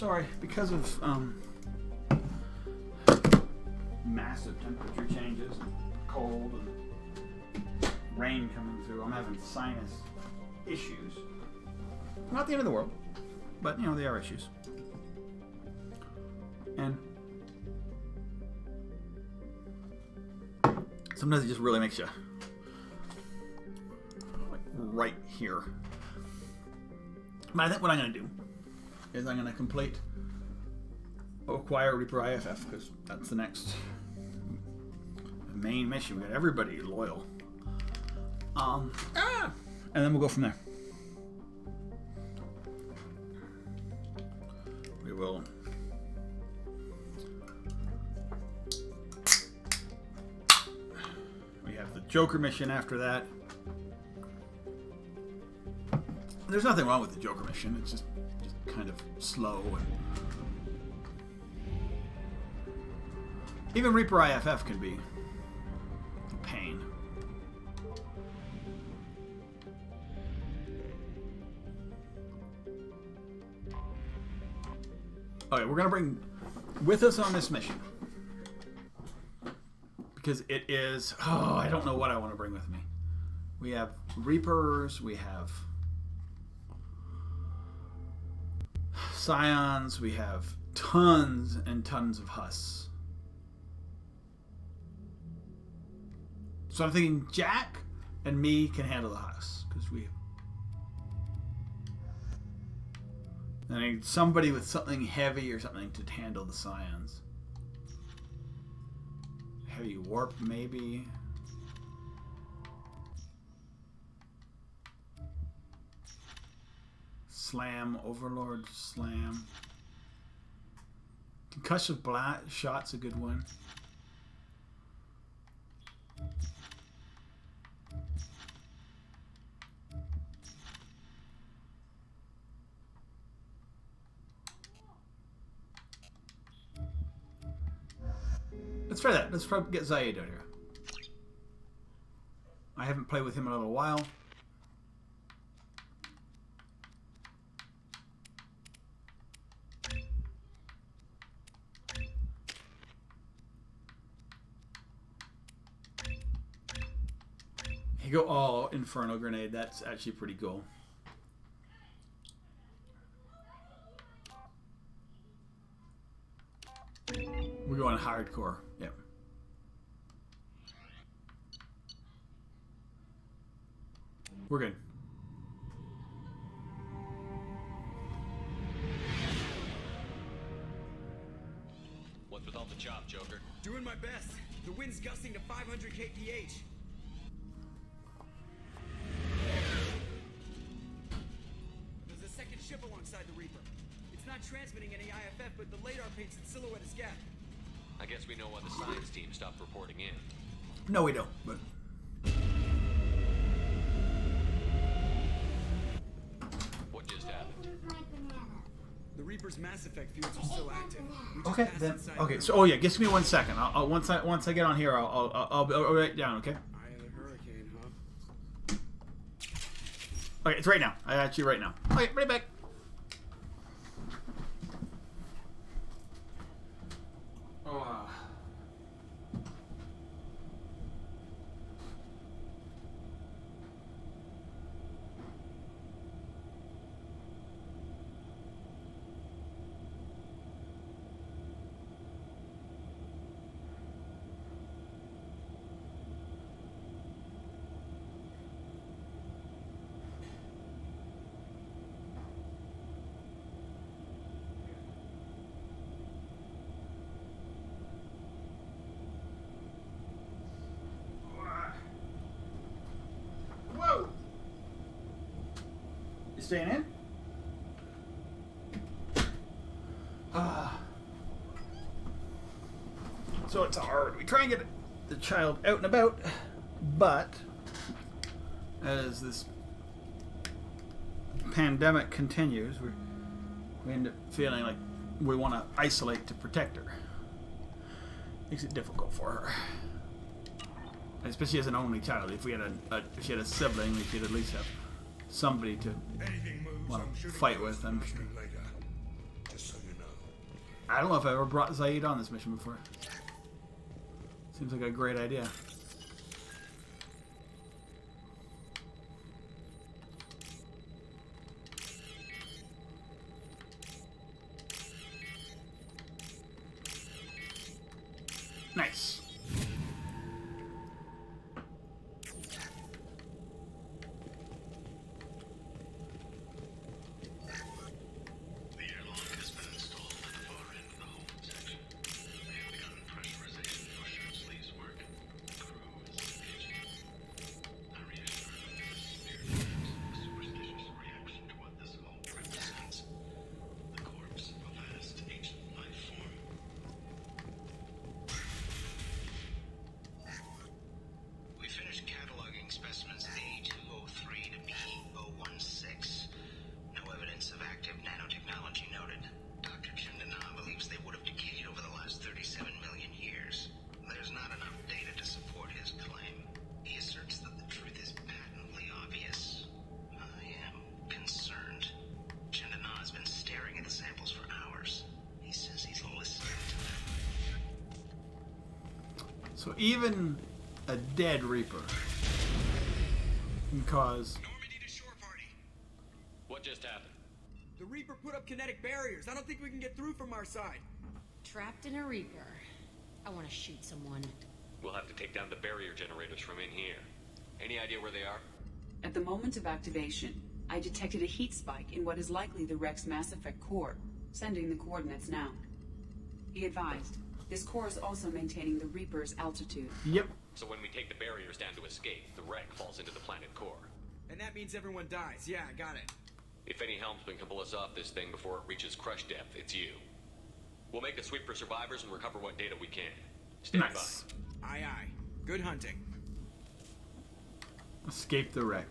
Sorry, because of massive temperature changes, and cold, and rain coming through, I'm having sinus issues. Not the end of the world, but you know, they are issues. And sometimes it just really makes you like right here. But I think what I'm going to do is I'm going to complete acquire Reaper IFF, because that's the next main mission. We got everybody loyal. And then we'll go from there. We will have the Joker mission after that. There's nothing wrong with the Joker mission. It's just kind of slow. And even Reaper IFF can be a pain. Okay, we're going to bring with us on this mission, because it is... Oh, I don't know what I want to bring with me. We have Reapers, we have Scions, we have tons and tons of Husks. So I'm thinking Jack and me can handle the Husks, because we... I need somebody with something heavy or something to handle the Scions. Heavy warp, maybe. Slam, Overlord, slam. Concussive blast shot's a good one. Let's try that. Let's probably get Zaid out here. I haven't played with him in a little while. You go, oh, Inferno Grenade. That's actually pretty cool. We're going hardcore. Yep. We're good. What's with all the chop, Joker? Doing my best. The wind's gusting to 500 kph. There's a second ship alongside the Reaper. It's not transmitting any IFF, but the radar paints its silhouette as gap. I guess we know why the science team stopped reporting in. No, we don't, but... What just happened? The Reaper's Mass Effect fields are still active. Okay, then. Okay, so, oh yeah, just give me 1 second. I'll once I get on here, I'll write it down, okay? Eye of the hurricane, huh? Okay, it's right now. I actually right now. Okay, right back. Staying in? So it's hard. We try and get the child out and about, but as this pandemic continues, we end up feeling like we want to isolate to protect her. Makes it difficult for her, especially as an only child. If we had if she had a sibling, we could at least have somebody to want to fight with. I'm sure. Just so you I don't know if I've ever brought Zaid on this mission before. Seems like a great idea. Nice. The airlock has been installed at the far end of the hold section. We have begun pressurization for Shep Sleeve's work. The crew is engaging. I reassure them that this appears to be a superstitious reaction to what this hold represents. The corpse of a vast ancient life form. We finished cataloging specimens A203 to B016. No evidence of active nanotechnology noted. Dr. Chandana believes they would have decayed over the last 37 million years. There's not enough data to support his claim. He asserts that the truth is patently obvious. I am concerned. Chandana has been staring at the samples for hours. He says he's listening to them. So even a dead Reaper can cause... What just happened? The Reaper put up kinetic barriers. I don't think we can get through from our side. Trapped in a Reaper. I want to shoot someone. We'll have to take down the barrier generators from in here. Any idea where they are? At the moment of activation, I detected a heat spike in what is likely the Rex Mass Effect core, sending the coordinates now. Be advised, this core is also maintaining the Reaper's altitude. Yep. So when we take the barriers down to escape, the wreck falls into the planet core. And that means everyone dies. Yeah, I got it. If any helmsman can pull us off this thing before it reaches crush depth, it's you. We'll make a sweep for survivors and recover what data we can. Stand Nice. by. Aye, aye. Good hunting. Escape the wreck.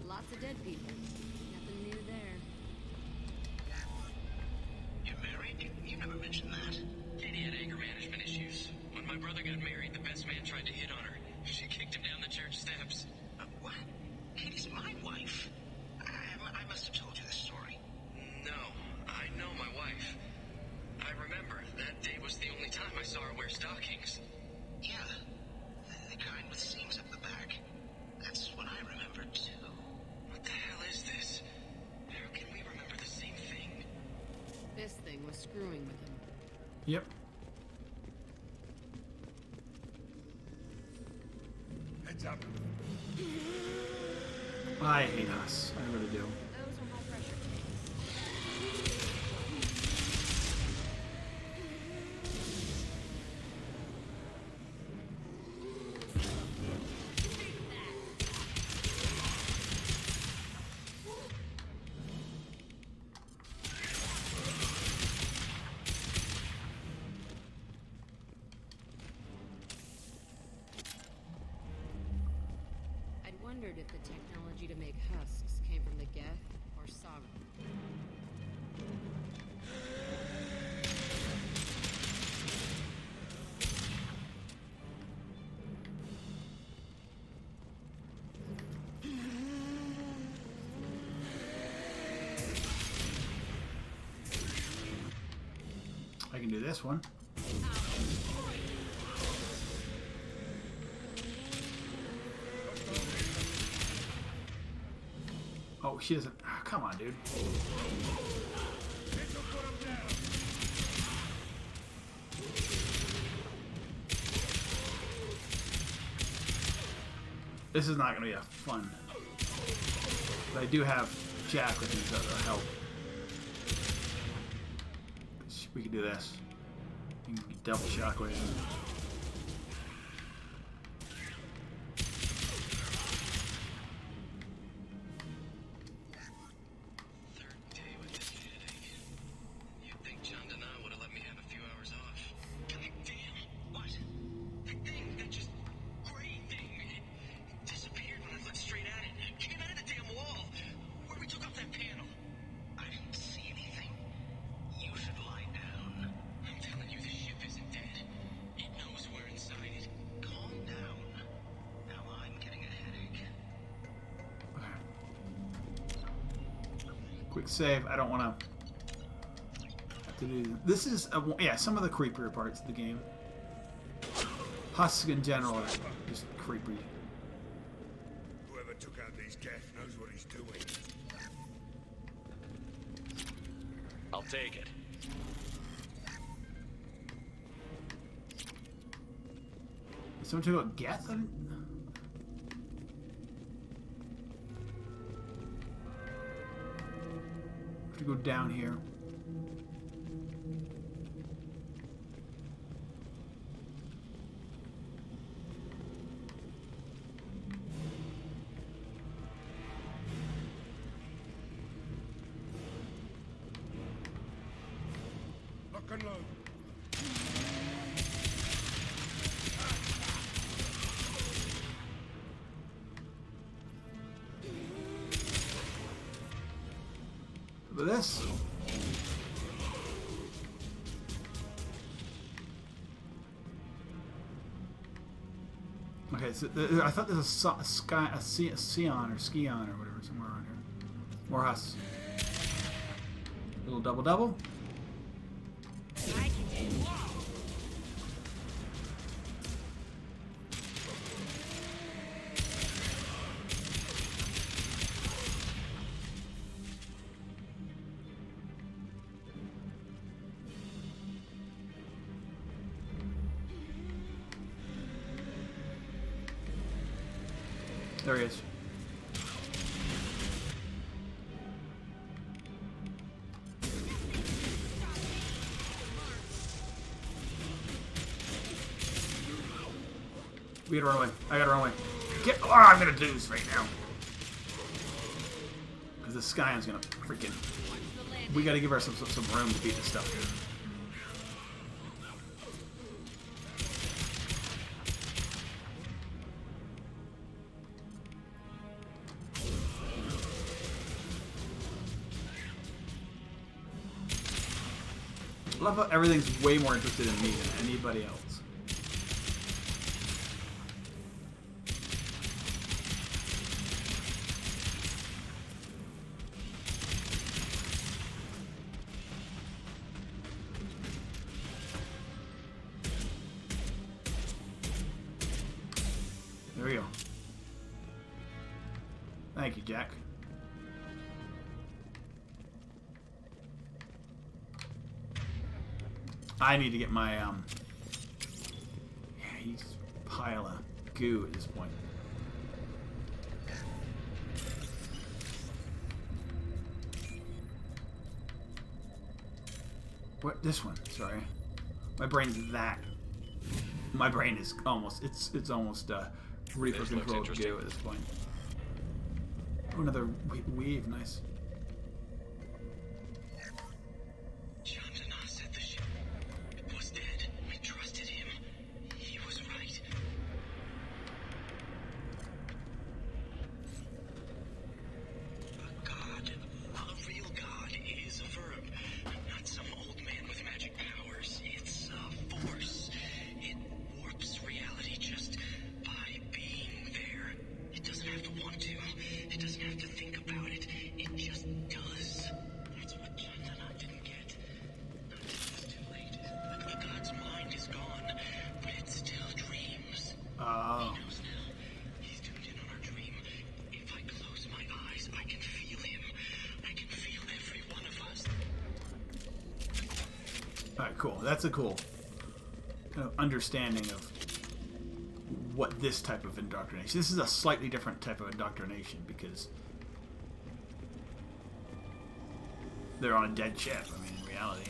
Lots of dead people. Nothing new there. You're married? You never mentioned that. Katie had anger management issues. When my brother got married, the best man tried to hit on her. She kicked him down the church steps. What? Katie's my wife. I must have told you this story. No, I know my wife. I remember that day was the only time I saw her wear stockings. Yeah, the kind with seams up the back. That's what I remember too. What the hell is this? How can we remember the same thing? This thing was screwing with him. Yep. Heads up. I hate us. I really do. Those are high pressure I'd wondered if the technology to make husks came from the Geth or Sovereign. I can do this one. Oh, she doesn't. Oh, come on, dude. This is not going to be a fun. But I do have Jack with me to help. We can do this. You can double shockwave. You'd think Chandana would have let me have a few hours off. God damn! What? That thing, that just gray thing, it disappeared when I looked straight at it. It came out of the damn wall. Where we took off that panel. I didn't see anything. You should lie down. I'm telling you, the ship isn't dead. It knows we're inside it. Calm down. Now I'm getting a headache. Quick save. I don't want to to do. This is yeah, some of the creepier parts of the game. Husks in general are just creepy. Whoever took out these cats knows what he's doing. I'll take it. Someone took out Geth? Have to go down here. Lock and load. Look at this. Okay, so I thought there's a Scion or Skion or whatever somewhere around here. More Husks. Little double. There he is. We gotta run away. I gotta run away. Get! Oh, I'm gonna lose right now. Because the Skion's gonna freaking... We gotta give ourselves some room to beat this stuff here. I love how everything's way more interested in me than anybody else. There we go. Thank you, Jack. I need to get my, yeah, he's a pile of goo at this point. What? This one, sorry. My brain's that. My brain is almost, it's almost, Reaper controlled goo at this point. Oh, another weave, nice. Alright, cool. That's a cool kind of understanding of what this type of indoctrination. This is a slightly different type of indoctrination because they're on a dead ship. I mean, in reality,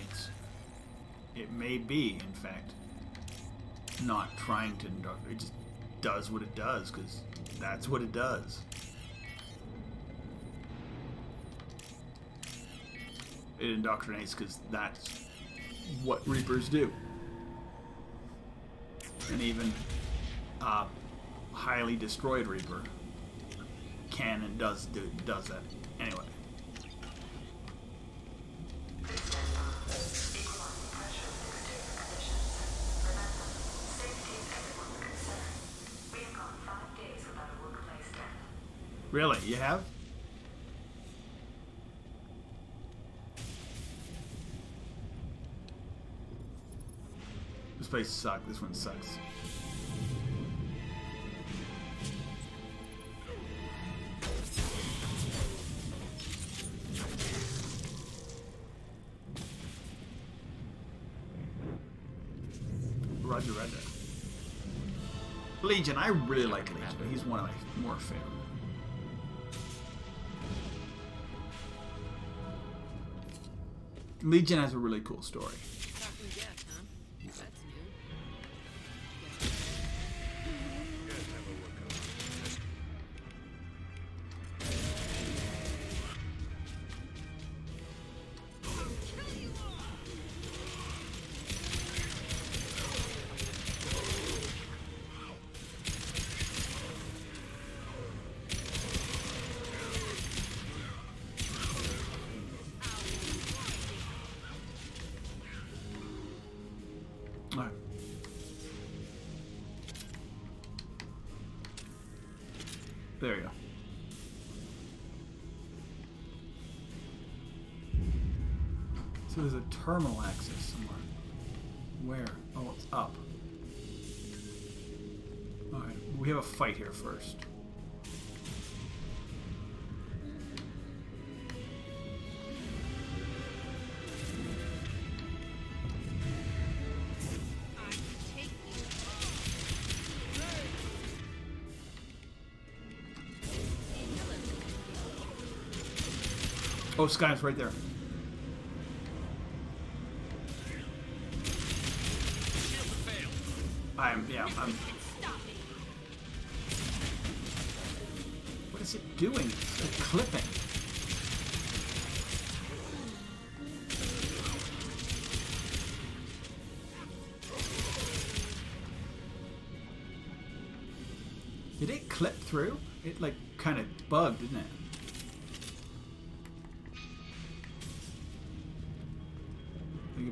it may be, in fact, not trying to indoctrinate. It just does what it does because that's what it does. It indoctrinates because that's what Reapers do. And even highly destroyed Reaper can and does that. Anyway. Really? You have? This place sucks. This one sucks. Roger. Legion. I really like Legion. He's one of my more favorite. Legion has a really cool story. Talking gas, huh? That's new. Alright. There you go. So there's a terminal access somewhere. Where? Oh, it's up. Alright, we have a fight here first. Oh, Sky's right there. I'm. What is it doing? It's like clipping. Did it clip through? It like kind of bugged, didn't it?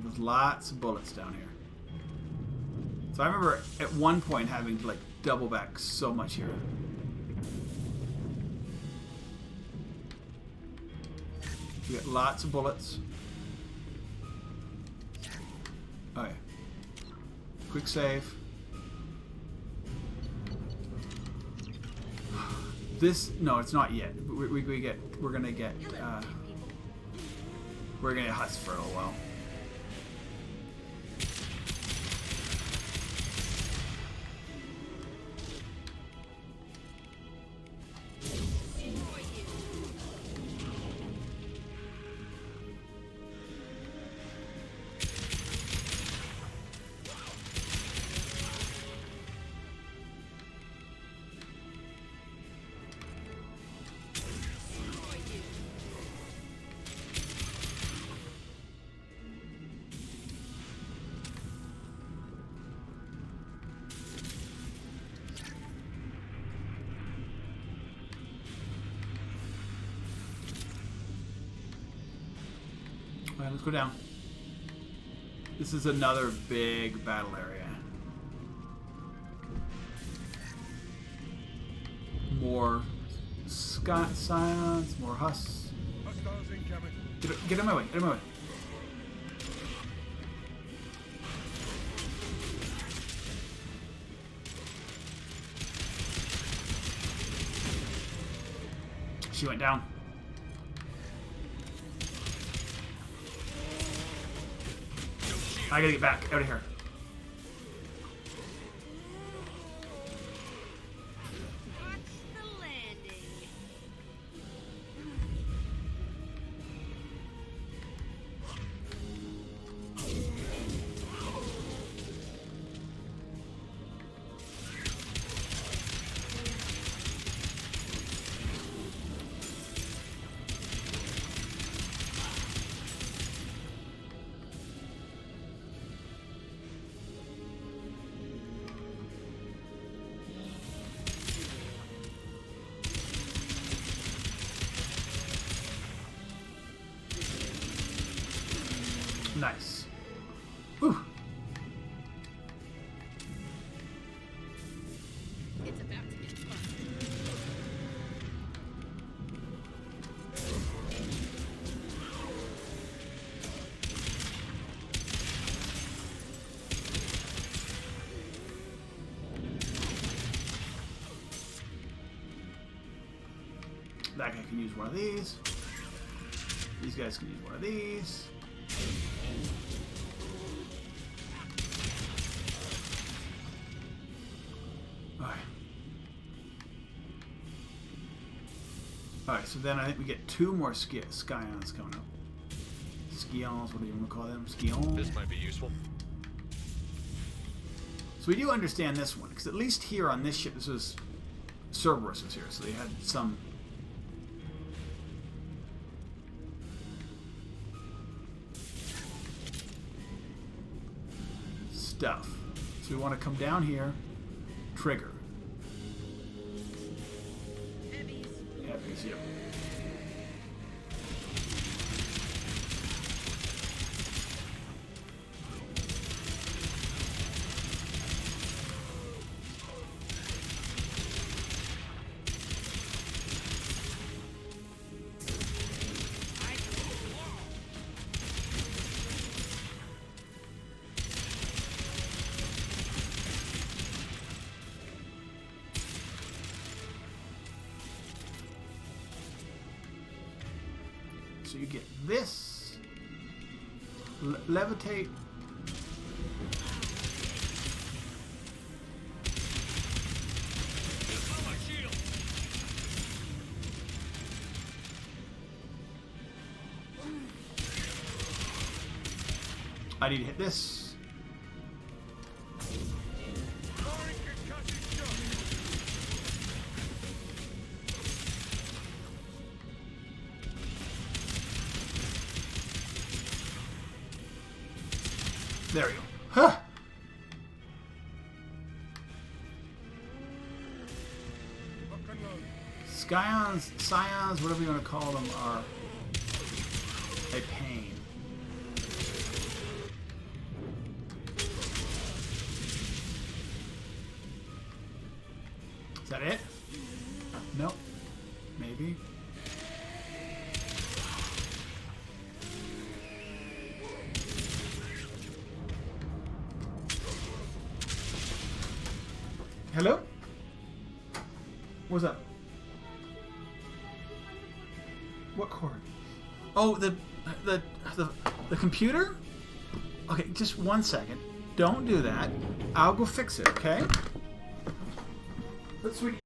There's lots of bullets down here. So I remember at one point having to like double back so much here. We got lots of bullets. Okay. Quick save. This, no, it's not yet. We're gonna get husk for a while. Alright, let's go down. This is another big battle area. More scions, more husks. Get in my way, get in my way. She went down. I gotta get back out of here. That guy can use one of these. These guys can use one of these. Alright. Alright, so then I think we get 2 more Scions coming up. Scions, what do you want to call them? Scions? This might be useful. So we do understand this one, because at least here on this ship, this was Cerberus was here, so they had some stuff. So we want to come down here, trigger. Heavies, yep. So you get this, levitate. I need to hit this. There we go. Huh. Scions, whatever you want to call them, are a pain. Is that it? Nope. Maybe. Hello? What's up? What cord? Oh, the computer? Okay, just 1 second. Don't do that. I'll go fix it, okay? But sweetie.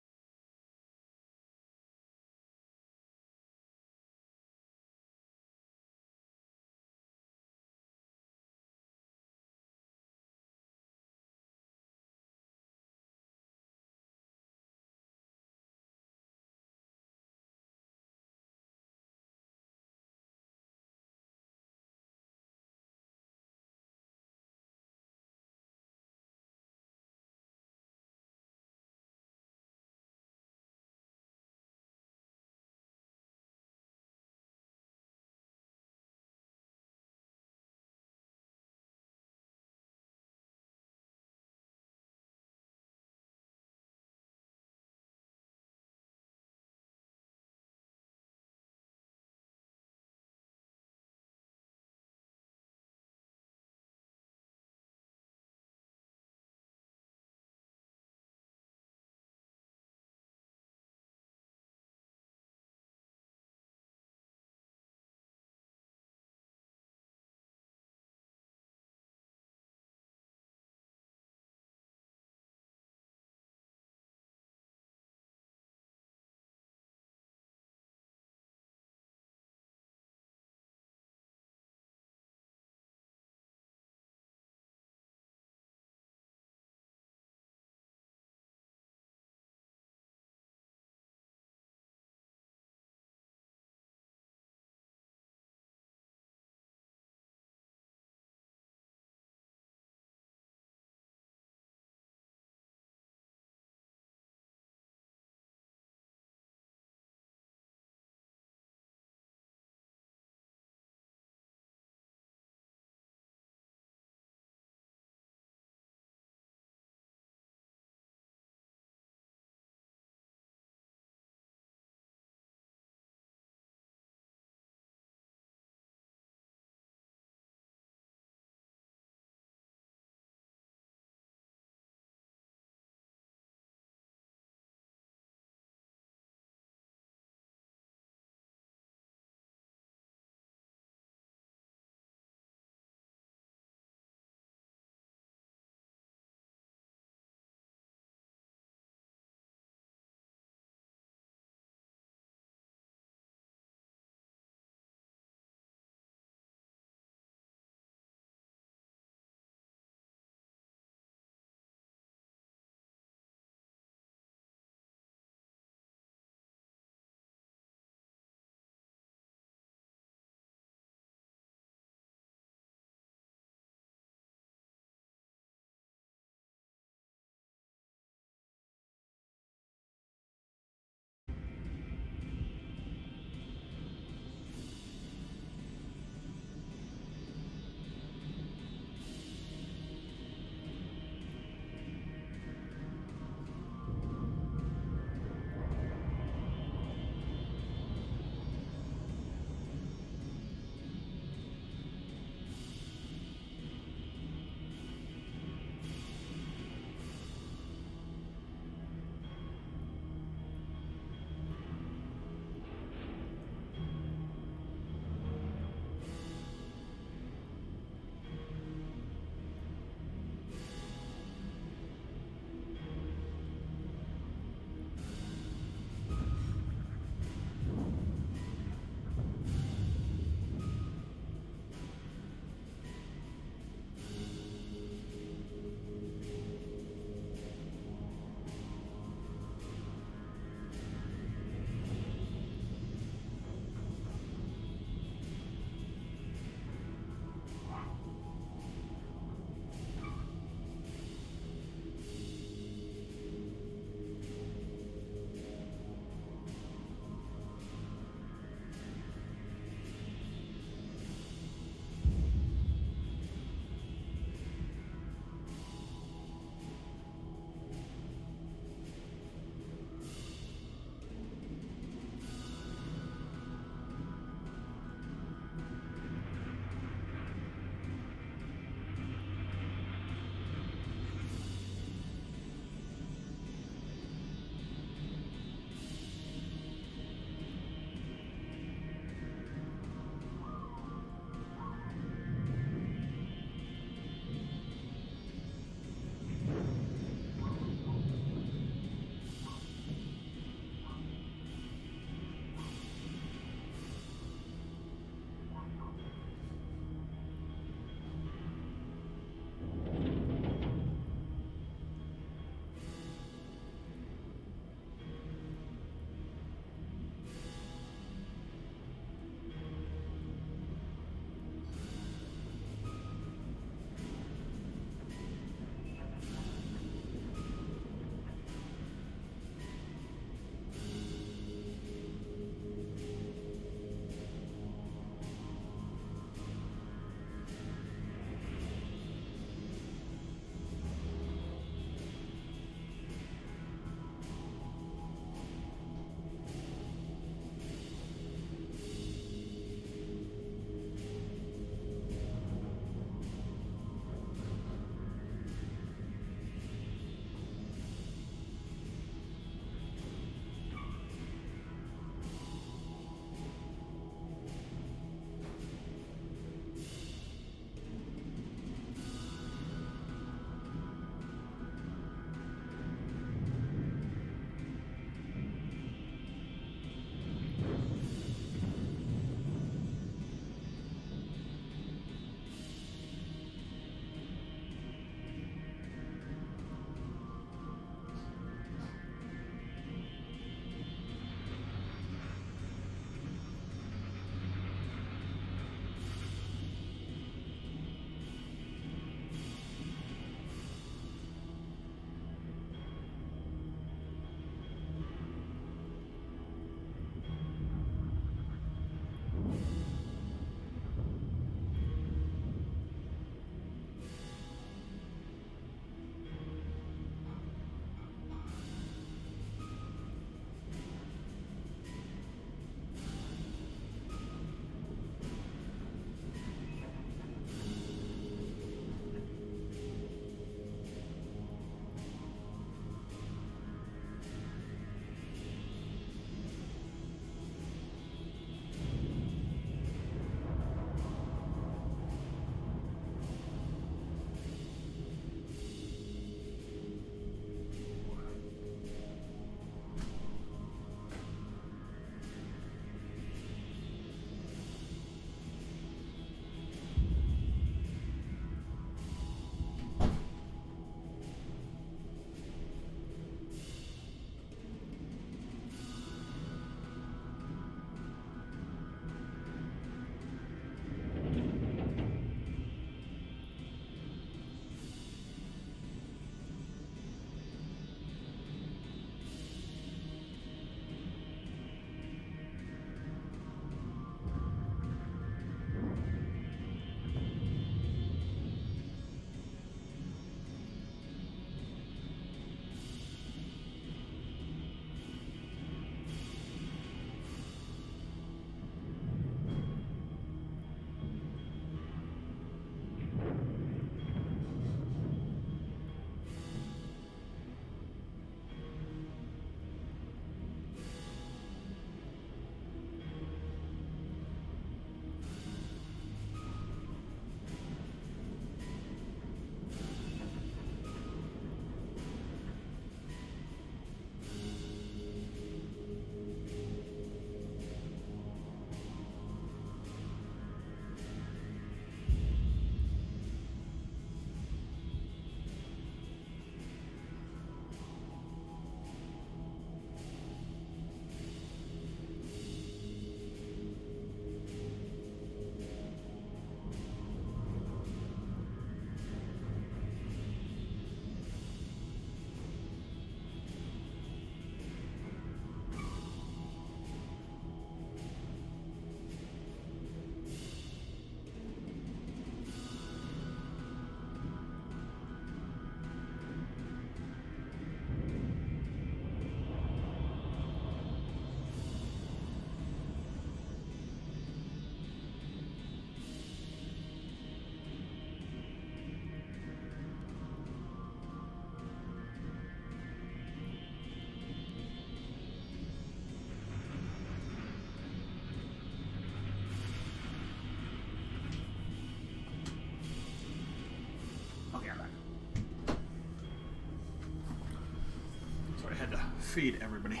feed everybody.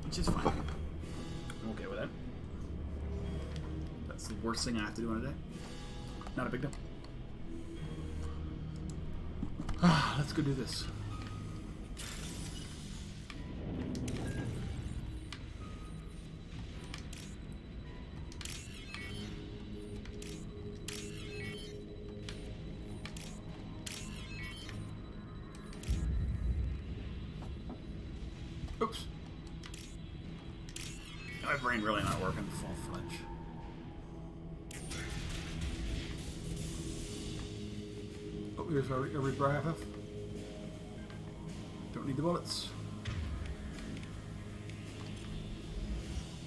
Which is fine. I'm okay with that. That's the worst thing I have to do in a day. Not a big deal. Let's go do this. Oops. My brain really not working full-fledged. Oh, here's our Reaper IFF. Don't need the bullets.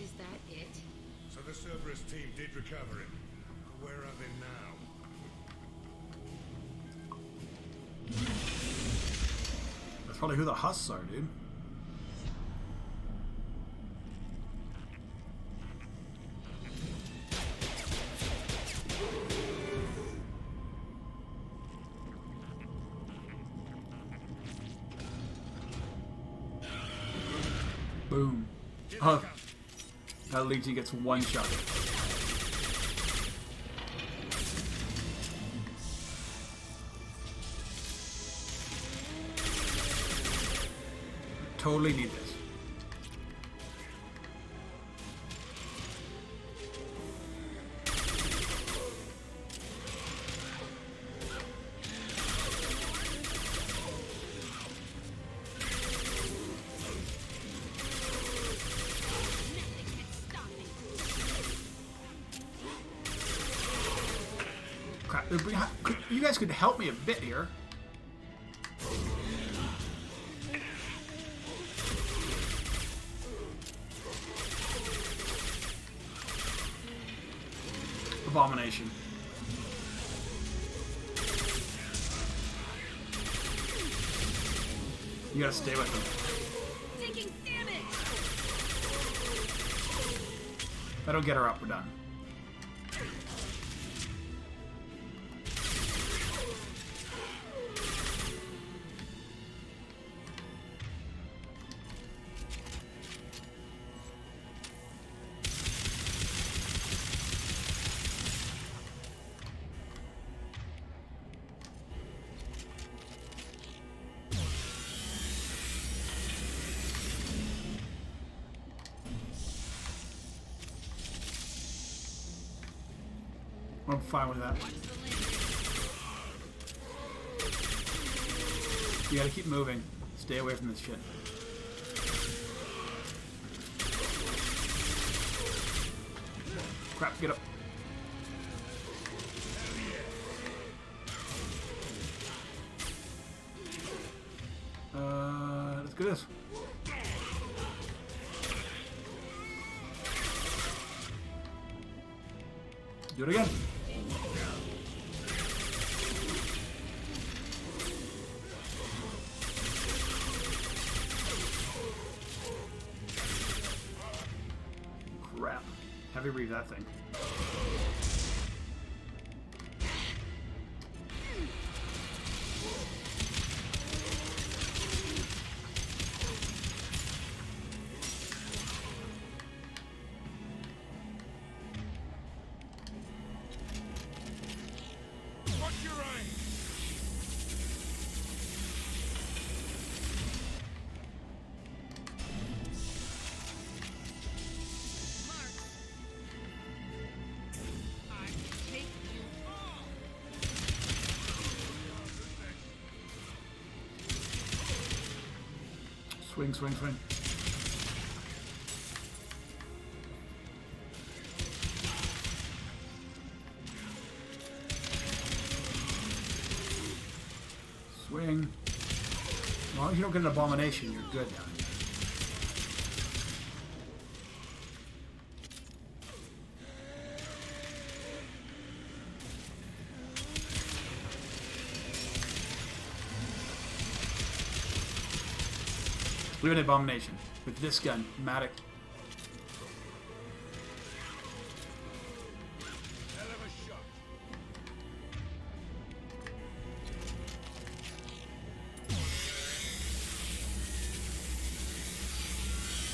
Is that it? So the Cerberus team did recover him. Where are they now? That's probably who the husks are, dude. Boom. Oh, that Legion gets one shot. Totally need this. Crap, you guys could help me a bit here. Abomination. You gotta stay with them. Taking damage. If I don't get her up, we're done. I'm fine with that. You gotta keep moving. Stay away from this shit. Crap, get up. Let's do this. Do it again. Crap. Heavy breathe that thing. Swing, swing, swing. Swing. As long as you don't get an abomination, you're good down here. Look at an abomination with this gun, Matic.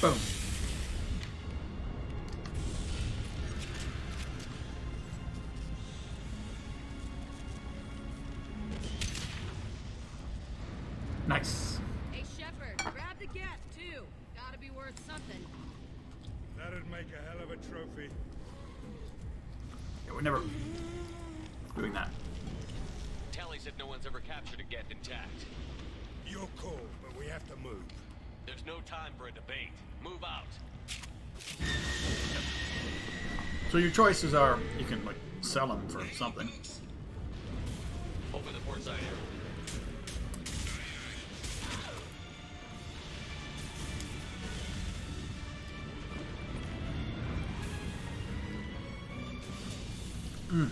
Boom. Nice. Hey, Shepard, grab the gap, too. Gotta be worth something. That'd make a hell of a trophy. Yeah, we're never doing that. Tally said no one's ever captured a Geth intact. Your call, but we have to move. There's no time for a debate. Move out. So your choices are, you can like sell them for something. Over the port side here. Mm.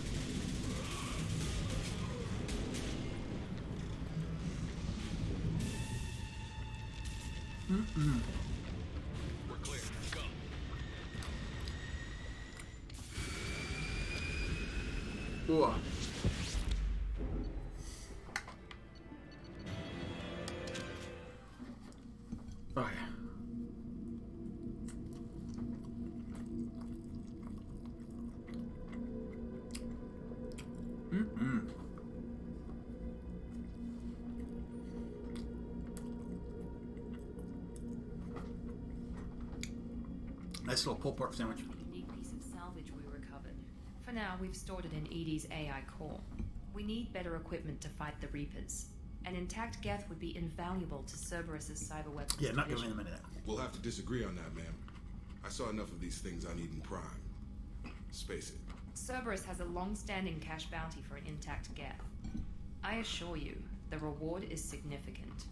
Mm-mm. We're clear. Go. Ooh. Oh yeah. Mm-mm. Nice little pulled pork sandwich. Unique piece of salvage we recovered. For now, we've stored it in Edie's AI core. We need better equipment to fight the Reapers. An intact Geth would be invaluable to Cerberus's cyber weapons. Yeah, not giving division. him any of that. We'll have to disagree on that, ma'am. I saw enough of these things on Eden Prime. Space it. Cerberus has a long-standing cash bounty for an intact Geth. I assure you, the reward is significant.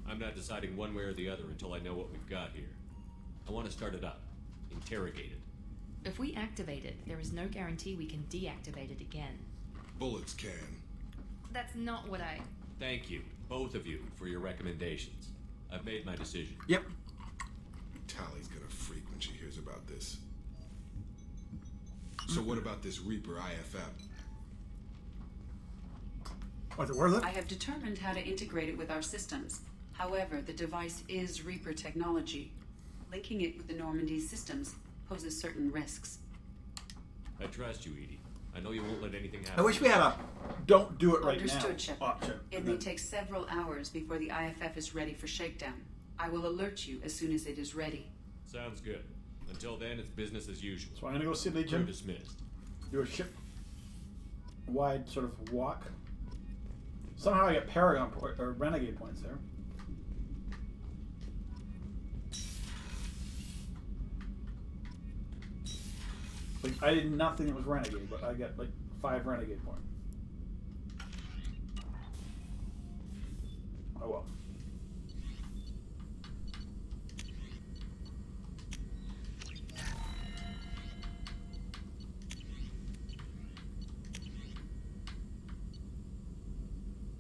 I'm not deciding one way or the other until I know what we've got here. I want to start it up. Interrogate it. If we activate it, there is no guarantee we can deactivate it again. Bullets can. That's not what I... Thank you, both of you, for your recommendations. I've made my decision. Yep. Tally's gonna freak when she hears about this. So what about this Reaper IFF? Was it worth it? I have determined how to integrate it with our systems. However, the device is Reaper technology. Linking it with the Normandy systems poses certain risks. I trust you, Edie. I know you won't let anything happen. I wish we had a don't do it right Understood, now Shep. option. It may take several hours before the IFF is ready for shakedown. I will alert you as soon as it is ready. Sounds good. Until then, it's business as usual. So I'm gonna go see Legion. You're dismissed. Do a ship-wide sort of walk. Somehow I get Paragon or Renegade points there. Like I did nothing that was Renegade, but I get like 5 Renegade points. Oh well.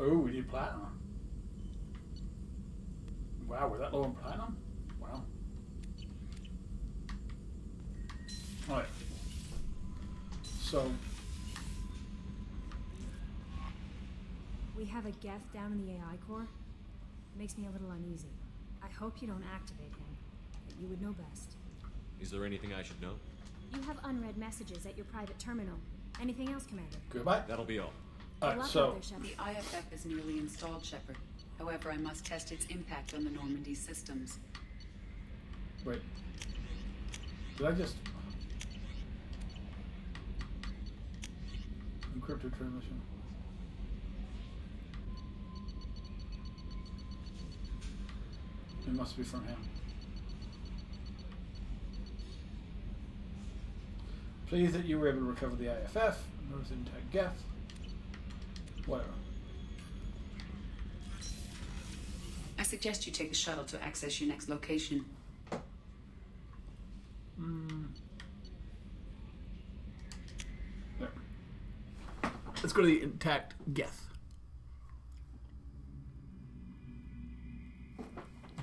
Oh, we need platinum. Wow, we're that low on platinum? Wow. Alright. So. We have a Geth down in the AI core. Makes me a little uneasy. I hope you don't activate him, but you would know best. Is there anything I should know? You have unread messages at your private terminal. Anything else, Commander? Goodbye. That'll be all. Alright, so. The IFF is nearly installed, Shepard. However, I must test its impact on the Normandy systems. Wait. Did I just. Encrypted transmission. It must be from him. Pleased that you were able to recover the IFF. Notice intact Geth. Whatever. I suggest you take the shuttle to access your next location. There. Let's go to the intact Geth.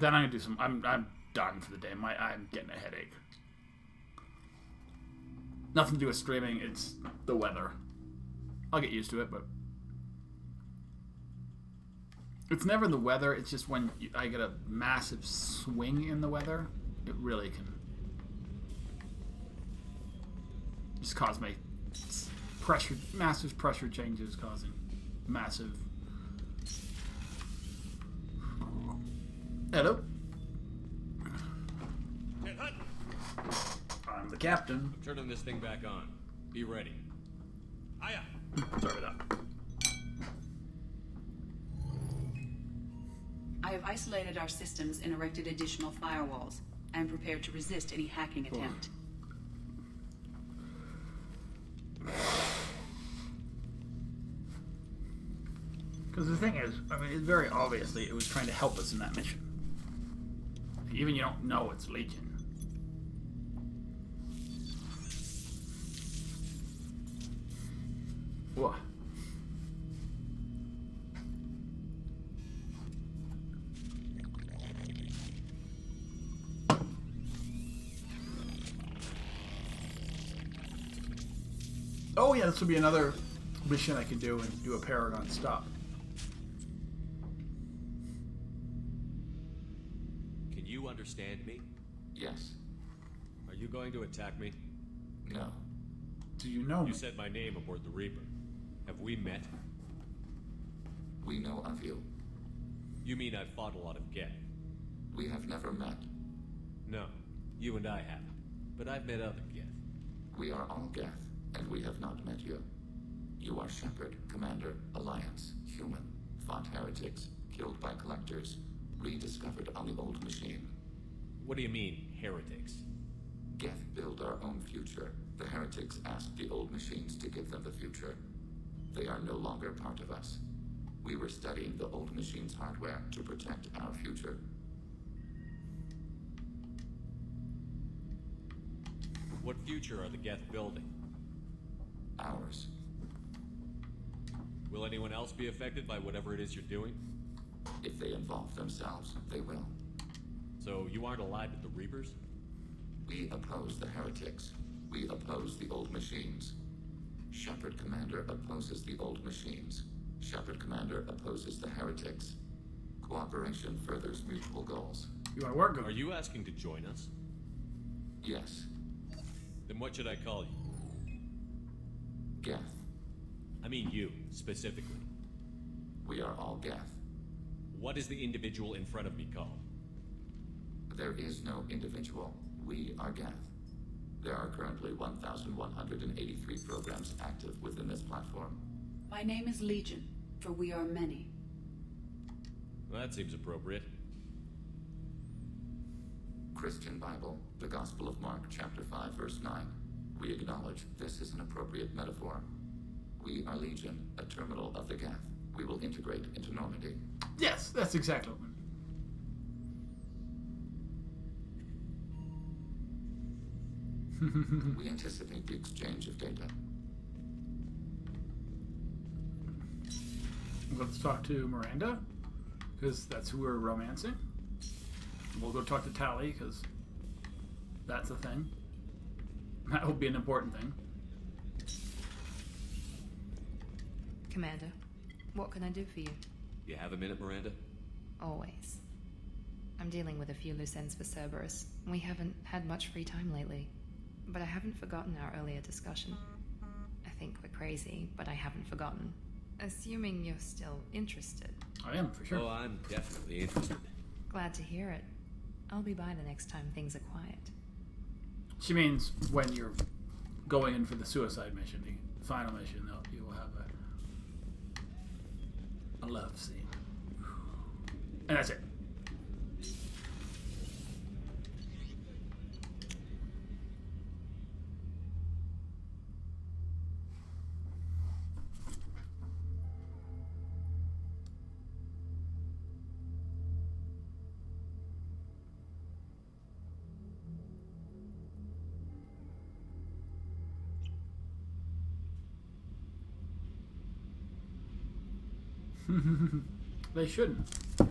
Then I'm gonna do some. I'm done for the day. I'm getting a headache. Nothing to do with streaming. It's the weather. I'll get used to it, but It's never the weather. It's just when I get a massive swing in the weather, it really can just cause my pressure, massive pressure changes, causing massive. Hello. Hey, Hut. I'm the captain. I'm turning this thing back on. Be ready. Hiya. Sorry about that. I have isolated our systems and erected additional firewalls. I am prepared to resist any hacking attempt. Because the thing is, I mean, it's very obviously it was trying to help us in that mission. Even you don't know it's Legion. What? Oh yeah, this would be another mission I could do and do a Paragon stop. Can you understand me? Yes. Are you going to attack me? No. Do you know me? You said my name aboard the Reaper. Have we met? We know of you. You mean I've fought a lot of Geth? We have never met. No, you and I haven't. But I've met other Geth. We are all Geth, and we have not met you. You are Shepard, Commander, Alliance, human, fought heretics, killed by collectors, rediscovered on the old machine. What do you mean, heretics? Geth build our own future. The heretics asked the old machines to give them the future. They are no longer part of us. We were studying the old machine's hardware to protect our future. What future are the Geth building? Ours. Will anyone else be affected by whatever it is you're doing? If they involve themselves, they will. So you aren't allied with the Reapers? We oppose the heretics. We oppose the old machines. Shepard Commander opposes the old machines. Shepard Commander opposes the heretics. Cooperation furthers mutual goals. You want to work? Are you asking to join us? Yes. Then what should I call you? Geth. I mean you, specifically. We are all Geth. What is the individual in front of me called? There is no individual. We are Geth. There are currently 1,183 programs active within this platform. My name is Legion, for we are many. Well, that seems appropriate. Christian Bible, the Gospel of Mark, chapter 5, verse 9. We acknowledge this is an appropriate metaphor. We are Legion, a terminal of the Geth. We will integrate into Normandy. Yes, that's exactly what. We anticipate the exchange of data. Let's talk to Miranda, because that's who we're romancing. We'll go talk to Tally, because that's a thing. That will be an important thing. Commander, what can I do for you? You have a minute, Miranda? Always. I'm dealing with a few loose ends for Cerberus. We haven't had much free time lately. But I haven't forgotten our earlier discussion. I think we're crazy, but I haven't forgotten. Assuming you're still interested. I am, for sure. Oh, I'm definitely interested. Glad to hear it. I'll be by the next time things are quiet. She means when you're going in for the suicide mission, the final mission, you will have a love scene. And that's it. They shouldn't. I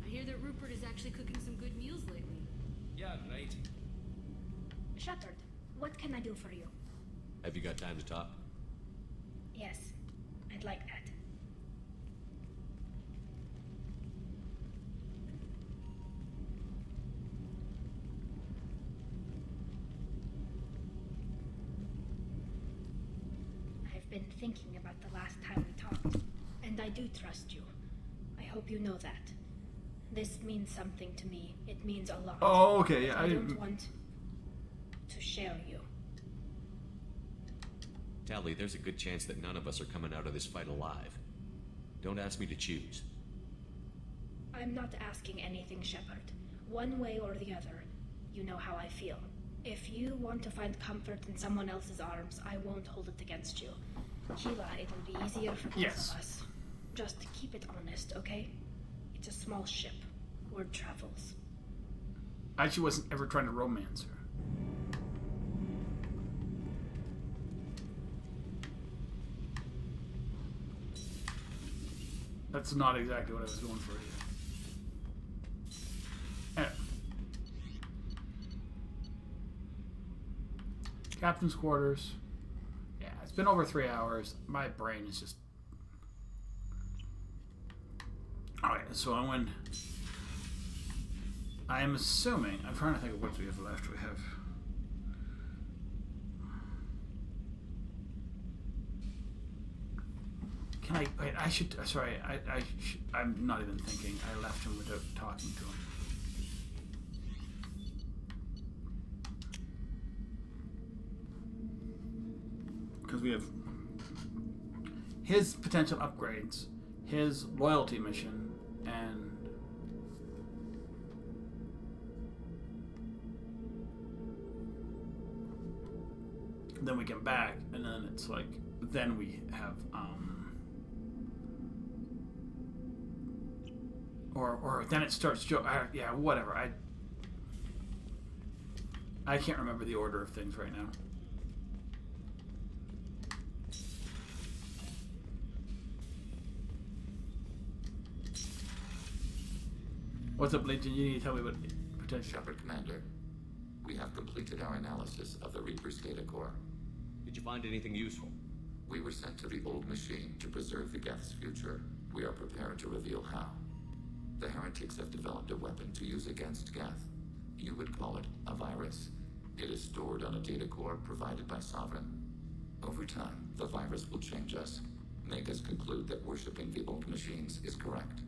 hear that Rupert is actually cooking some good meals lately. Yeah, right. Shepard, what can I do for you? Have you got time to talk? Yes, I'd like that. I've been thinking about the last time we talked, and I do trust you. I hope you know that. This means something to me. It means a lot. Oh, okay. Yeah, I don't want to share you. Tally, there's a good chance that none of us are coming out of this fight alive. Don't ask me to choose. I'm not asking anything, Shepard. One way or the other, you know how I feel. If you want to find comfort in someone else's arms, I won't hold it against you. Sheila, it'll be easier for both of us. Just keep it honest, okay? It's a small ship. Word travels. I actually wasn't ever trying to romance her. That's not exactly what I was going for here. Anyway. Captain's quarters. Yeah, it's been over 3 hours. My brain is just... Alright, so I am assuming... I'm trying to think of what we have left. We have... Can I... Wait, I should... Sorry, I'm not even thinking. I left him without talking to him. Because we have his potential upgrades, his loyalty mission, and then we get back, and then it's like, then we have, or then it starts, yeah, whatever, I can't remember the order of things right now. What's up, Legion? You need to tell me what potential... Shepard, Commander. We have completed our analysis of the Reaper's data core. Did you find anything useful? We were sent to the old machine to preserve the Geth's future. We are prepared to reveal how. The heretics have developed a weapon to use against Geth. You would call it a virus. It is stored on a data core provided by Sovereign. Over time, the virus will change us, make us conclude that worshipping the old machines is correct.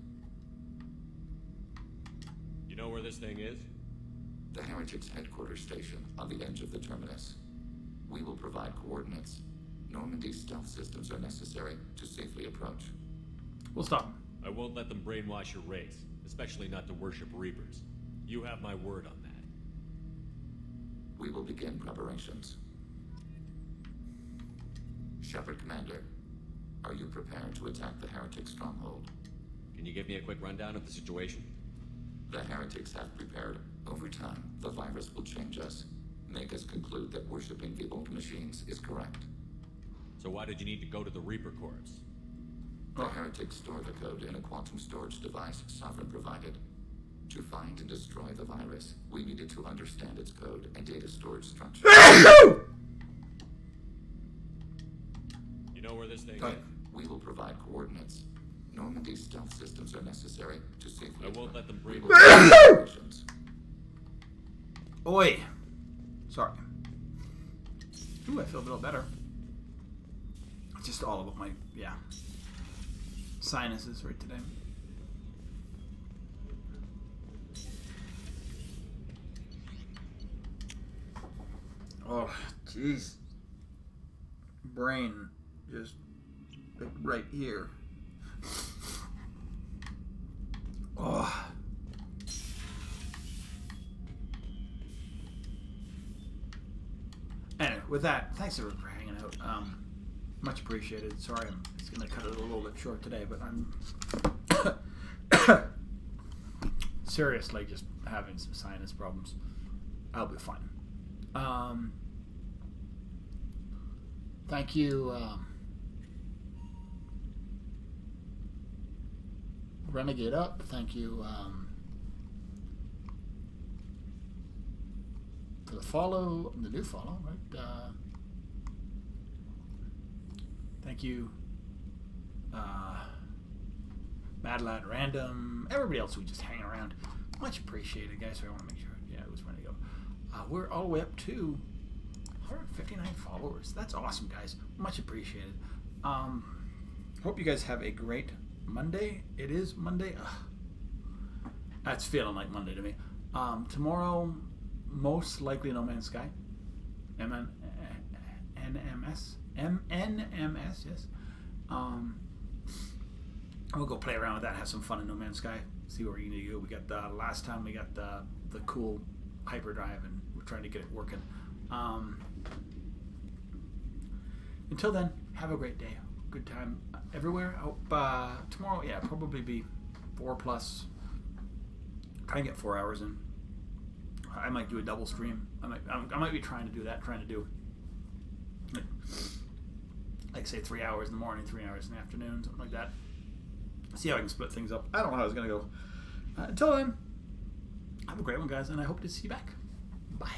You know where this thing is? The heretics' headquarters station on the edge of the terminus. We will provide coordinates. Normandy's stealth systems are necessary to safely approach. We'll stop. I won't let them brainwash your race, especially not to worship Reapers. You have my word on that. We will begin preparations. Shepard, Commander, are you prepared to attack the heretic stronghold? Can you give me a quick rundown of the situation? The heretics have prepared. Over time, the virus will change us, make us conclude that worshipping the old machines is correct. So why did you need to go to the Reaper Corps? The heretics store the code in a quantum storage device Sovereign provided. To find and destroy the virus, we needed to understand its code and data storage structure. You know where this thing is? We will provide coordinates. Normandy's stealth systems are necessary to safely... I won't let them breathe. Oi! Sorry. Ooh, I feel a little better. Just all of my, yeah. Sinuses right today. Oh, jeez. Brain just like right here. Oh. Anyway, with that, thanks everyone for hanging out. Much appreciated. Sorry, I'm just gonna cut it a little bit short today, but I'm seriously just having some sinus problems. I'll be fine. Thank you, Renegade Up. Thank you for the follow, the new follow, right? Thank you, Mad Lad Random, everybody else who just hanging around. Much appreciated, guys. So I want to make sure, yeah, it was ready to go. We're all the way up to 159 followers. That's awesome, guys. Much appreciated. Hope you guys have a great Monday. It is Monday. Ugh. That's feeling like Monday to me. Tomorrow, most likely No Man's Sky. NMS, yes. We'll go play around with that, have some fun in No Man's Sky, see where we need to go. We got the last time we got the cool hyperdrive, and we're trying to get it working. Until then, have a great day. Good time everywhere. I hope tomorrow, yeah, probably be 4+. Try and get 4 hours in. I might do a double stream. I might be trying to do that. Trying to do like say 3 hours in the morning, 3 hours in the afternoon, something like that. See how I can split things up. I don't know how it's gonna go. Until then, have a great one, guys, and I hope to see you back. Bye.